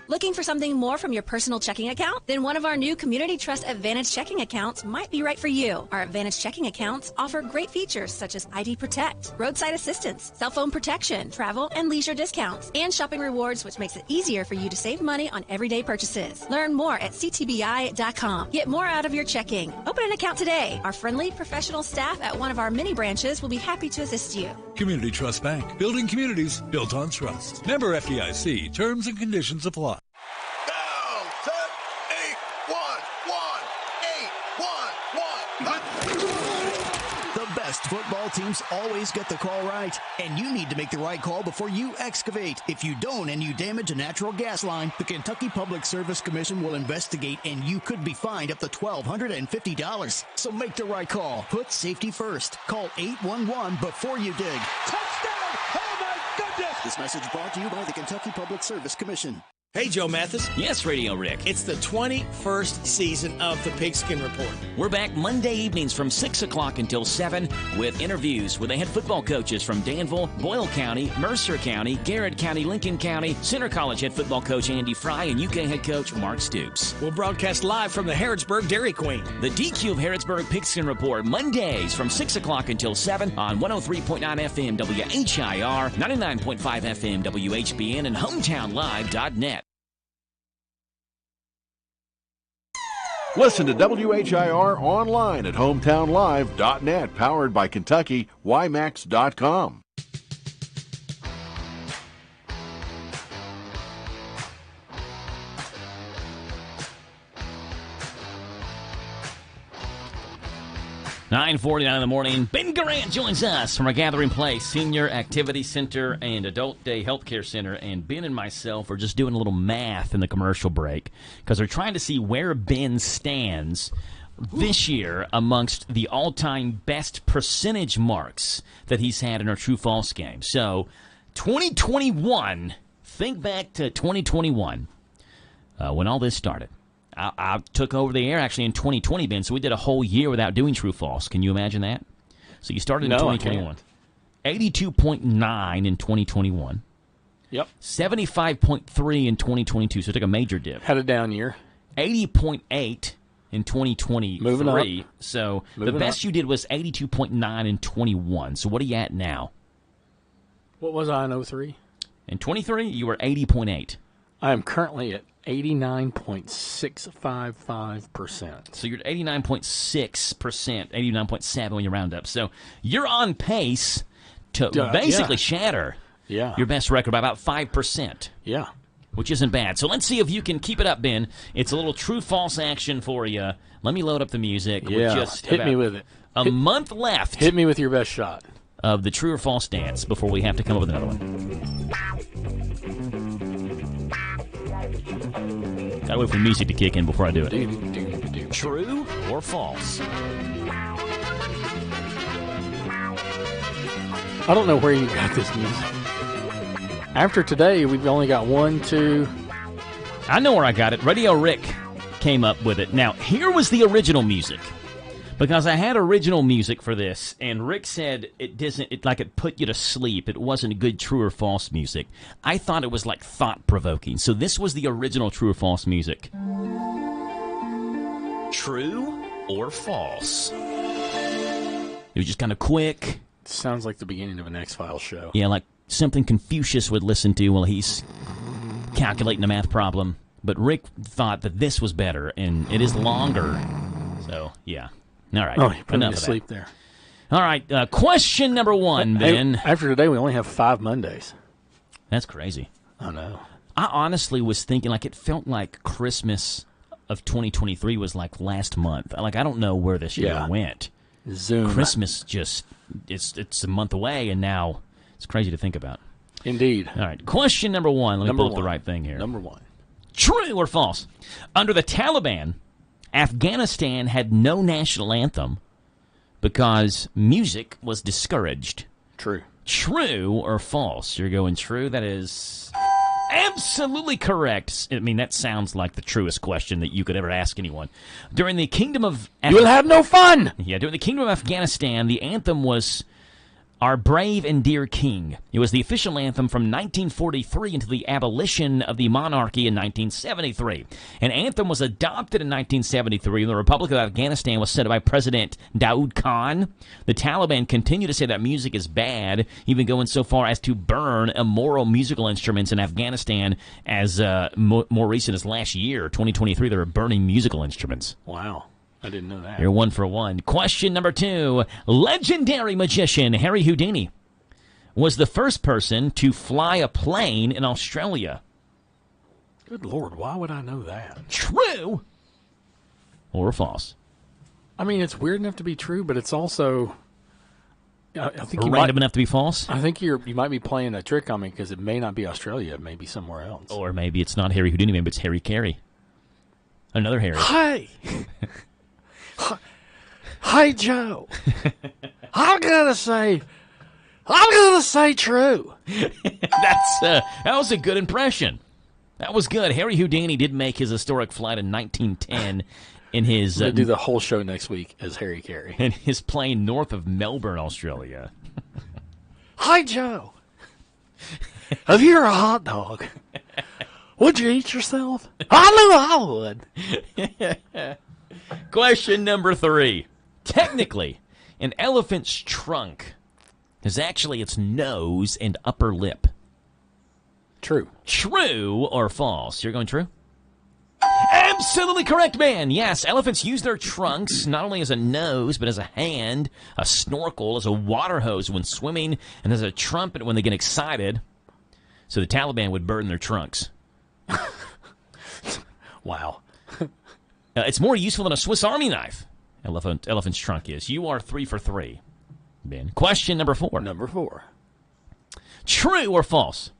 Speaker 5: Looking for something more from your personal checking account? Then one of our new Community Trust Advantage checking accounts might be right for you. Our Advantage checking accounts offer great features such as ID Protect, roadside assistance, cell phone protection, travel and leisure discounts, and shopping rewards, which makes it easier for you to save money on everyday purchases. Learn more at ctbi.com. Get more out of your checking. Open an account today. Our friendly, professional staff at one of our many branches will be happy to assist you.
Speaker 10: Community Trust Bank. Building communities built on trust. Member FDIC. Terms and conditions apply.
Speaker 11: The
Speaker 7: best football teams always get the call right, and you need to make the right call before you excavate. If you don't and you damage a natural gas line, the Kentucky Public Service Commission will investigate, and you could be fined up to $1,250. So make the right call. Put safety first. Call 811 before you dig. Touchdown! Oh my goodness! This message brought to you by the Kentucky Public Service Commission.
Speaker 8: Hey, Joe Mathis.
Speaker 1: Yes, Radio Rick.
Speaker 8: It's the 21st season of the Pigskin Report.
Speaker 1: We're back Monday evenings from 6 o'clock until 7 with interviews with the head football coaches from Danville, Boyle County, Mercer County, Garrett County, Lincoln County, Center College head football coach Andy Fry, and UK head coach Mark Stoops.
Speaker 8: We'll broadcast live from the Harrodsburg Dairy Queen.
Speaker 1: The DQ of Harrodsburg Pigskin Report, Mondays from 6 o'clock until 7 on 103.9 FM WHIR, 99.5 FM WHBN, and HometownLive.net.
Speaker 19: Listen to WHIR online at hometownlive.net, powered by Kentucky, YMAX.com.
Speaker 1: (9:49 in the morning). Ben Garant joins us from our Gathering Place Senior Activity Center and Adult Day Healthcare Center. And Ben and myself are just doing a little math in the commercial break because we're trying to see where Ben stands this year amongst the all-time best percentage marks that he's had in our true-false game. So, 2021, think back to 2021 when all this started. I took over the air actually in 2020, Ben, so we did a whole year without doing true-false. Can you imagine that? So you started in 2021. 82.9 in 2021.
Speaker 9: Yep.
Speaker 1: 75.3 in 2022, so it took a major dip.
Speaker 9: Had a down year.
Speaker 1: 80.8 in 2023.
Speaker 9: Moving up.
Speaker 1: So the best you did was 82.9 in 21. So what are you at now?
Speaker 9: What was I in 03?
Speaker 1: In 23, you were 80.8.
Speaker 9: I am currently at 89.655%.
Speaker 1: So you're at 89.6%, 89.7 when you round up. So you're on pace to basically shatter your best record by about 5%.
Speaker 9: Yeah.
Speaker 1: Which isn't bad. So let's see if you can keep it up, Ben. It's a little true-false action for you. Let me load up the music.
Speaker 9: Yeah,
Speaker 1: just
Speaker 9: hit me with it.
Speaker 1: A month left.
Speaker 9: Hit me with your best shot.
Speaker 1: Of the true or false dance before we have to come up with another one. Gotta wait for the music to kick in before I do it. True or false?
Speaker 9: I don't know where you got this music. After today, we've only got 1, 2.
Speaker 1: I know where I got it. Radio Rick came up with it. Now, here was the original music. Because I had original music for this, and Rick said it put you to sleep. It wasn't good true or false music. I thought it was like thought-provoking. So this was the original true or false music. True or false? It was just kind of quick.
Speaker 9: Sounds like the beginning of an X-Files show.
Speaker 1: Yeah, like something Confucius would listen to while he's calculating a math problem. But Rick thought that this was better, and it is longer. So, yeah. All right.
Speaker 9: Oh, you put me
Speaker 1: Enough
Speaker 9: to
Speaker 1: of
Speaker 9: sleep
Speaker 1: that.
Speaker 9: there.
Speaker 1: All right. Question number one, Ben.
Speaker 9: After today, we only have 5 Mondays.
Speaker 1: That's crazy.
Speaker 9: I know.
Speaker 1: I honestly was thinking, it felt like Christmas of 2023 was like last month. I don't know where this year went.
Speaker 9: Zoom.
Speaker 1: Christmas it's a month away, and now it's crazy to think about.
Speaker 9: Indeed.
Speaker 1: All right. Question number one. Let me pull up the right thing here.
Speaker 9: Number one.
Speaker 1: True or false? Under the Taliban, Afghanistan had no national anthem because music was discouraged.
Speaker 9: True.
Speaker 1: True or false? You're going true. That is absolutely correct. I mean, that sounds like the truest question that you could ever ask anyone. During the Kingdom of...
Speaker 9: You will have no fun!
Speaker 1: Yeah, during the Kingdom of Afghanistan, the anthem was Our Brave and Dear King. It was the official anthem from 1943 until the abolition of the monarchy in 1973. An anthem was adopted in 1973 when the Republic of Afghanistan was set up by President Daoud Khan. The Taliban continue to say that music is bad, even going so far as to burn immoral musical instruments in Afghanistan as more recent as last year, 2023, they were burning musical instruments.
Speaker 9: Wow. I didn't know that.
Speaker 1: You're 1 for 1. Question number 2. Legendary magician Harry Houdini was the first person to fly a plane in Australia.
Speaker 9: Good Lord, why would I know that?
Speaker 1: True or false?
Speaker 9: I mean, it's weird enough to be true, but it's also I think
Speaker 1: or random enough to be false?
Speaker 9: I think you might be playing a trick on me because it may not be Australia. It may be somewhere else.
Speaker 1: Or maybe it's not Harry Houdini. Maybe it's Harry Carey. Another Harry.
Speaker 9: Hey! Hey, Joe. I'm gonna say true.
Speaker 1: That was a good impression. That was good. Harry Houdini did make his historic flight in 1910 in his...
Speaker 9: We'll do the whole show next week as Harry Carey.
Speaker 1: In his plane north of Melbourne, Australia.
Speaker 9: Hi, Joe. If you're a hot dog, would you eat yourself? I knew I would.
Speaker 1: Question number 3. Technically, an elephant's trunk is actually its nose and upper lip.
Speaker 9: True.
Speaker 1: True or false? You're going true? Absolutely correct, man. Yes, elephants use their trunks not only as a nose, but as a hand, a snorkel, as a water hose when swimming, and as a trumpet when they get excited. So the Taliban would burn their trunks.
Speaker 9: Wow.
Speaker 1: It's more useful than a Swiss Army knife. Elephant's trunk is. You are 3 for 3, Ben. Question number 4.
Speaker 9: Number 4.
Speaker 1: True or false?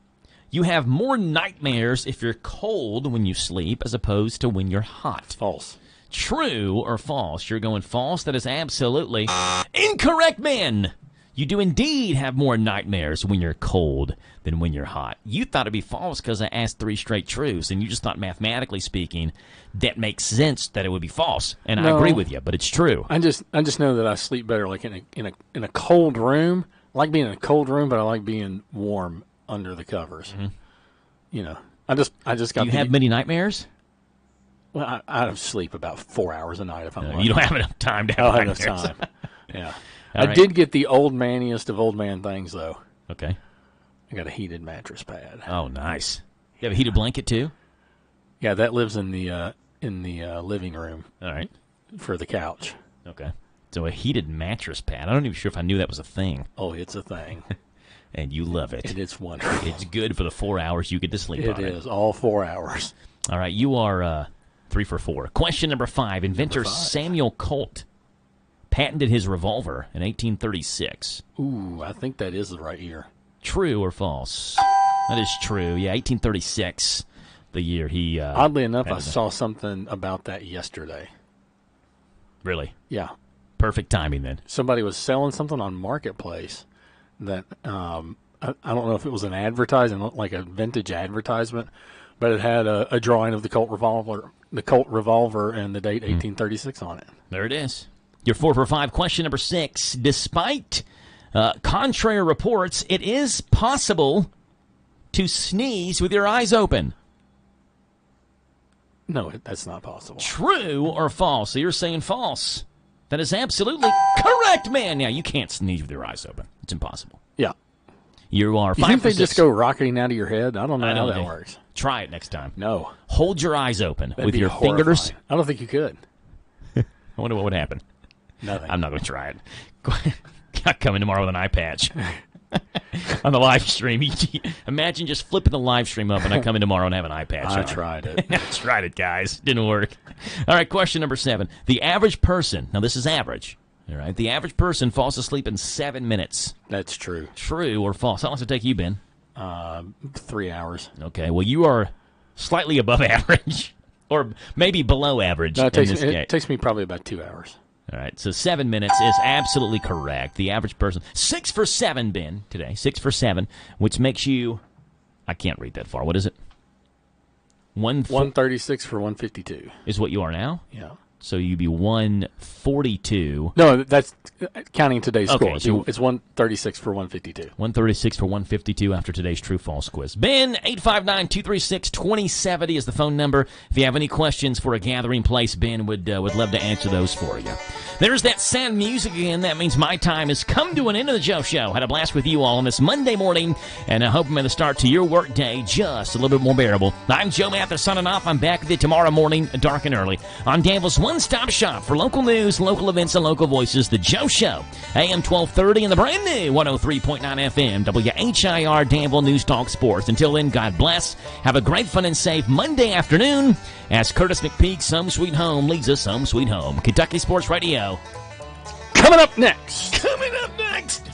Speaker 1: You have more nightmares if you're cold when you sleep as opposed to when you're hot.
Speaker 9: False.
Speaker 1: True or false? You're going false. That is absolutely incorrect, man. You do indeed have more nightmares when you're cold than when you're hot. You thought it'd be false because I asked 3 straight truths, and you just thought mathematically speaking that makes sense that it would be false. And
Speaker 9: No.
Speaker 1: I agree with you, but it's true.
Speaker 9: I just know that I sleep better like in a cold room. I like being in a cold room, but I like being warm under the covers.
Speaker 1: Mm-hmm.
Speaker 9: You know, I just got.
Speaker 1: Do you have many nightmares?
Speaker 9: Well, I sleep about 4 hours a night if I'm.
Speaker 1: You don't have enough time to have
Speaker 9: I don't have
Speaker 1: nightmares.
Speaker 9: enough time. Yeah,
Speaker 1: All
Speaker 9: I
Speaker 1: right.
Speaker 9: did get the old maniest of old man things though.
Speaker 1: Okay.
Speaker 9: I got a heated mattress pad.
Speaker 1: Oh, nice. You have a heated blanket too?
Speaker 9: Yeah, that lives in the living room.
Speaker 1: All right.
Speaker 9: For the couch.
Speaker 1: Okay. So a heated mattress pad. I don't even sure if I knew that was a thing.
Speaker 9: Oh, it's a thing.
Speaker 1: And you love it.
Speaker 9: It is wonderful.
Speaker 1: It's good for the 4 hours you get to sleep on it.
Speaker 9: It is, all 4 hours.
Speaker 1: All right, you are 3 for 4. Question number 5. Inventor Samuel Colt patented his revolver in 1836.
Speaker 9: Ooh, I think that is the right year.
Speaker 1: True or false? That is true. Yeah, 1836, the year he...
Speaker 9: Oddly enough, I
Speaker 1: patented it.
Speaker 9: saw something about that yesterday.
Speaker 1: Really?
Speaker 9: Yeah.
Speaker 1: Perfect timing then.
Speaker 9: Somebody was selling something on Marketplace that I don't know if it was an advertisement, like a vintage advertisement, but it had a drawing of the Colt revolver, and the date 1836 on it.
Speaker 1: There it is. You're 4 for 5. Question number 6. Despite contrary reports, it is possible to sneeze with your eyes open.
Speaker 9: No, that's not possible.
Speaker 1: True or false? So you're saying false. That is absolutely correct, man. Now, you can't sneeze with your eyes open. It's impossible.
Speaker 9: Yeah.
Speaker 1: You are 5
Speaker 9: You think
Speaker 1: for
Speaker 9: they
Speaker 1: 6.
Speaker 9: just go rocketing out of your head? I don't know how that works.
Speaker 1: Try it next time.
Speaker 9: No.
Speaker 1: Hold your eyes open
Speaker 9: That'd
Speaker 1: with
Speaker 9: be
Speaker 1: your
Speaker 9: horrifying.
Speaker 1: fingers.
Speaker 9: I don't think you could.
Speaker 1: I wonder what would happen.
Speaker 9: Nothing.
Speaker 1: I'm not going to try it. I come in tomorrow with an eye patch on the live stream. Imagine just flipping the live stream up, and I come in tomorrow and have an eye patch
Speaker 9: I
Speaker 1: on.
Speaker 9: tried it.
Speaker 1: I tried it, guys. Didn't work. All right, question number 7. The average person, now this is average, all right? The average person falls asleep in 7 minutes.
Speaker 9: That's true.
Speaker 1: True or false? How long does it take you, Ben?
Speaker 9: 3 hours.
Speaker 1: Okay, well, you are slightly above average, or maybe below average.
Speaker 9: No,
Speaker 1: in this
Speaker 9: it
Speaker 1: case.
Speaker 9: takes me probably about 2 hours.
Speaker 1: All right, so 7 minutes is absolutely correct. The average person, 6 for 7, Ben, today. 6 for 7, which makes you, I can't read that far. What is it?
Speaker 9: 136 for 152.
Speaker 1: Is what you are now?
Speaker 9: Yeah.
Speaker 1: So you'd be 142.
Speaker 9: No, that's counting today's
Speaker 1: Okay,
Speaker 9: score.
Speaker 1: so
Speaker 9: It's 136 for 152.
Speaker 1: 136 for 152 after today's true-false quiz. Ben, 859-236-2070 is the phone number. If you have any questions for a gathering place, Ben would love to answer those for you. There's that sad music again. That means my time has come to an end of the Joe Show. Had a blast with you all on this Monday morning, and I hope I'm going to start to your work day just a little bit more bearable. I'm Joe Mathis signing off. I'm back with you tomorrow morning, dark and early, on Danville's one-stop shop for local news, local events, and local voices, The Joe Show, AM 1230 and the brand new 103.9 FM, WHIR Danville News Talk Sports. Until then, God bless. Have a great, fun, and safe Monday afternoon as Curtis McPeak's Home Sweet Home leads us home sweet home. Kentucky Sports Radio.
Speaker 9: Coming up next.
Speaker 1: Coming up next.